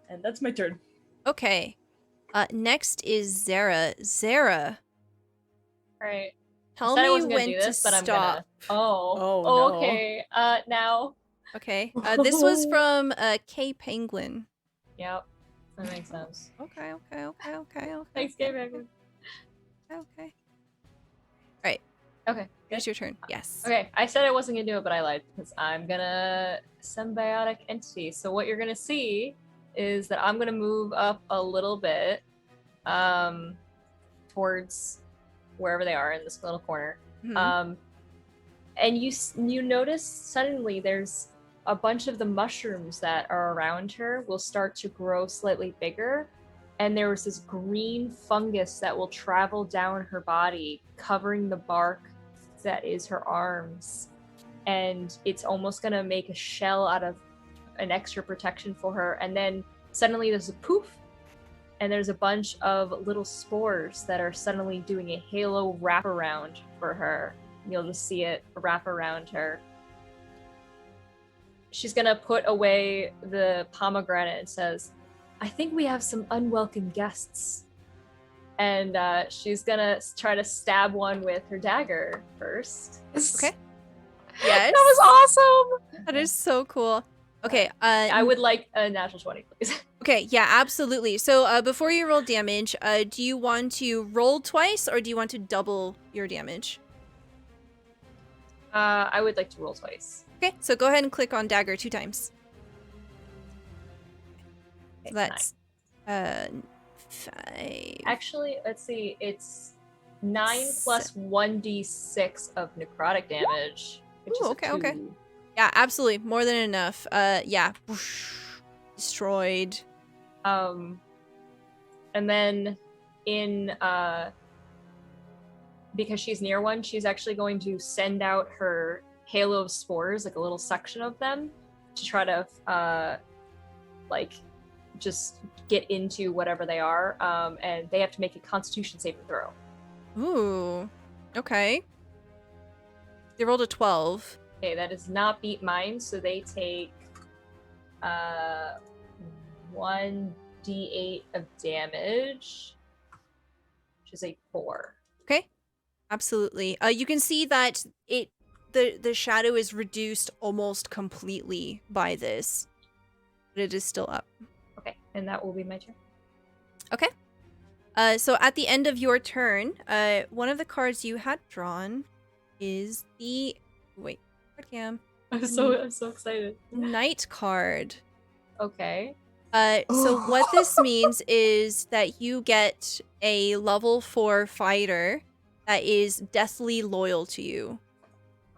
And that's my turn. Okay. Next is Zara. Zara, Right. tell Said I me wasn't gonna when do to this, but I'm stop. gonna. Oh. Oh, no. Okay. Now, Okay. This was from K Penguin. Yep. That makes sense. Okay. Thanks, Game Record. Okay. Alright. Okay. It's your turn. Yes. Okay, I said I wasn't gonna do it, but I lied because I'm gonna symbiotic entity. So what you're gonna see is that I'm gonna move up a little bit, towards wherever they are in this little corner. Mhm. And you notice suddenly there's a bunch of the mushrooms that are around her will start to grow slightly bigger, and there was this green fungus that will travel down her body, covering the bark that is her arms, and it's almost gonna make a shell out of an extra protection for her. And then suddenly there's a poof, and there's a bunch of little spores that are suddenly doing a halo wraparound for her. You'll just see it wrap around her. She's gonna put away the pomegranate and says, "I think we have some unwelcome guests." And she's gonna try to stab one with her dagger first. Okay. Yes. That was awesome! That is so cool. Okay. I would like a natural 20, please. Okay, yeah, absolutely. So before you roll damage, do you want to roll twice or do you want to double your damage? I would like to roll twice. Okay, so go ahead and click on dagger 2 times. So that's 5. Actually, let's see. It's 9 plus 1d6 of necrotic damage. Which Ooh, is okay, a 2. okay. Yeah, absolutely. More than enough. Yeah. Destroyed. And then in because she's near one, she's actually going to send out her halo of spores, like a little section of them, to try to like just get into whatever they are. And they have to make a Constitution saving throw. Ooh. Okay. They rolled a 12. Okay, that does not beat mine, so they take 1d8 of damage, which is a 4. Okay. Absolutely. You can see that the shadow is reduced almost completely by this, but it is still up. Okay, and that will be my turn. Okay. So at the end of your turn, one of the cards you had drawn is the card cam. I'm so excited. Knight card. Okay. So what this means is that you get a level 4 fighter that is deathly loyal to you.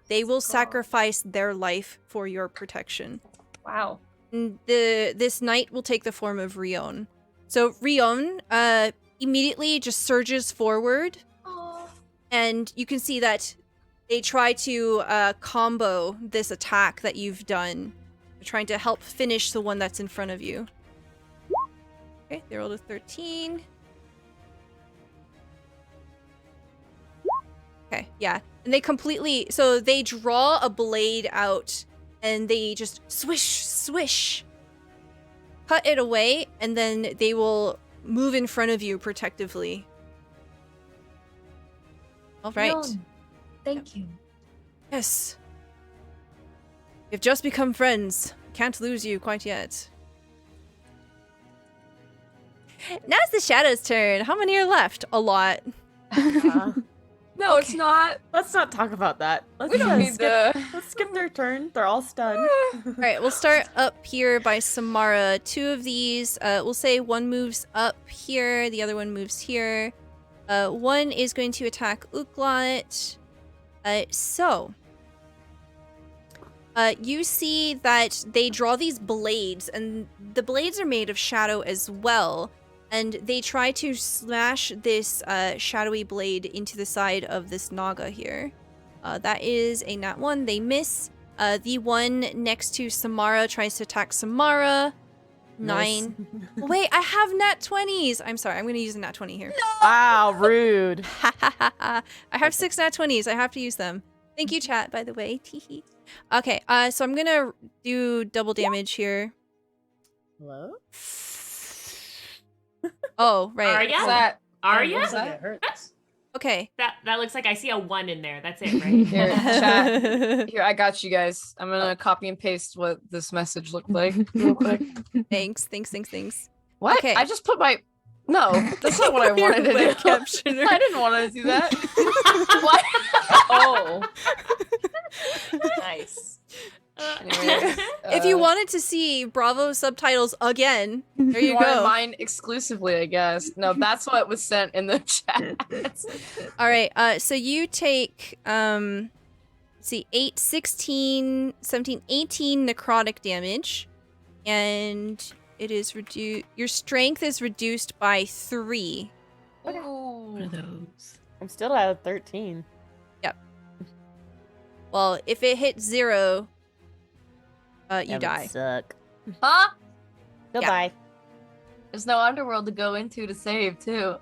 They will sacrifice their life for your protection. Wow. And this knight will take the form of Rion. So Rion immediately just surges forward. Aww. And you can see that they try to combo this attack that you've done. They're trying to help finish the one that's in front of you. Okay, they rolled a 13. Okay, yeah. And they completely... So they draw a blade out and they just swish, swish. Cut it away, and then they will move in front of you protectively. All right. Leon, thank you. Yes. You've just become friends. Can't lose you quite yet. Now it's the Shadow's turn. How many are left? A lot. No, it's not. Let's not talk about that. Let's We don't need skip, to. Let's skip their turn. They're all stunned. All right, we'll start up here by Samara. 2 of these, we'll say one moves up here, the other one moves here. One is going to attack Uklot. You see that they draw these blades, and the blades are made of shadow as well. And they try to smash this shadowy blade into the side of this Naga here. That is a nat 1. They miss. The one next to Samara tries to attack Samara. 9. Wait, I have nat 20s. I'm sorry. I'm going to use a nat 20 here. Wow, rude. I have 6 nat 20s. I have to use them. Thank you, chat, by the way. Teehee. Okay, so I'm going to do double damage here. Hello? Oh, right. Are ya? What's that? Are ya? What's that? It hurts. Okay. That looks like I see a 1 in there. That's it, right? Here, chat. Here, I got you guys. I'm gonna copy and paste what this message looked like real quick. Thanks. What? Okay. I just put my. No, that's not what I Your wanted to web do. captioner. I didn't want to do that. What? Oh. Nice. Anyways, If you wanted to see Bravo subtitles again, there you wanted go. mine exclusively, I guess. No, that's what was sent in the chat. All right. So you take let's see, 8, 16, 17, 18 necrotic damage, and it is reduced. Your strength is reduced by 3. What are those? I'm still at 13. Well, if it hits 0, you That would die. Suck. Huh? Goodbye. There's no underworld to go into to save, too.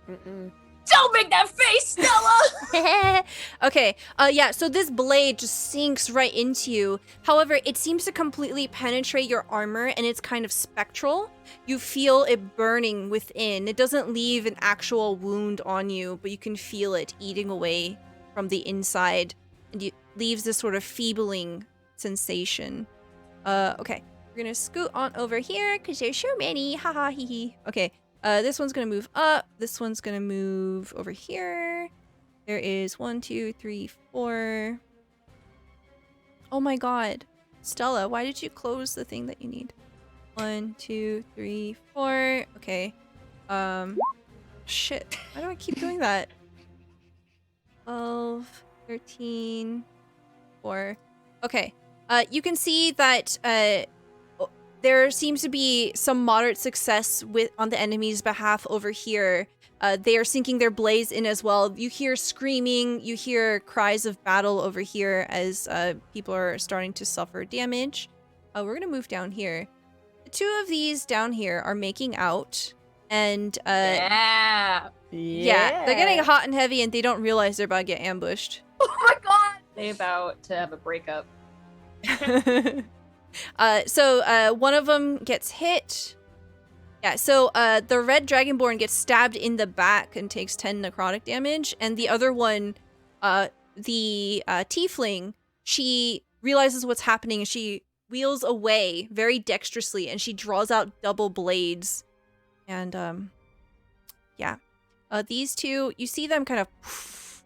Mm-mm. Don't make that face, Stella! Okay. Yeah. So this blade just sinks right into you. However, it seems to completely penetrate your armor, and it's kind of spectral. You feel it burning within. It doesn't leave an actual wound on you, but you can feel it eating away from the inside, and it leaves this sort of feebling sensation. Okay. We're gonna scoot on over here because there's so many. Haha, hee hee. Okay. This one's gonna move up. This one's gonna move over here. There is 1, 2, 3, 4. Oh my god. Stella, why did you close the thing that you need? 1, 2, 3, 4. Okay. Shit. Why do I keep doing that? 12, 13, 4. Okay. You can see that there seems to be some moderate success on the enemy's behalf over here. They are sinking their blades in as well. You hear screaming, you hear cries of battle over here as people are starting to suffer damage. We're gonna move down here. The 2 of these down here are making out, and Yeah. yeah, they're getting hot and heavy, and they don't realize they're about to get ambushed. Oh my god! They about to have a breakup. So one of them gets hit. Yeah, so the red dragonborn gets stabbed in the back and takes 10 necrotic damage, and the other one, the tiefling, she realizes what's happening and she wheels away very dexterously, and she draws out double blades. And yeah, these 2, you see them kind of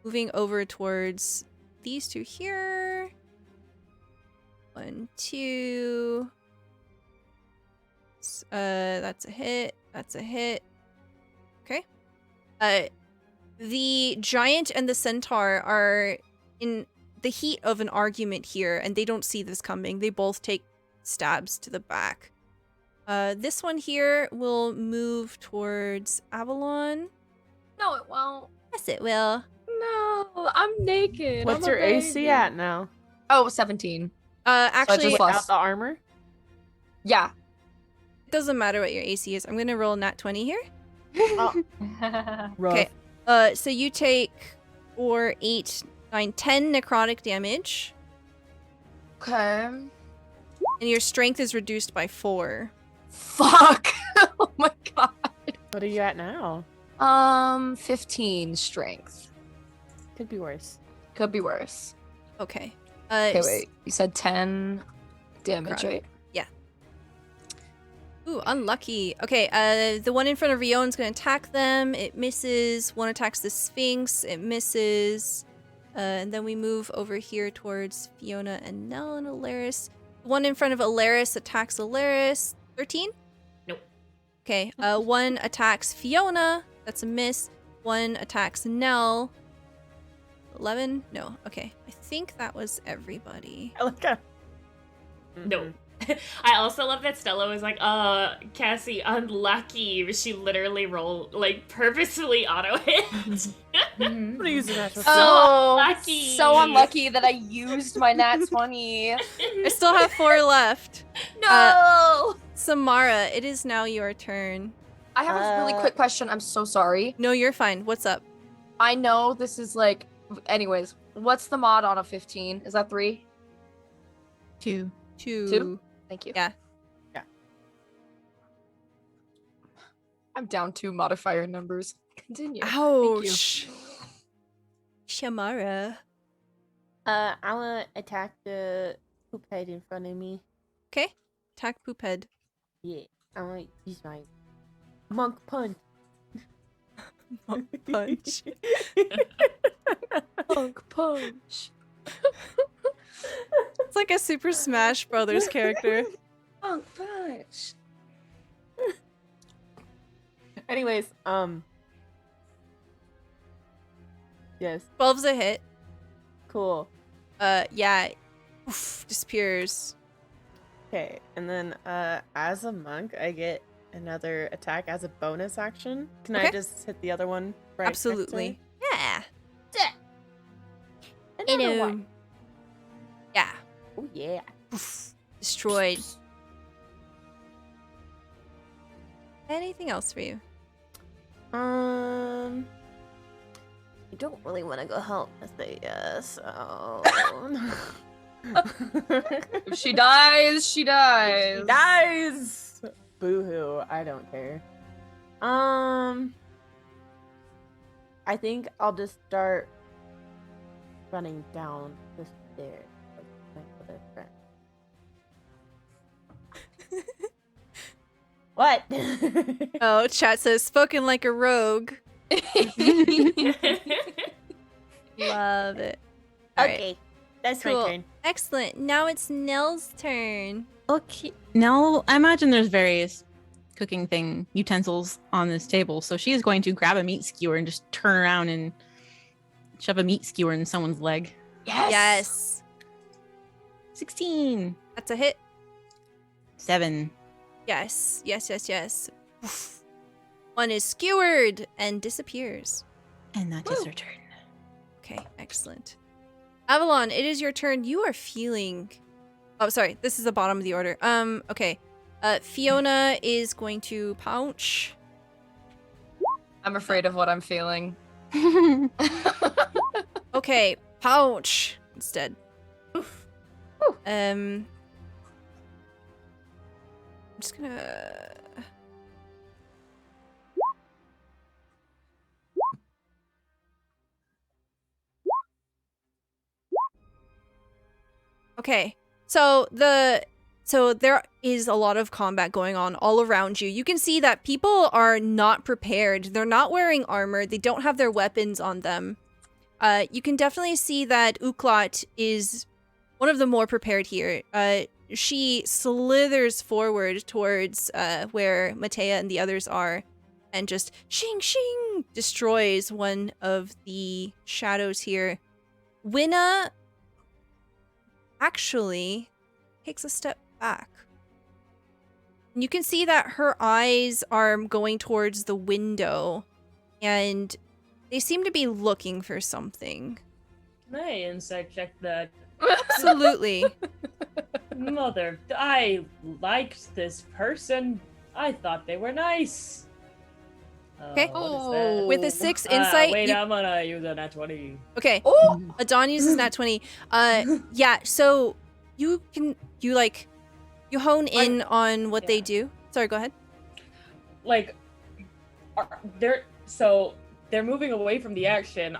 moving over towards these 2 here. 1, 2. That's a hit. That's a hit. Okay. The giant and the centaur are in the heat of an argument here, and they don't see this coming. They both take stabs to the back. This one here will move towards Avalon. No, it won't. Yes, it will. No, I'm naked. What's I'm a your AC baby. at now? Oh, 17. Actually, just Without lost. the armor? Yeah. it doesn't matter what your AC is. I'm gonna roll nat 20 here. Oh, Okay. So you take 4, 8, 9, 10 necrotic damage, Okay. and your strength is reduced by 4. Fuck. Oh my god. What are you at now? 15 strength. Could be worse. Could be worse. Okay. Okay, wait. You said 10 damage, Necrotic. right? Ooh, unlucky. Okay, the one in front of Rion's gonna attack them. It misses. One attacks the Sphinx. It misses. And then we move over here towards Fiona and Nell and Alaris. The one in front of Alaris attacks Alaris. 13? Nope. Okay, one attacks Fiona. That's a miss. One attacks Nell. 11? No. Okay. I think that was everybody. I look at. No. I also love that Stella was like, Cassie, unlucky. She literally rolled, like, purposefully auto hit. I'm gonna use the natural. Oh, unlucky. so unlucky that I used my nat 20. I still have 4 left. No! Samara, it is now your turn. I have a really quick question. I'm so sorry. No, you're fine. What's up? I know this is like... Anyways, what's the mod on a 15? Is that 3? 2. 2. Thank you. Yeah. I'm down 2 modifier numbers. Continue. Ouch. Shamara. I want to attack the poop head in front of me. Okay. Attack poop head. Yeah, I want to use my monk punch. Monk punch. Monk punch. It's like a Super Smash Brothers character. Monk punch. Anyways, yes, 12's a hit. cool. Yeah. Oof, disappears. Okay, and then as a monk, I get another attack as a bonus action. Can I Okay. just hit the other one right next to Absolutely. Yeah. it? Another one. Yeah. Oh yeah. Oof. Destroyed. Anything else for you? I don't really want to go help Thea, so. If she dies, she dies. She dies. Boo-hoo. I don't care. I think I'll just start running down the stairs like my other friend. What? Oh, chat says, spoken like a rogue. Love it. All right. Okay, that's Cool. my turn. Excellent. Now it's Nell's turn. Okay. Now, I imagine there's various cooking utensils on this table. So she is going to grab a meat skewer and just turn around and shove a meat skewer in someone's leg. Yes. 16. That's a hit. 7. Yes. Yes. Oof. One is skewered and disappears. And that is her turn. Okay, excellent. Avalon, it is your turn. You are feeling... Oh, sorry. This is the bottom of the order. Okay. Fiona is going to pounce. I'm afraid of what I'm feeling. Okay, pounce instead. I'm just gonna... Okay, so there is a lot of combat going on all around you. You can see that people are not prepared. They're not wearing armor. They don't have their weapons on them. You can definitely see that Uklat is one of the more prepared here. She slithers forward towards where Matea and the others are and just shing shing destroys one of the shadows here. Winna actually takes a step back. And you can see that her eyes are going towards the window and they seem to be looking for something. Can I insight check that? Absolutely. Mother, I liked this person. I thought they were nice. Okay. What is that? With a 6 insight, Wait, you- I'm gonna use a nat 20. Okay. Oh! Adon uses nat 20. Yeah, so you hone in on what they do. Sorry, go ahead. Like, they're moving away from the action.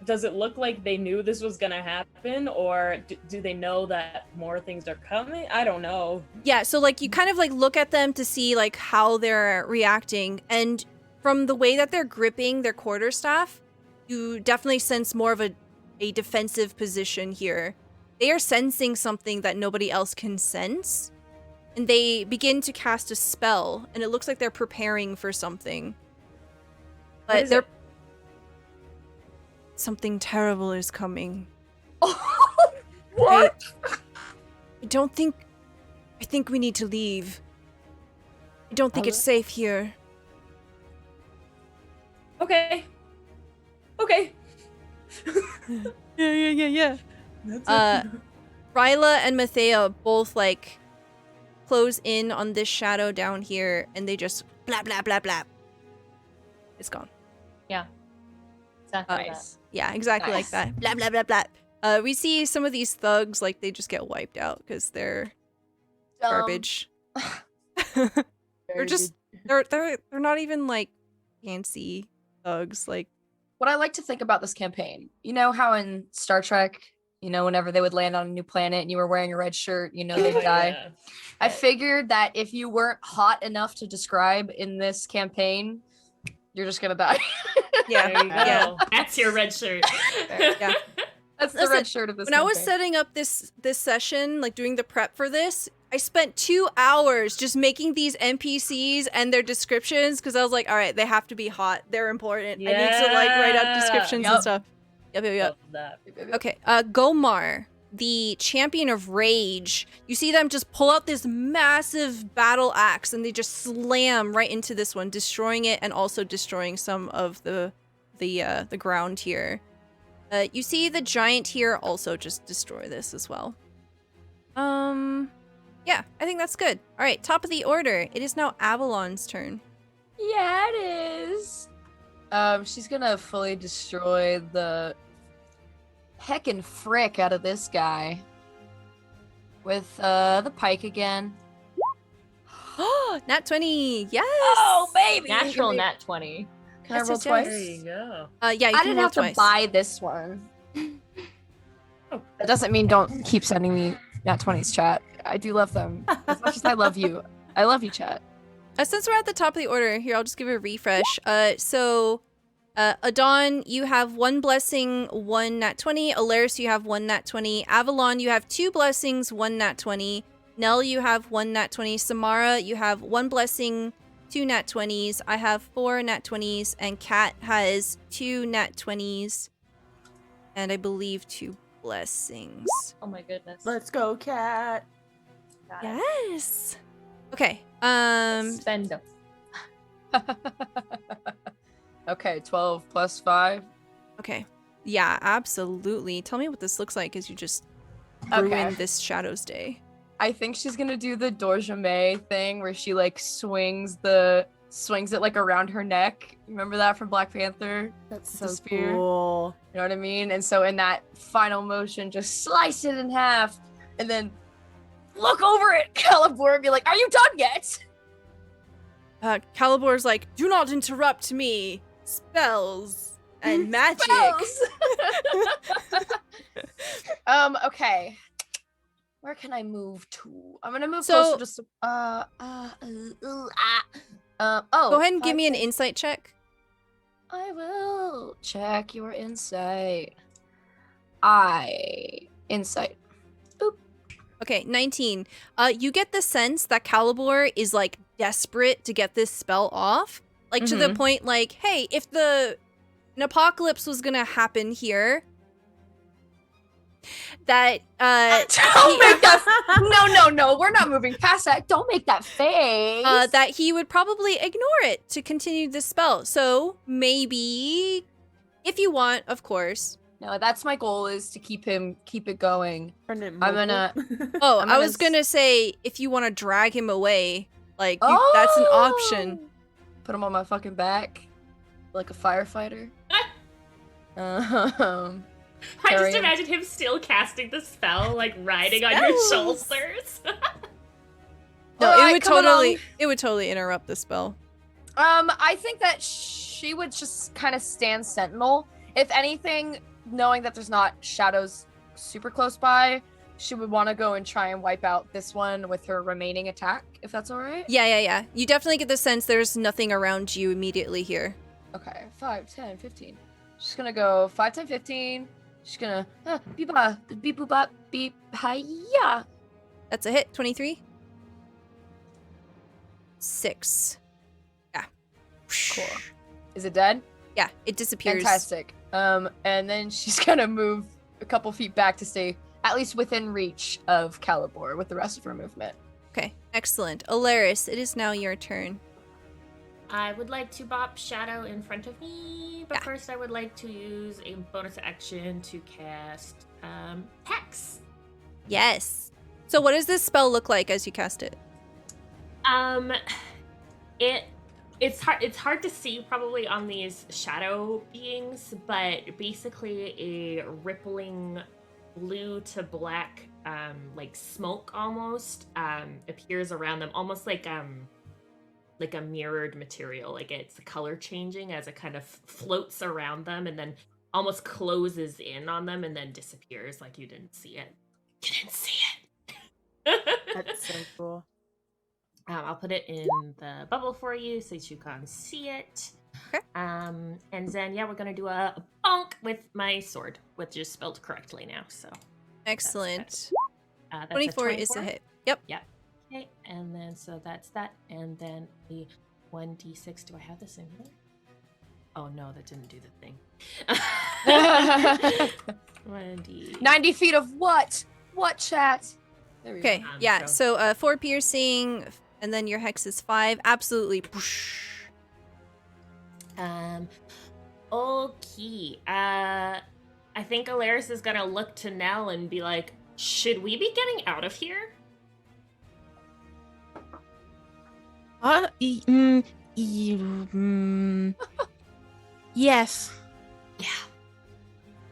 Does it look like they knew this was gonna happen, or do they know that more things are coming? I don't know. Yeah, so you kind of look at them to see how they're reacting, and from the way that they're gripping their quarterstaff, you definitely sense more of a defensive position here. They are sensing something that nobody else can sense, and they begin to cast a spell, and it looks like they're preparing for something. What But is they're it? something terrible is coming. What? I think we need to leave. I don't think it's safe here. Okay. Yeah. That's Ryla and Mathea both close in on this shadow down here, and they just blap blap blap blap. It's gone. Exactly that. Nice. Yeah, exactly like Nice. that. Blap blap blap blap. We see some of these thugs they just get wiped out because they're garbage. They're just they're not even fancy. thugs. Like, What I like to think about this campaign, you know how in Star Trek, whenever they would land on a new planet and you were wearing a red shirt, they'd die. Yeah. I figured that if you weren't hot enough to describe in this campaign, you're just gonna die. yeah, There you go. yeah. That's your red shirt. Yeah. That's the Listen, red shirt of this When I was campaign. setting up this session, like doing the prep for this, I spent 2 hours just making these NPCs and their descriptions because I was like, all right, they have to be hot. They're important. I need to like write up descriptions and Yup. stuff. Yep. Love that. Okay, Gomar, the champion of rage. You see them just pull out this massive battle axe and they just slam right into this one, destroying it and also destroying some of the ground here. You see the giant here also just destroy this as well. Yeah, I think that's good. All right, top of the order. It is now Avalon's turn. Yeah, it is. She's gonna fully destroy the heckin' frick out of this guy with the pike again. Nat 20. Yes. Oh, baby! Natural nat 20. Can I roll Yes, yes, twice? There you go. Yeah, you I can didn't roll have twice. to buy this one. That doesn't mean don't keep sending me nat 20s, chat. I do love them as much as I love you. I love you, chat. Since we're at the top of the order, here, I'll just give a refresh. Adon, you have 1 blessing, 1 nat 20. Alaris, you have 1 nat 20. Avalon, you have 2 blessings, 1 nat 20. Nell, you have 1 nat 20. Samara, you have 1 blessing, 2 nat 20s. I have 4 nat 20s. And Kat has 2 nat 20s. And I believe 2 blessings. Oh my goodness. Let's go, cat. Got it. Yes. Okay. Spend them. Okay, 12 plus 5. Okay. Yeah, absolutely. Tell me what this looks like as you just Okay. ruin this Shadow's Day. I think she's gonna do the Dorjame thing where she like swings it like around her neck. Remember that from Black Panther? That's The so spear. cool. You know what I mean? And so in that final motion, just slice it in half and then look over at Calibor and be like, "Are you done yet?" Calibor's like, do not interrupt me. Spells and magic. Spells! Okay. Where can I move to? I'm gonna move So- closer to Go ahead and give me an insight check. I will check your insight. Insight. Okay, 19. You get the sense that Calibor is like desperate to get this spell off. Like to the point like, hey, if an apocalypse was gonna happen here, that Don't make that. No. We're not moving past that. Don't make that face. that he would probably ignore it to continue this spell. So maybe, if you want, of course. No, that's my goal, is to keep it going. Turn it I'm gonna- mobile. Oh, I'm I gonna was gonna say if you want to drag him away, like that's an option. Put him on my fucking back, like a firefighter. I Carry just him. imagine him still casting the spell, like riding on your Spells. shoulders. No, Alright, it would come along. totally interrupt the spell. I think that she would just kind of stand sentinel. If anything, knowing that there's not shadows super close by, she would want to go and try and wipe out this one with her remaining attack, if that's all right. Yeah. You definitely get the sense there's nothing around you immediately here. Okay, 5, 10, 15. She's gonna go 5, 10, 15. She's gonna beep ba beep boop bop beep hiya. That's a hit. 23. 6. Yeah. Cool. Is it dead? Yeah, it disappears. Fantastic. And then she's gonna move a couple feet back to stay at least within reach of Calibor with the rest of her movement. Okay, excellent. Alaris, it is now your turn. I would like to bop Shadow in front of me, but Yeah. first I would like to use a bonus action to cast Hex. Yes. So what does this spell look like as you cast it? It's hard to see probably on these shadow beings, but basically a rippling blue to black like smoke almost appears around them, almost like like a mirrored material. Like it's color changing as it kind of floats around them and then almost closes in on them and then disappears like you didn't see it. You didn't see it. That's so cool. I'll put it in the bubble for you so you can see it. Okay. And then, yeah, we're going to do a bonk with my sword, which is spelled correctly now, so. Excellent. That's 24 is a hit. Yep. Okay, and then, so that's that. And then the 1d6. Do I have this in here? Oh, no, that didn't do the thing. 1d. 90 feet of what? What, chat? There we Okay, go. yeah, so 4 piercing, and then your hex is 5. Absolutely. Okay. I think Alaris is gonna look to Nell and be like, should we be getting out of here? Yes. Yeah.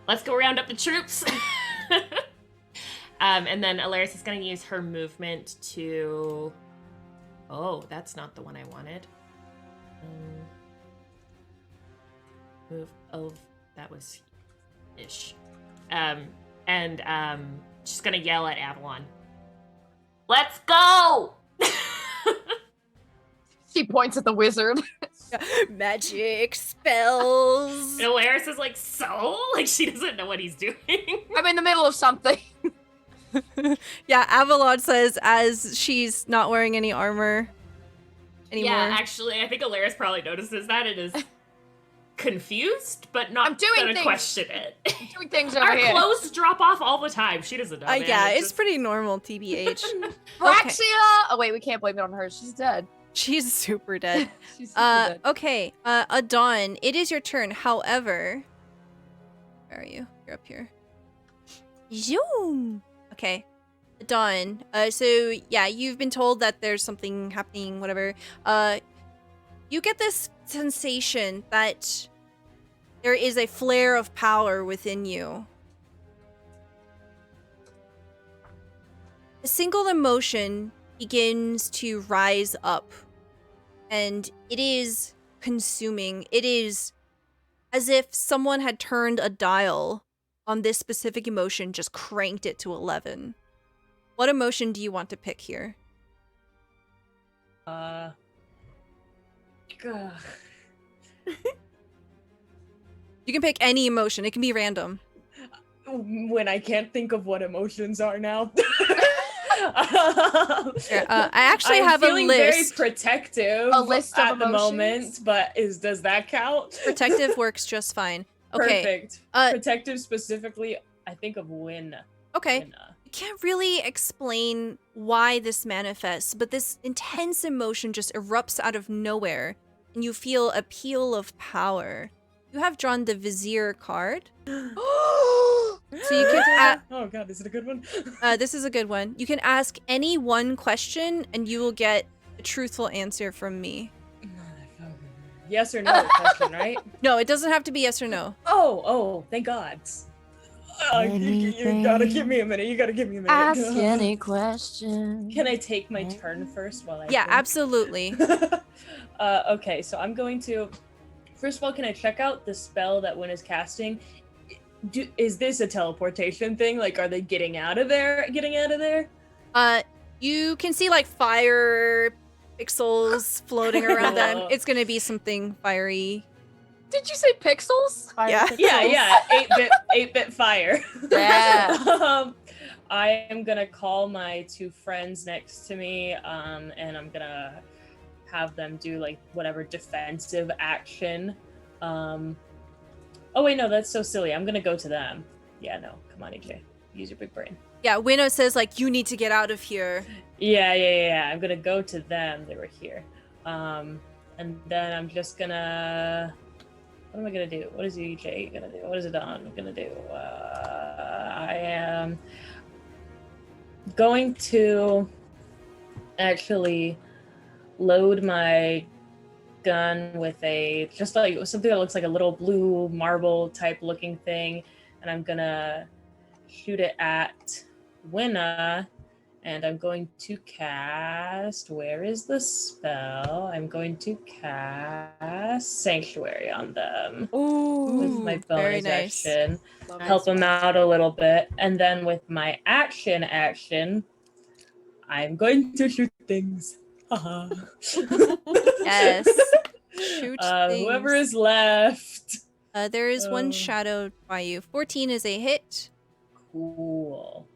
Let's go round up the troops. And then Alaris is going to use her movement to... Oh, that's not the one I wanted. Move. Oh, that was ish. And she's going to yell at Avalon. Let's go! She points at the wizard. Magic spells. And Alaris is like, so? Like, she doesn't know what he's doing. I'm in the middle of something. Yeah, Avalon says as she's not wearing any armor anymore. Yeah, actually, I think Alaris probably notices that and is confused, but not I'm doing gonna things. question it. I'm doing things over Our here. clothes drop off all the time. She doesn't know. Man. Yeah, it's just... pretty normal, TBH. Braxia! Oh wait, we can't blame it on her. She's dead. She's super dead. She's super dead. Okay, Adon, it is your turn. However, where are you? You're up here. Zoom. Okay, Adon. So yeah, you've been told that there's something happening. Whatever. You get this sensation that there is a flare of power within you. A single emotion begins to rise up, and it is consuming. It is as if someone had turned a dial on this specific emotion, just cranked it to 11. What emotion do you want to pick here? Ugh. You can pick any emotion. It can be random. When I can't think of what emotions are now. Here, I actually I'm have a feeling list. very protective A list of at the emotions? moment, but does that count? Protective works just fine. Okay. Perfect. Protective specifically, I think of Win. Okay. Winna. You can't really explain why this manifests, but this intense emotion just erupts out of nowhere, and you feel a peal of power. You have drawn the Vizier card. So you can Oh god, is it a good one? this is a good one. You can ask any one question, and you will get a truthful answer from me. Yes or no question, right? No, it doesn't have to be yes or no. Oh, thank God. You gotta give me a minute. You gotta give me a minute. Ask any question. Can I take my turn first while I Yeah, think? absolutely. Okay, so I'm going to... First of all, can I check out the spell that Win is casting? Is this a teleportation thing? Like, are they getting out of there? You can see like fire pixels floating around them. It's gonna be something fiery. Did you say pixels? Yeah. Yeah, 8-bit fire. Yeah. I am gonna call my two friends next to me, and I'm gonna have them do like whatever defensive action. Oh wait, no, that's so silly. I'm gonna go to them. Yeah, no, come on, EJ, use your big brain. Yeah, Winnow says like you need to get out of here. Yeah. I'm gonna go to them. They were here, and then I'm just gonna. What am I gonna do? What is EJ gonna do? What is Adon gonna do? I am going to actually load my gun with just like something that looks like a little blue marble type looking thing, and I'm gonna shoot it at Winna And I'm going to cast, where is the spell? I'm going to cast Sanctuary on them. With my very bonus nice. action. Help them out a little bit. And then with my action, I'm going to shoot things. Haha. Yes. Shoot things. Whoever is left. There is one shadowed by you. 14 is a hit. Cool.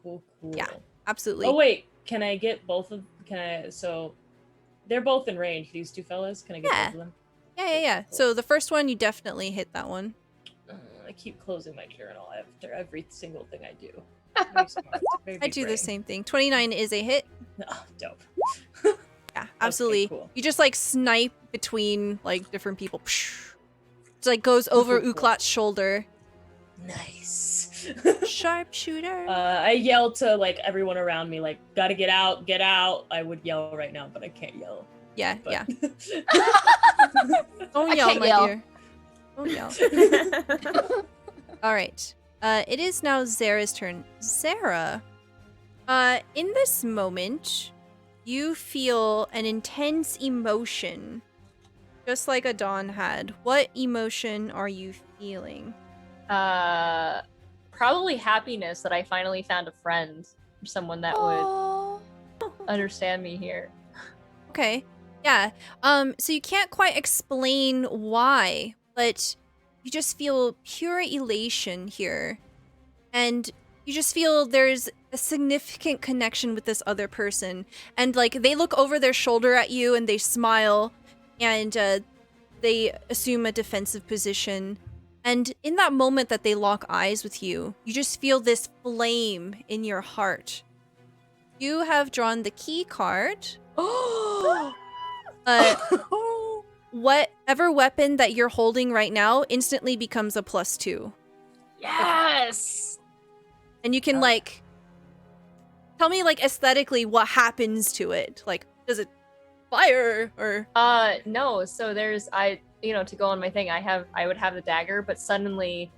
Cool. Yeah, absolutely. Oh wait, can I get both of? So they're both in range. These two fellas. Can I get both of them? Yeah. So the first one, you definitely hit that one. I keep closing my journal after every single thing I do. Very smart, very I do brain. the same thing. 29 is a hit. Oh, dope. Yeah, absolutely. Okay, cool. You just like snipe between like different people. It's like goes over Cool. Uklat's shoulder. Nice. Sharpshooter. I yell to like everyone around me, like, gotta get out, get out. I would yell right now, but I can't yell. Yeah. But... Don't I yell, can't my yell. dear. Don't yell. All right. It is now Zara's turn. Zara, in this moment, you feel an intense emotion, just like Adon had. What emotion are you feeling? Probably happiness that I finally found a friend or someone that would understand me here. Okay. Yeah. So you can't quite explain why, but you just feel pure elation here. And you just feel there's a significant connection with this other person. And like they look over their shoulder at you and they smile and they assume a defensive position. And in that moment that they lock eyes with you, you just feel this flame in your heart. You have drawn the key card. Whatever weapon that you're holding right now instantly becomes a +2. Yes. And you can like tell me like aesthetically what happens to it. Like, does it fire or No, so there's to go on my thing, I would have the dagger, but suddenly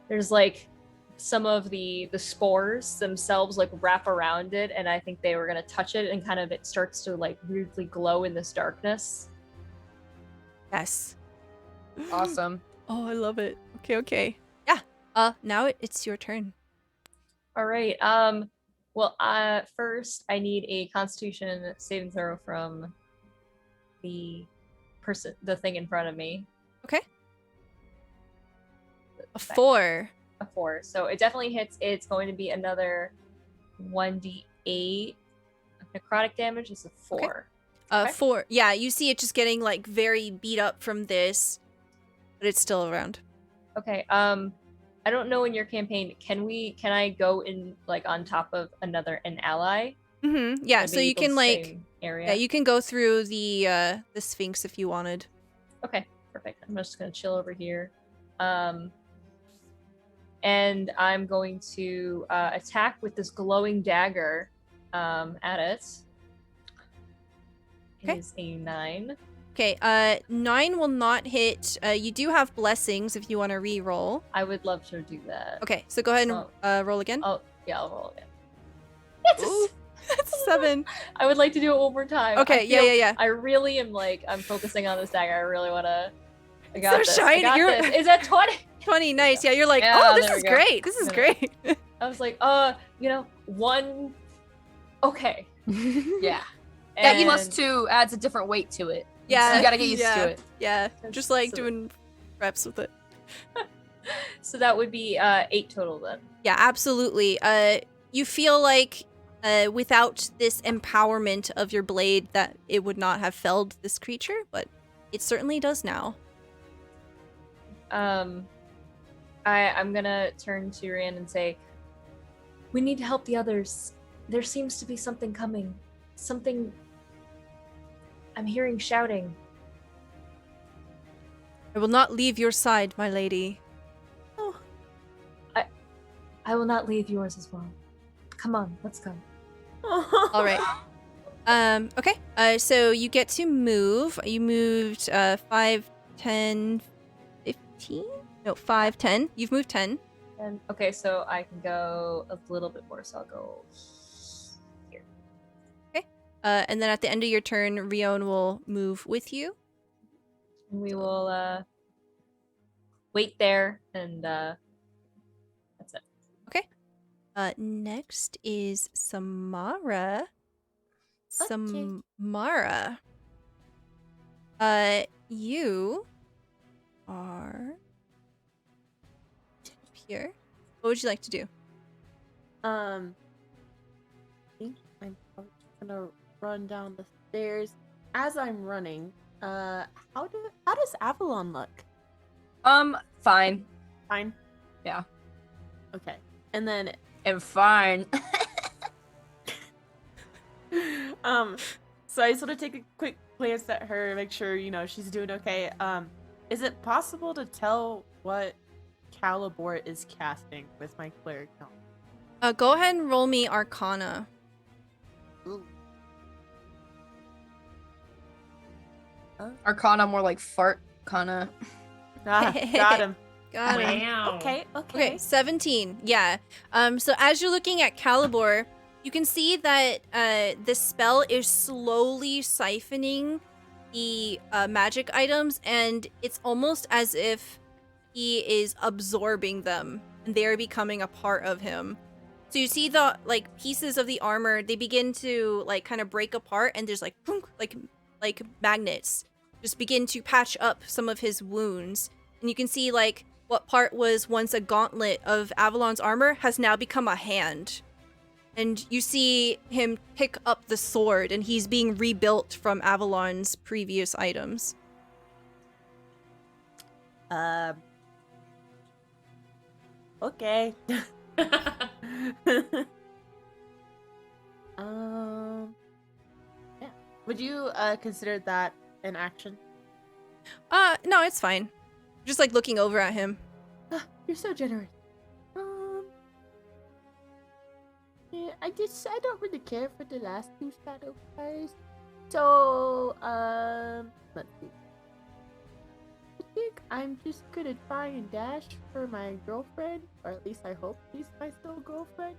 there's like some of the spores themselves like wrap around it, and I think they were gonna touch it, and kind of it starts to like weirdly glow in this darkness. Yes. Awesome. Oh, I love it. Okay. Yeah. Now it's your turn. All right. Well, first I need a Constitution saving throw from the thing in front of me. Okay. A 4. A 4. So it definitely hits. It's going to be another 1d8 necrotic damage. It's a 4. Okay. Okay. 4. Yeah, you see it just getting like very beat up from this, but it's still around. Okay. I don't know in your campaign, can I go in like on top of an ally? Mm-hmm. Yeah, so you can like area. Yeah, you can go through the Sphinx if you wanted. Okay, perfect. I'm just gonna chill over here. And I'm going to attack with this glowing dagger at it. It Okay. is a 9. Okay, 9 will not hit. You do have blessings if you want to re-roll. I would love to do that. Okay, so go ahead and roll again. Oh, yeah, I'll roll again. Ooh, that's a 7. I would like to do it one more time. Okay, yeah. I really am I'm focusing on this dagger. I really want to. I got this. shiny. I got this. Is that 20? 20, nice. Yeah, you're like, Yeah, oh, this there we is go. great. This is Yeah. great. I was like, one. Okay. Yeah. That And- +2 adds a different weight to it. Yeah, You gotta get used to it. Yeah, just like So- doing reps with it. So that would be 8 total then. Yeah, absolutely. You feel like without this empowerment of your blade that it would not have felled this creature, but it certainly does now. I'm gonna turn to Rand and say, we need to help the others. There seems to be something coming. Something. I'm hearing shouting. I will not leave your side, my lady. I will not leave yours as well. Come on, let's go. All right. Okay. So you get to move. You moved 5, 10, 15? No, 5, 10. You've moved 10. And okay, so I can go a little bit more, so I'll go here. And then at the end of your turn, Rion will move with you. And we will wait there, and that's it. Okay. Next is Samara. Samara. You are up here. What would you like to do? I think I'm probably just gonna run down the stairs. As I'm running, how does Avalon look? Fine. Fine. Yeah. Okay. And then And fine. so I sort of take a quick glance at her, make sure, she's doing okay. Is it possible to tell what Calibor is casting with my cleric helmet? Go ahead and roll me Arcana. Arcana more like fart kana. Ah, got him. Got him. Wow. Okay, 17. Yeah. So as you're looking at Calibor, you can see that the spell is slowly siphoning the magic items, and it's almost as if he is absorbing them, and they're becoming a part of him. So you see the pieces of the armor, they begin to kind of break apart, and there's like magnets just begin to patch up some of his wounds, and you can see what part was once a gauntlet of Avalon's armor has now become a hand. And you see him pick up the sword, and he's being rebuilt from Avalon's previous items. Okay. Yeah. Would you consider that an action? No, it's fine. Just looking over at him. You're so generous. Yeah, I don't really care for the last two shadow guys. So, let's see. I think I'm just gonna try and dash for my girlfriend, or at least I hope she's my still girlfriend.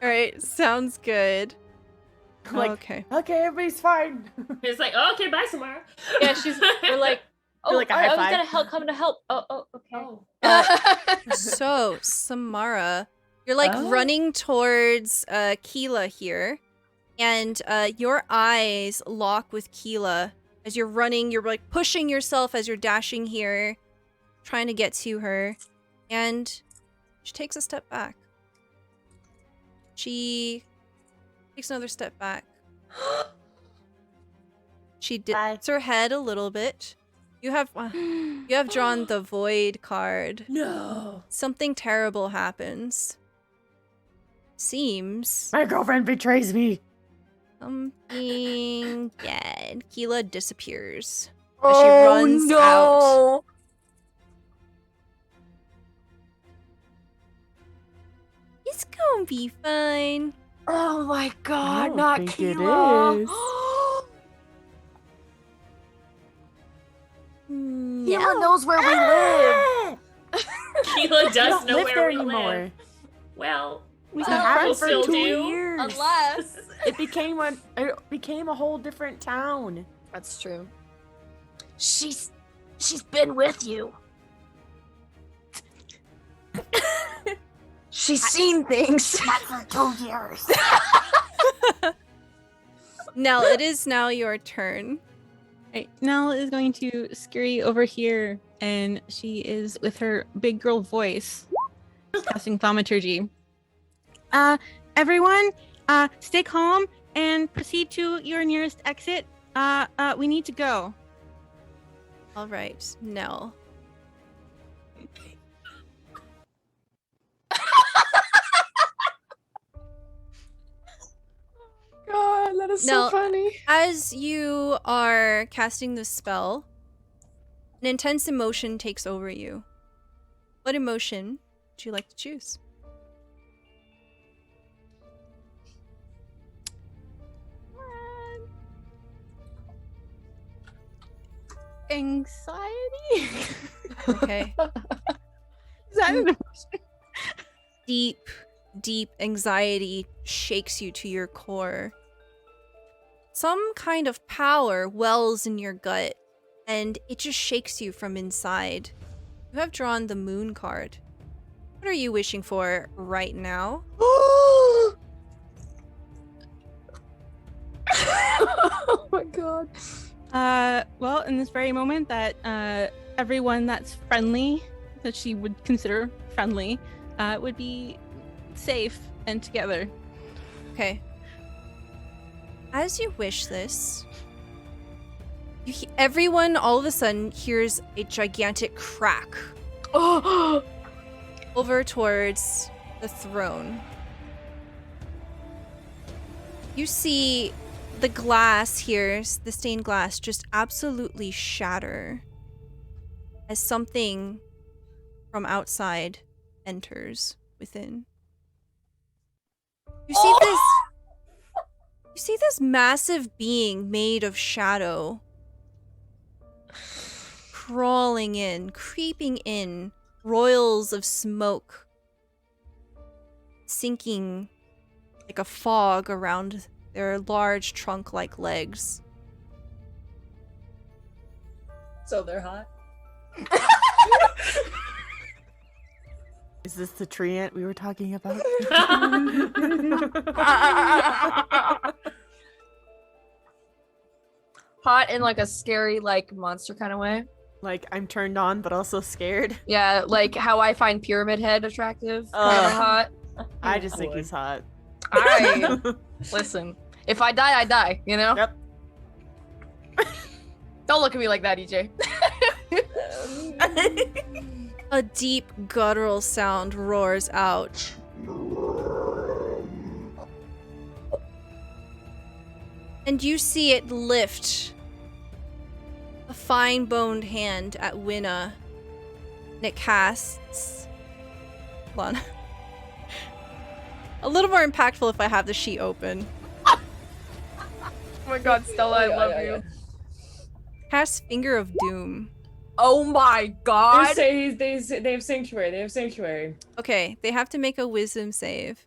Alright, sounds good. Okay, everybody's fine. It's like, oh, okay, bye, Samara. Yeah, we're like, oh, like a I high was five. gonna come to help. Oh, okay. Oh. So, Samara, you're running towards Keela here, and your eyes lock with Keela as you're running. You're pushing yourself as you're dashing here, trying to get to her, and she takes a step back. She takes another step back. She dips her head a little bit. You have drawn the Void card. No. Something terrible happens. Seems My girlfriend betrays me. something. Yeah, and Keela disappears as she runs out. It's gonna be fine. Oh my god, don't not think it Keela. is. Keela knows where we live. Keela does know live where there we anymore. live. Well, We some have people for still 2 do. years. Unless. It became a whole different town. That's true. She's been with you. She's seen things. Not for 2 years. Nell, it is now your turn. Right, Nell is going to scurry over here, and she is with her big girl voice casting thaumaturgy. Everyone, stay calm and proceed to your nearest exit. We need to go. All right, Nell. God, that is Now, so funny. As you are casting the spell, an intense emotion takes over you. What emotion would you like to choose? Anxiety? Okay. Is that an emotion? Deep anxiety shakes you to your core. Some kind of power wells in your gut, and it just shakes you from inside. You have drawn the moon card. What are you wishing for right now? Oh my god. Well, in this very moment, that everyone that's friendly, that she would consider friendly, would be safe and together. Okay. As you wish this, everyone all of a sudden hears a gigantic crack Oh. over towards the throne. You see the glass here, the stained glass, just absolutely shatter as something from outside enters within. You see this. You see this massive being made of shadow crawling in, creeping in, royals of smoke sinking like a fog around their large trunk-like legs. So they're hot. Is this the tree ant we were talking about? Hot in like a scary, like monster kind of way. Like, I'm turned on, but also scared. Yeah, like how I find Pyramid Head attractive. Kind of hot. I just think he's hot. I listen. If I die, I die. You know. Yep. Don't look at me like that, EJ. A deep guttural sound roars out. And you see it lift a fine-boned hand at Winna. And it casts... Hold on. A little more impactful if I have the sheet open. Oh my god, Stella, I love you. Cast Finger of Doom. Oh my god. They have sanctuary. They have sanctuary. Okay, they have to make a wisdom save.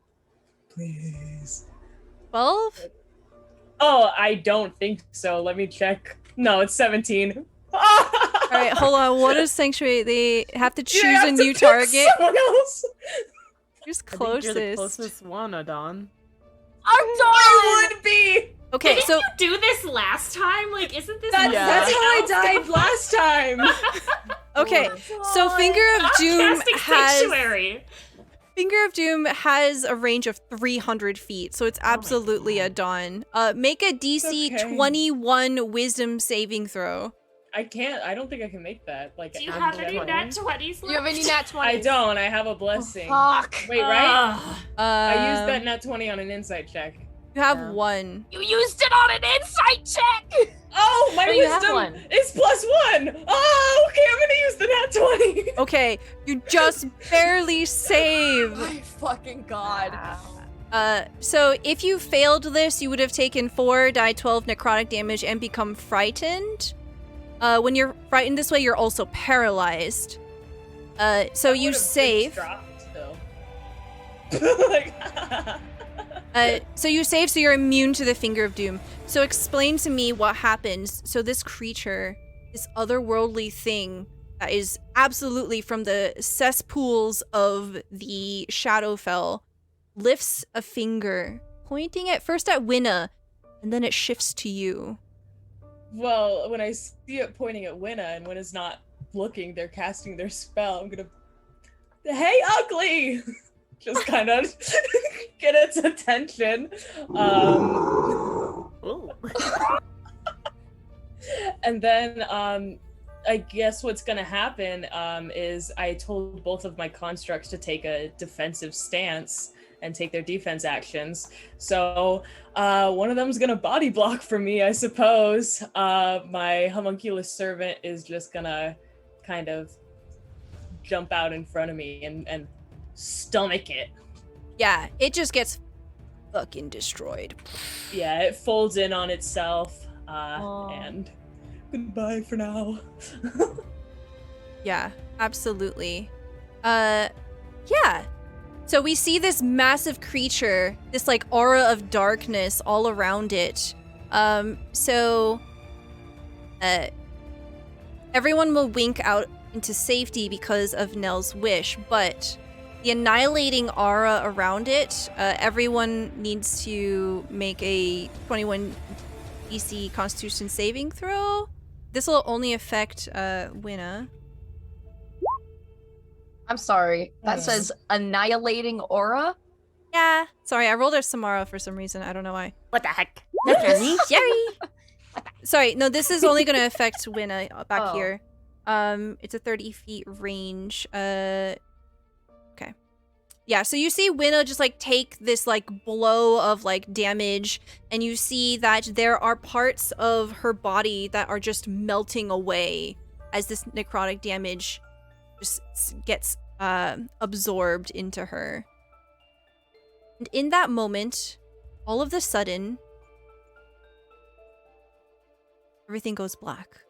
Please. 12? Oh, I don't think so. Let me check. No, it's 17. Alright, hold on. What is Sanctuary? They have to choose a new pick target. someone else. Who's I think you're the closest? closest one, Adon. I would be. Okay, Didn't so you do this last time? Like, isn't this That's how something I else? died last time. okay, so Finger of I'm Doom casting has sanctuary. Finger of Doom has a range of 300 feet, so it's absolutely a dawn. Make a DC Okay. 21 Wisdom saving throw. I can't. I don't think I can make that. Like, Do you I'm have any definitely- nat 20s You have left? any nat 20s? I don't. I have a blessing. Fuck. Wait, right? Ugh. I used that nat 20 on an insight check. You have Yeah. one. You used it on an insight check! Oh, my Oh, you have wisdom one. is +1. Oh, okay. I'm gonna use the nat 20. Okay, you just barely save. My fucking god. So if you failed this, you would have taken 4 die 12 necrotic damage and become frightened. When you're frightened this way, you're also paralyzed. So you save. Dropped, though. Like, So you save, so you're immune to the Finger of Doom. So explain to me what happens. So this creature, this otherworldly thing that is absolutely from the cesspools of the Shadowfell, lifts a finger, pointing at first at Winna, and then it shifts to you. well, when I see it pointing at Winna and Winna's not looking, they're casting their spell. I'm gonna, hey, ugly, just kind of get its attention. Ooh. And then I guess what's gonna happen is I told both of my constructs to take a defensive stance and take their defense actions. So one of them's gonna body block for me, I suppose. My homunculus servant is just gonna kind of jump out in front of me and stomach it. Yeah, it just gets fucking destroyed. Yeah, it folds in on itself Aw. and goodbye for now. Yeah, absolutely. Yeah. So we see this massive creature, this like aura of darkness all around it. Everyone will wink out into safety because of Nell's wish, but the annihilating aura around it, everyone needs to make a 21 DC Constitution saving throw. This will only affect Winna. I'm sorry. That says annihilating aura. Yeah. Sorry, I rolled a Samara for some reason. I don't know why. What the heck? Jerry. Sorry, no, this is only going to affect Winna back here. It's a 30 feet range. Okay. Yeah, so you see Winna just like take this like blow of like damage, and you see that there are parts of her body that are just melting away as this necrotic damage just gets absorbed into her. And in that moment, all of a sudden, everything goes black.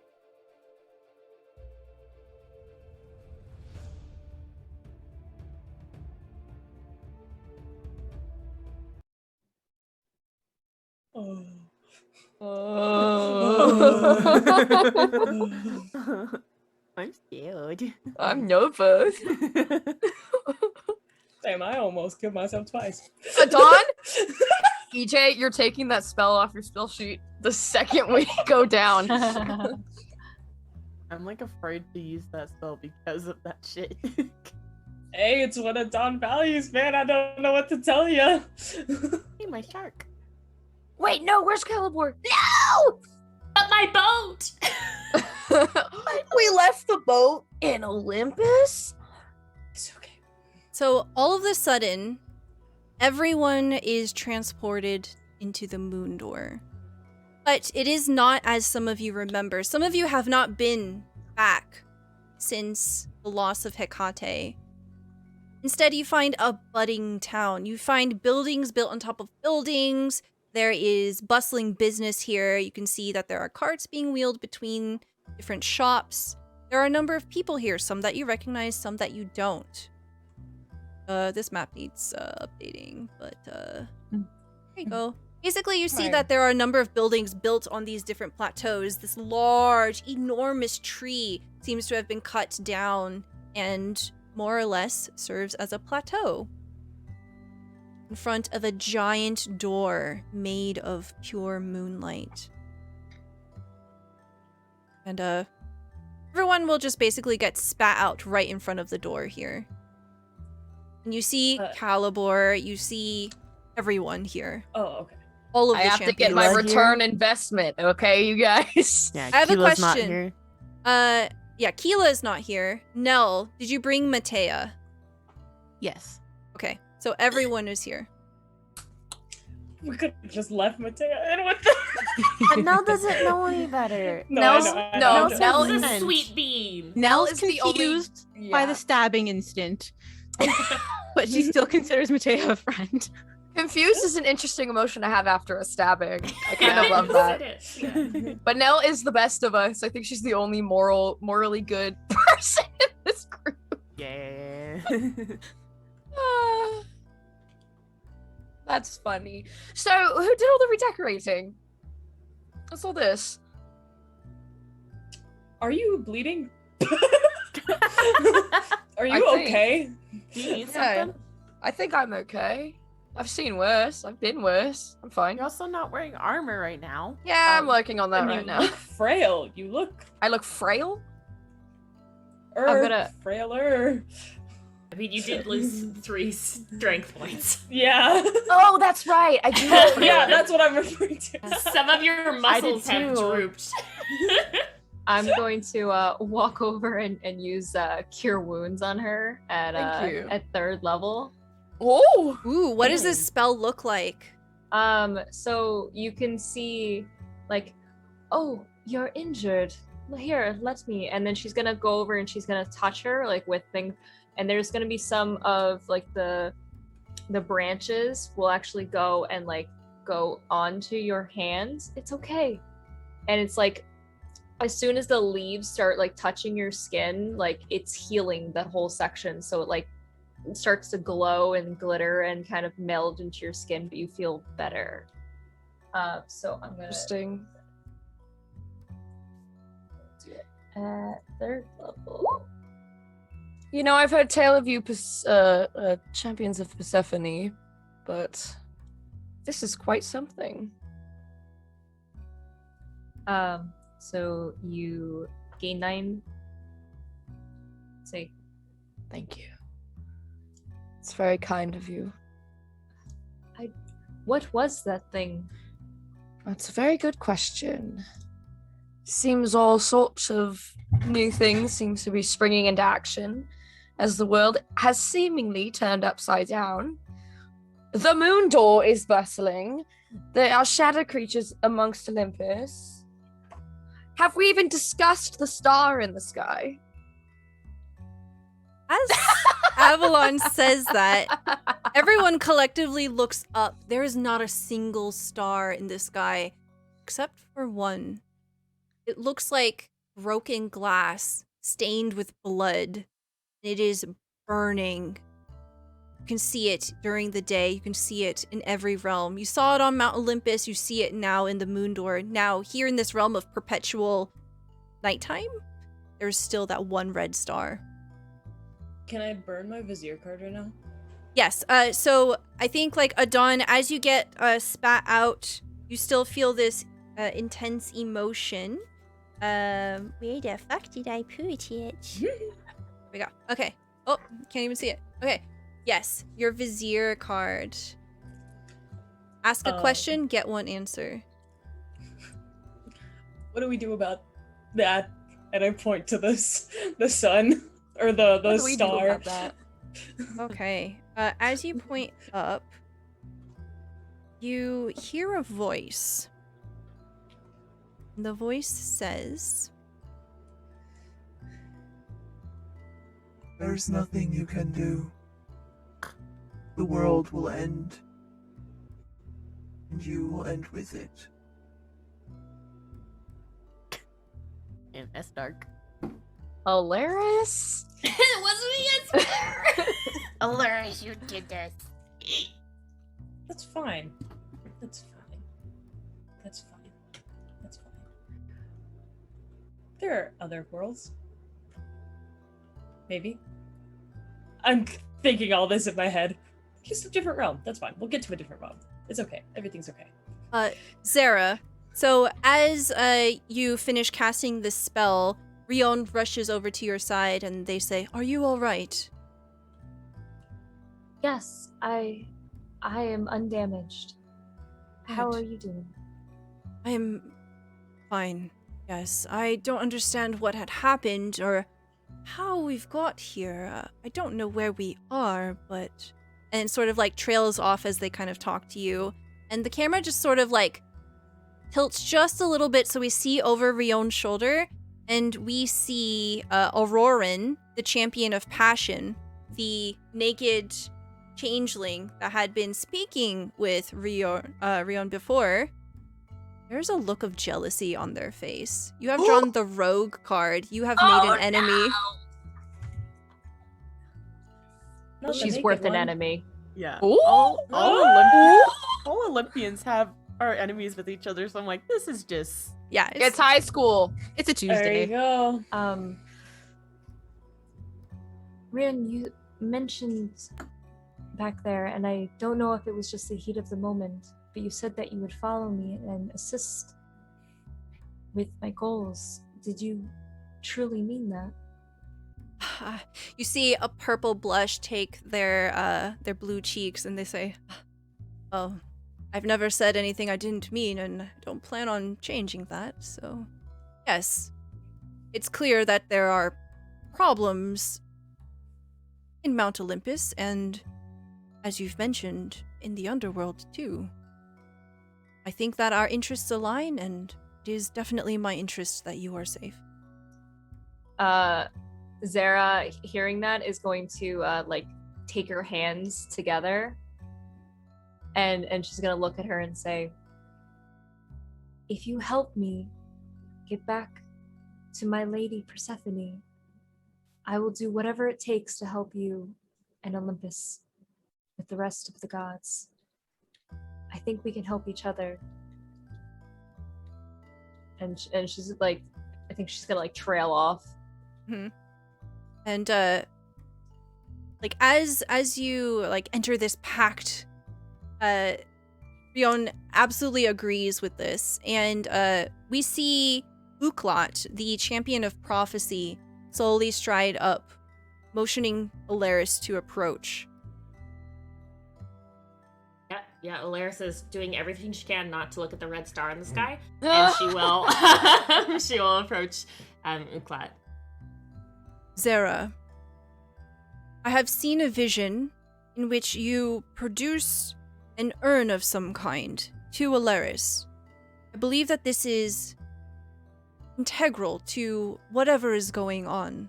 I'm scared. I'm nervous. Damn, I almost killed myself twice. Dawn? EJ, you're taking that spell off your spell sheet the second we go down. I'm like afraid to use that spell because of that shit. Hey, it's one of Dawn values, man. I don't know what to tell you. Hey, my shark. Wait, no, where's Calibor? No! But my boat! We left the boat in Olympus? It's okay. So all of a sudden, everyone is transported into the moon door. But it is not as some of you remember. Some of you have not been back since the loss of Hecate. Instead, you find a budding town. You find buildings built on top of buildings. There is bustling business here. You can see that there are carts being wheeled between different shops. There are a number of people here, some that you recognize, some that you don't. This map needs updating, but there you go. Basically, you see that there are a number of buildings built on these different plateaus. This large, enormous tree seems to have been cut down and more or less serves as a plateau in front of a giant door made of pure moonlight. And everyone will just basically get spat out right in front of the door here. And you see Calibor, you see everyone here. Oh, okay. All of I the have to get champions. my return investment, okay, you guys? Yeah, I have a Kila's not question. here. Yeah, Keela is not here. Nell, did you bring Matea? Yes. Okay, so everyone is here. We could have just left Matea in with the... But Nell doesn't know any better. No, Nell Nell's is a sweet bean. Nell's is the only- confused by the stabbing instant, but she still considers Matea a friend. Confused is an interesting emotion to have after a stabbing. I kind of love that. Yeah. But Nell is the best of us. I think she's the only morally good person in this group. Yeah. That's funny. So, who did all the redecorating? What's all this? Are you bleeding? Are you I think- okay? Do you need Yeah, something? I think I'm okay. I've seen worse. I've been worse. I'm fine. You're also not wearing armor right now. Yeah, I'm working on that And right you now. look frail. You look I look frail? I'm gonna- frailer. I mean, you did lose 3 strength points. Yeah. Oh, that's right. I do. Yeah, that's what I'm referring to. Some of your muscles have too. drooped. I'm going to walk over and use Cure Wounds on her at Thank you. at 3rd level. Oh, Ooh, what does this spell look like? So you can see, like, oh, you're injured. Here, let me. And then she's gonna go over and she's gonna touch her, like, with things. And there's gonna be some of, like, the branches will actually go and, like, go onto your hands. It's okay. And it's like as soon as the leaves start like touching your skin, like it's healing that whole section, so it like starts to glow and glitter and kind of meld into your skin, but you feel better. So I'm gonna Interesting. do it at 3rd level. You know, I've heard tale of you, champions of Persephone, but this is quite something. So you gain 9. Say, Thank you. It's very kind of you. what was that thing? That's a very good question. Seems all sorts of new things seems to be springing into action as the world has seemingly turned upside down. The moon door is bustling. There are shadow creatures amongst Olympus. Have we even discussed the star in the sky? As Avalon says that, everyone collectively looks up. There is not a single star in the sky, except for one. It looks like broken glass, stained with blood. It is burning. You can see it during the day. You can see it in every realm. You saw it on Mount Olympus. You see it now in the moon door. Now, here in this realm of perpetual nighttime, there's still that one red star. Can I burn my Vizier card right now? Yes, so I think like Adon, as you get spat out, you still feel this intense emotion. Where the fuck did I put it? Here we go. Okay. Oh, can't even see it. Okay. Yes, your Vizier card. Ask a question, get one answer. What do we do about that? And I point to the sun or the What do we do star. about that? Okay. As you point up, you hear a voice. The voice says, There's nothing you can do. The world will end, and you will end with it. And that's dark. Hilarious. It wasn't me, it's Hilarious, you did this. That's fine. That's fine. That's fine. That's fine. There are other worlds. Maybe. I'm thinking all this in my head. Just a different realm. That's fine. We'll get to a different realm. It's okay. Everything's okay. Zara. So as you finish casting this spell, Rion rushes over to your side and they say, "Are you all right?" Yes, I am undamaged. How Good. are you doing? I am fine. Yes, I don't understand what had happened or how we've got here. I don't know where we are, but... And sort of like trails off as they kind of talk to you. And the camera just sort of like tilts just a little bit so we see over Rion's shoulder and we see Auroran, the champion of passion, the naked changeling that had been speaking with Rion before. There's a look of jealousy on their face. You have drawn the rogue card. You have made an enemy. Not the She's naked worth an one. enemy. Yeah. Ooh. All Olympians are enemies with each other, so I'm like, this is just Yeah, It's high school. it's a There you Tuesday. go. Rian, you mentioned back there, and I don't know if it was just the heat of the moment, but you said that you would follow me and assist with my goals. Did you truly mean that? You see a purple blush take their blue cheeks and they say, "Oh, I've never said anything I didn't mean and I don't plan on changing that, so yes. It's clear that there are problems in Mount Olympus and, as you've mentioned, in the underworld too. I think that our interests align and it is definitely my interest that you are safe." Zara, hearing that, is going to like take her hands together, and she's gonna look at her and say, "If you help me get back To my lady Persephone, I will do whatever it takes to help you and Olympus with the rest of the gods. I think we can help each other. And she's like, I think she's gonna like trail off. Mm-hmm. And like as you like enter this pact, Rion absolutely agrees with this, and we see Uclat, the champion of prophecy, slowly stride up, motioning Alaris to approach. Yeah, Alaris is doing everything she can not to look at the red star in the sky, and she will approach Uclat. Zara, I have seen a vision in which you produce an urn of some kind to Alaris. I believe that this is integral to whatever is going on.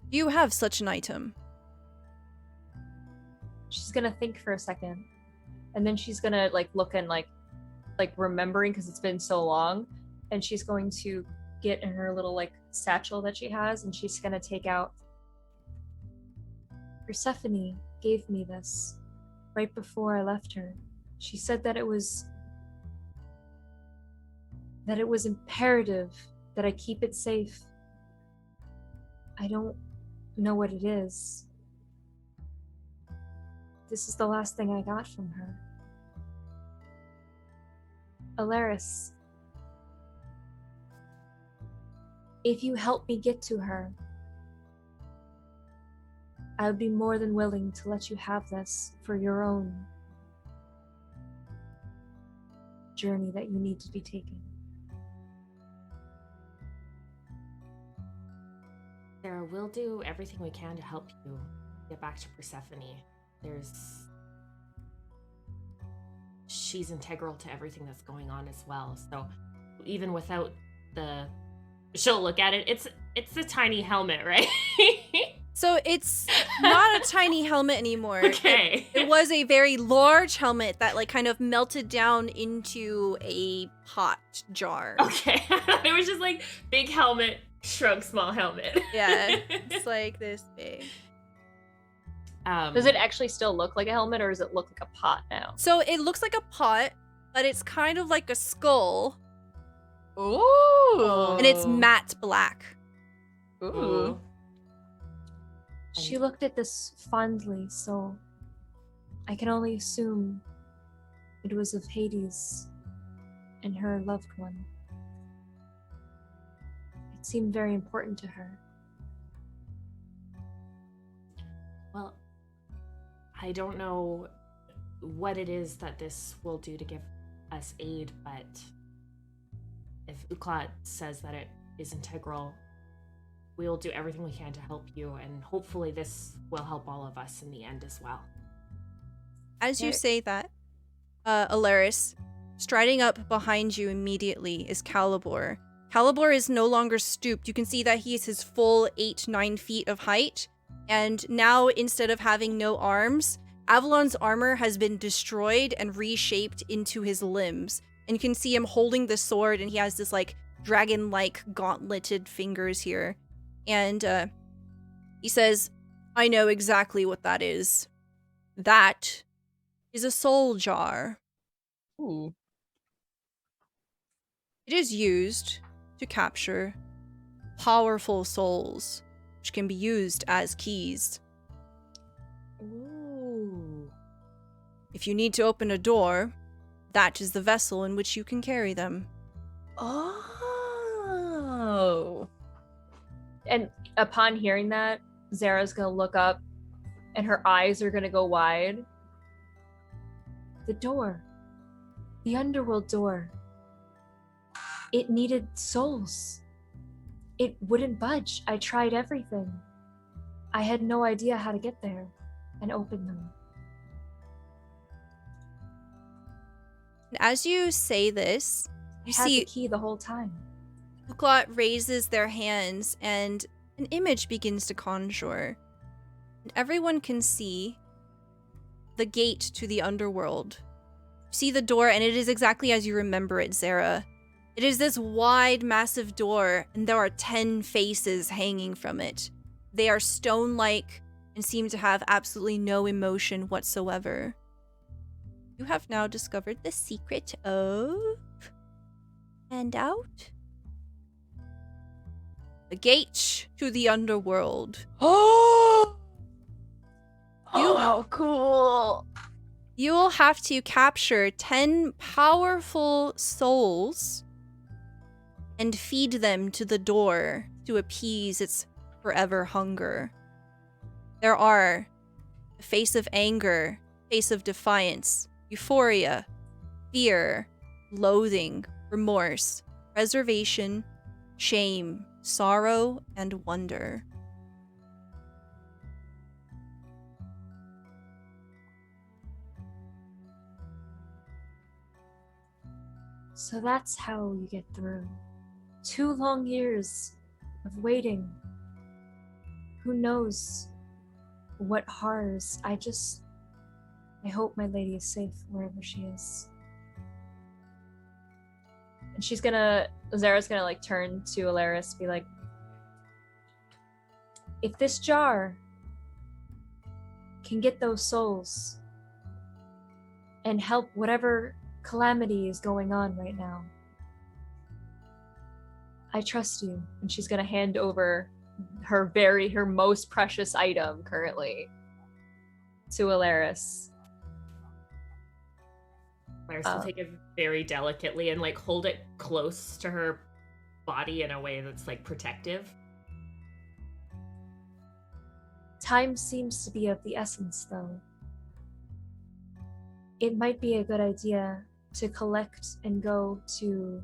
Do you have such an item? She's gonna think for a second, and then she's gonna like look and like remembering because it's been so long, and she's going to get in her little like satchel that she has, and she's gonna take out. Persephone gave me this right before I left her. She said that it was imperative that I keep it safe. I don't know what it is. This is the last thing I got from her. Alaris, if you help me get to her, I would be more than willing to let you have this for your own journey that you need to be taking. Sarah, we'll do everything we can to help you get back to Persephone. She's integral to everything that's going on as well. So even without she'll look at it. It's a tiny helmet, right? So it's not a tiny helmet anymore. Okay. It was a very large helmet that like kind of melted down into a pot jar. Okay. It was just like big helmet, shrug, small helmet. Yeah, it's like this big. Does it actually still look like a helmet, or does it look like a pot now? So it looks like a pot, but it's kind of like a skull. Ooh. And it's matte black. Ooh. She looked at this fondly, so I can only assume it was of Hades and her loved one. It seemed very important to her. Well, I don't know what it is that this will do to give us aid, but if Uclat says that it is integral, we'll do everything we can to help you, and hopefully this will help all of us in the end as well. As you say that, Alaris, striding up behind you immediately is Calibor. Calibor is no longer stooped. You can see that he is his full 8-9 feet of height. And now, instead of having no arms, Avalon's armor has been destroyed and reshaped into his limbs. And you can see him holding the sword, and he has this, like, dragon-like gauntleted fingers here. And he says, I know exactly what that is. That is a soul jar. Ooh. It is used to capture powerful souls, which can be used as keys. Ooh. If you need to open a door, that is the vessel in which you can carry them. Oh. And upon hearing that, Zara's gonna look up and her eyes are gonna go wide. The door. The underworld door. It needed souls. It wouldn't budge. I tried everything. I had no idea how to get there and open them. And as you say this, you I had see the key the whole time. Uclat raises their hands and an image begins to conjure. And everyone can see the gate to the underworld. You see the door, and it is exactly as you remember it, Zara. It is this wide, massive door, and there are 10 faces hanging from it. They are stone-like and seem to have absolutely no emotion whatsoever. You have now discovered the secret of... Handout? The gate to the underworld. Oh, You- how cool. You will have to capture 10 powerful souls and feed them to the door to appease its forever hunger. There are the face of anger, face of defiance, euphoria, fear, loathing, remorse, reservation, shame, sorrow, and wonder. So that's how you get through 2 long years of waiting. Who knows what horrors. I hope my lady is safe wherever she is. And Zara's gonna like turn to Alaris, be like, if this jar can get those souls and help whatever calamity is going on right now, I trust you. And she's gonna hand over her most precious item currently to Alaris. Alaris will take it very delicately and like hold it close to her body in a way that's like protective. Time seems to be of the essence, though. It might be a good idea to collect and go to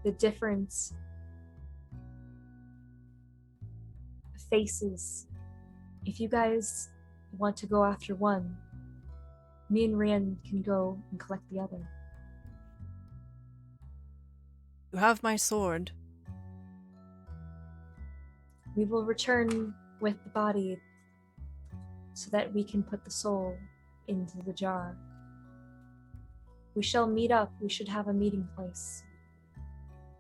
the different faces. If you guys want to go after one, me and Rian can go and collect the other. You have my sword. We will return with the body so that we can put the soul into the jar. We shall meet up. We should have a meeting place.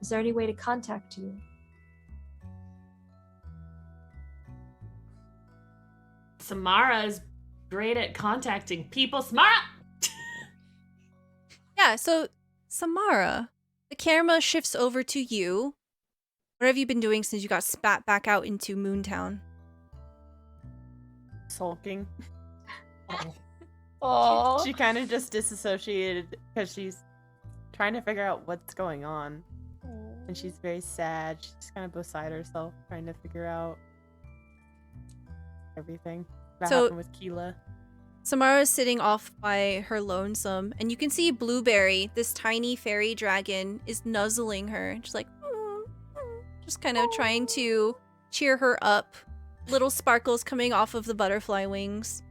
Is there any way to contact you? Samara is great at contacting people. Samara! Yeah, so Samara, the camera shifts over to you. What have you been doing since you got spat back out into Moontown? Sulking. Oh, She kind of just disassociated because she's trying to figure out what's going on. And she's very sad. She's kind of beside herself, trying to figure out everything that happened with Keela. Samara's sitting off by her lonesome, and you can see Blueberry, this tiny fairy dragon, is nuzzling her. She's like, just kind of trying to cheer her up. Little sparkles coming off of the butterfly wings.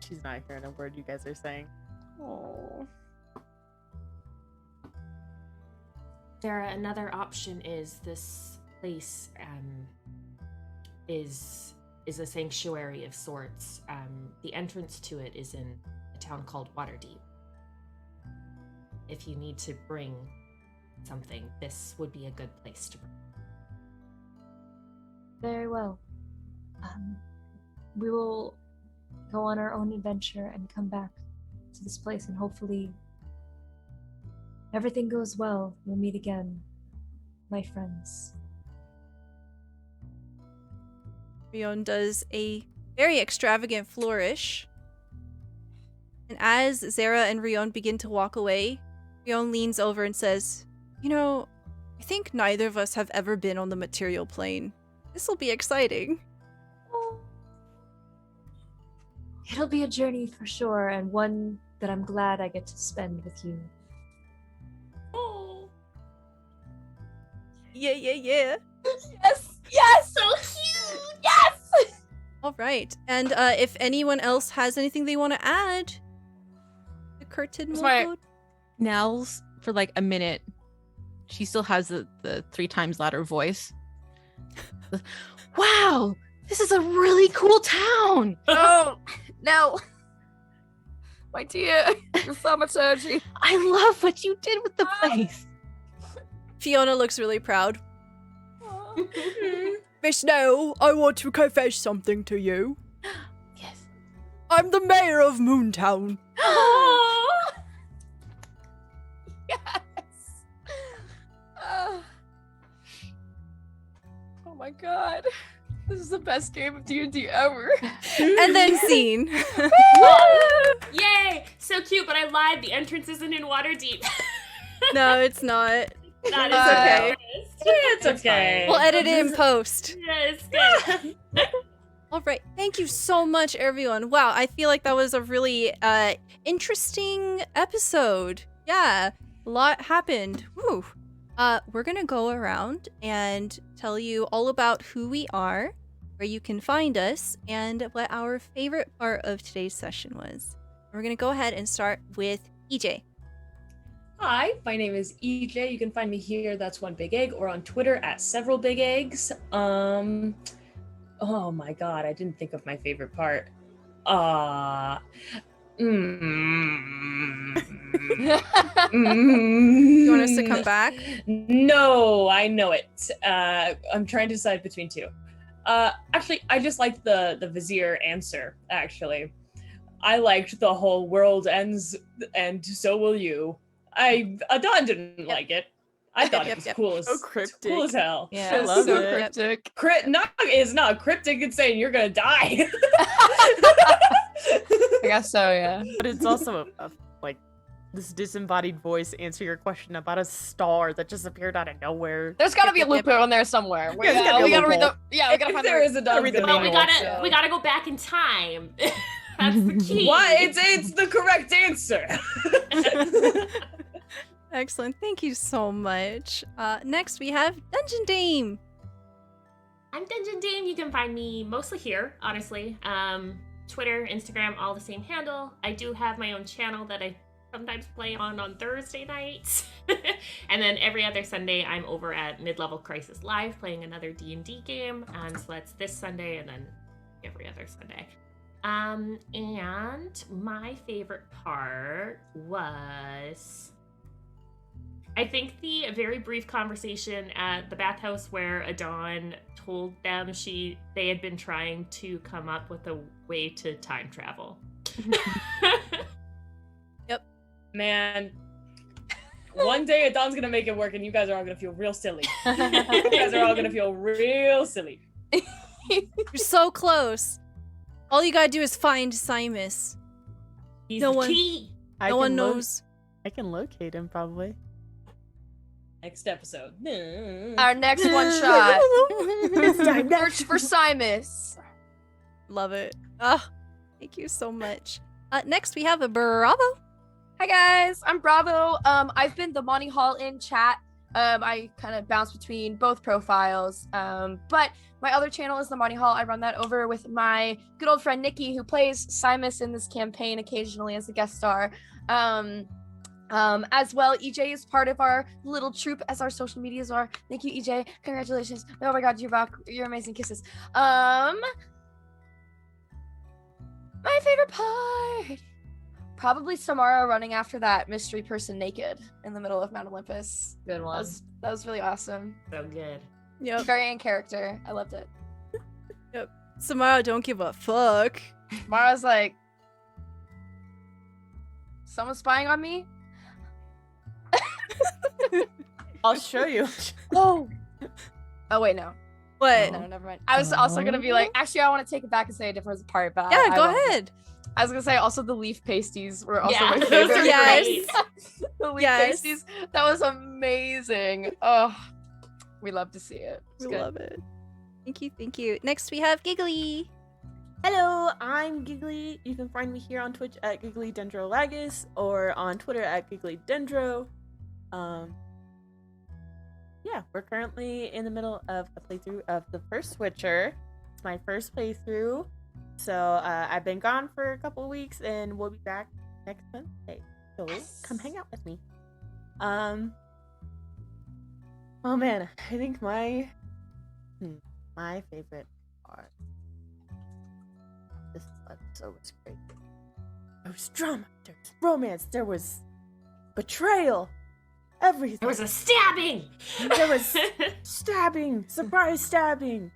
She's not hearing a word you guys are saying. oh. Sarah, another option is this place is a sanctuary of sorts. The entrance to it is in a town called Waterdeep. If you need to bring something, this would be a good place to bring. Very well. We will go on our own adventure and come back to this place, and hopefully everything goes well. We'll meet again, my friends. Rion does a very extravagant flourish. And as Zara and Rion begin to walk away, Rion leans over and says, "You know, I think neither of us have ever been on the material plane. This will be exciting." It'll be a journey for sure, and one that I'm glad I get to spend with you. Oh, Yeah. Yes, yes, so cute. Yes. All right. And if anyone else has anything they want to add, the curtain will Smart. go. Nels, for like a minute, she still has the 3 times louder voice. Wow, this is a really cool town. Oh no. My dear, you're so much energy. I love what you did with the place. Fiona looks really proud. Miss Nell, I want to confess something to you. Yes. I'm the mayor of Moontown. Yes. Oh my god. This is the best game of D&D ever. And then scene. Yay! So cute, but I lied. The entrance isn't in Waterdeep. No, it's not. That It's okay. is It's okay. We'll edit it in post. Yeah, it's good. All right. Thank you so much, everyone. Wow, I feel like that was a really interesting episode. Yeah, a lot happened. Woo. We're gonna go around and tell you all about who we are, where you can find us, and what our favorite part of today's session was. We're gonna go ahead and start with EJ. Hi, my name is EJ. You can find me here, that's One Big Egg, or on Twitter at Several Big Eggs. Oh my god, I didn't think of my favorite part. You want us to come back? No, I know it. I'm trying to decide between two. Actually, I just liked the Vizier answer, actually. I liked the whole world ends and so will you. Adon didn't like it. I thought it was cool as So cryptic. cool as hell. Yeah, I love so it. cryptic. It's not cryptic. It's saying you're gonna die. I guess so, yeah. But it's also like this disembodied voice answer your question about a star that just appeared out of nowhere. There's gotta be a loophole in there somewhere. Yeah, there's gotta be we a gotta read the. loophole. Yeah, we gotta If find there is a dog, read the Well, we manual, gotta go back in time. That's the key. What? It's the correct answer. Excellent. Thank you so much. Next, we have Dungeon Dame. I'm Dungeon Dame. You can find me mostly here, honestly. Twitter, Instagram, all the same handle. I do have my own channel that I sometimes play on Thursday nights. And then every other Sunday, I'm over at Mid-Level Crisis Live playing another D&D game. So that's this Sunday and then every other Sunday. And my favorite part was, I think, the very brief conversation at the bathhouse where Adon told them they had been trying to come up with a way to time travel. Man, one day Adon's gonna make it work, and you guys are all gonna feel real silly. You guys are all gonna feel real silly. You're so close. All you gotta do is find Simus. He's No the one- key. No one knows. I can locate him probably. Next episode. Our next one shot. Search for Simus. Love it. Thank you so much. Next, we have a Bravo. Hi guys, I'm Bravo. I've been the Monty Hall in chat. I kind of bounce between both profiles. But my other channel is the Monty Hall. I run that over with my good old friend Nikki, who plays Simus in this campaign occasionally as a guest star. As well, EJ is part of our little troop, as our social medias are. Thank you, EJ. Congratulations. Oh my god, you're amazing. Kisses. My favorite part. Probably Samara running after that mystery person naked in the middle of Mount Olympus. Good one. That was really awesome. So good. Yep. Very in character. I loved it. Samara, don't give a fuck. Mara's like, someone's spying on me? I'll show you. Oh. Oh wait, no. What? No, never mind. I was also gonna be like, actually, I want to take it back and say a different part, but Yeah, I go won't. ahead. I was gonna say also the leaf pasties were also Yeah, my those favorite. are Yes. great. The leaf Yes. pasties. That was amazing. Oh, we love to see it. It's We good. love it. Thank you, thank you. Next, we have Giggly. Hello, I'm Giggly. You can find me here on Twitch at GigglyDendroLagus or on Twitter at GigglyDendro. Yeah, we're currently in the middle of a playthrough of the first Witcher. It's my first playthrough, so I've been gone for a couple of weeks, and we'll be back next Wednesday. So come hang out with me. Oh man, I think my favorite part. This episode was great. was drama, there was romance, there was betrayal, everything. There was a stabbing. There was stabbing, surprise stabbing.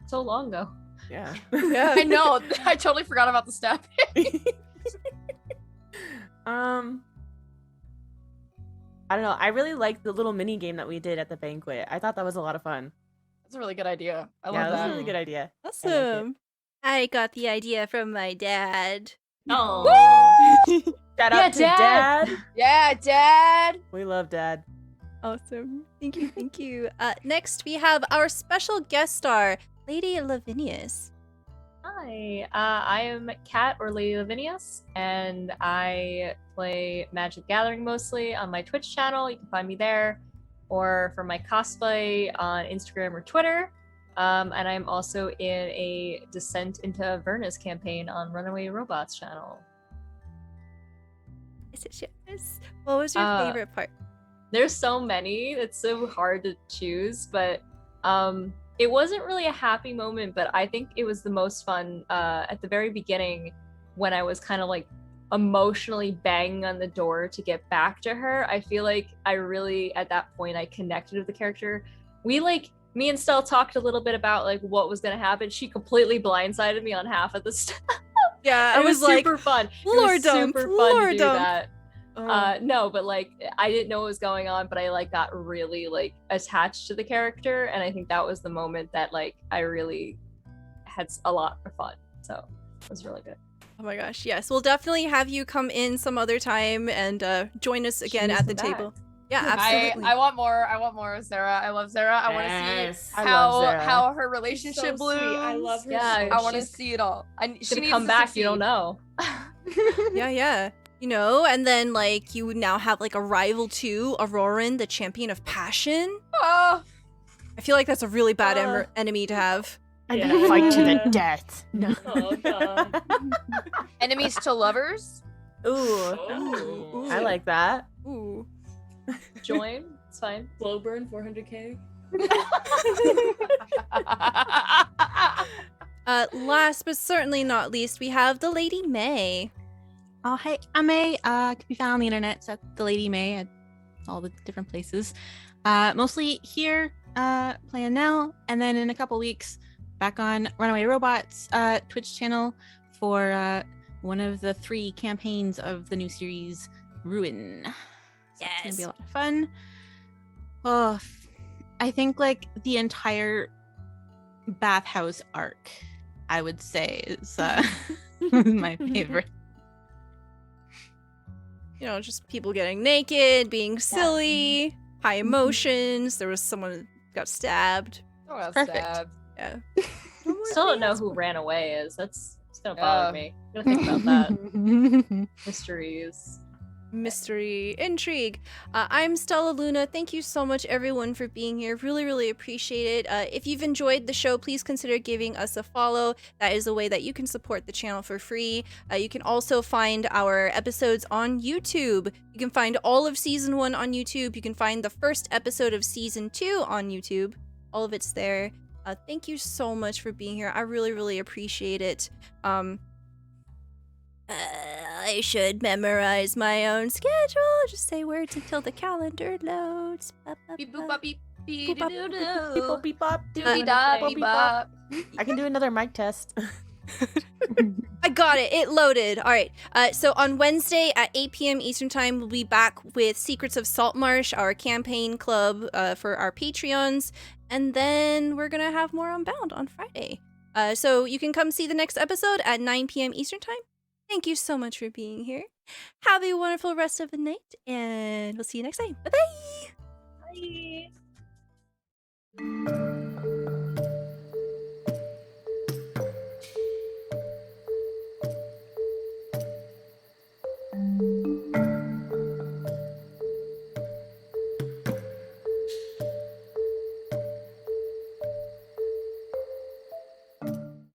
So long ago. Yeah. Yeah. I know. I totally forgot about the step. I don't know. I really liked the little mini game that we did at the banquet. I thought that was a lot of fun. That's a really good idea. I Yeah, love that was that. a really good idea. Awesome. I got the idea from my dad. Oh. Shout out to Dad. Dad. Yeah, Dad. We love Dad. Awesome. Thank you. Thank you. Next, we have our special guest star, Lady Lavinius. Hi, I am Kat or Lady Lavinius, and I play Magic Gathering mostly on my Twitch channel. You can find me there, or for my cosplay on Instagram or Twitter. And I'm also in a Descent into Avernus campaign on Runaway Robots channel. Yes. What was your favorite part? There's so many, it's so hard to choose, but it wasn't really a happy moment, but I think it was the most fun at the very beginning when I was kind of like emotionally banging on the door to get back to her. I feel like I really, at that point, I connected with the character. Me and Stella talked a little bit about like what was going to happen. She completely blindsided me on half of the stuff. Yeah, It was like, super fun. Lore It was dump, super lore fun to do dump. that. No, but like I didn't know what was going on, but I like got really like attached to the character, and I think that was the moment that like I really had a lot of fun. So it was really good. Oh my gosh, yes. We'll definitely have you come in some other time and join us again She's at the back. table. Yeah, absolutely. I want more. I want more of Sarah. I love Sarah. I want to Yes. see I love Sarah. how her relationship So blooms. sweet. I love her. Yeah, so I want to much. see it all. She's She gonna needs come to back. You don't succeed. know. Yeah. You know, and then like you now have like a rival too, Auroran, the champion of passion. Oh, I feel like that's a really bad enemy to have. I'm Yeah. gonna fight to the death. No. Oh god. enemies to lovers. Ooh. Oh. I like that. Ooh. Join. It's fine. Slow burn 400k. Last but certainly not least, we have the Lady May. Oh, hey, I'm May. Can be found on the internet. So the Lady May at all the different places. Mostly here, playing now, and then in a couple weeks, back on Runaway Robots Twitch channel for one of the 3 campaigns of the new series, Ruin. So it's gonna be a lot of fun. Oh, I think like the entire bathhouse arc, I would say, is my favorite. You know, just people getting naked, being silly, high emotions. There was someone who got stabbed. Oh, that's Perfect. sad. Yeah. Still don't know who ran away is. It's gonna bother me. I'm gonna think about that. Mysteries. Mystery, intrigue. I'm Stella Luna. Thank you so much, everyone, for being here. Really, really appreciate it. If you've enjoyed the show, please consider giving us a follow. That is a way that you can support the channel for free. You can also find our episodes on YouTube. You can find all of Season 1 on YouTube. You can find the first episode of Season 2 on YouTube. All of it's there. Thank you so much for being here. I really, really appreciate it. I should memorize my own schedule. Just say words until the calendar loads. Beep boop bop beep beep Boop, bop, doo Beep doo. bop, beep bop. Doody da Beep beep bop. bop. I can do another mic test. I got it. It loaded. All right. So on Wednesday at 8 p.m. Eastern Time, we'll be back with Secrets of Saltmarsh, our campaign club for our Patreons. And then we're going to have more Unbound on Friday. So you can come see the next episode at 9 p.m. Eastern Time. Thank you so much for being here. Have a wonderful rest of the night, and we'll see you next time. Bye-bye! Bye.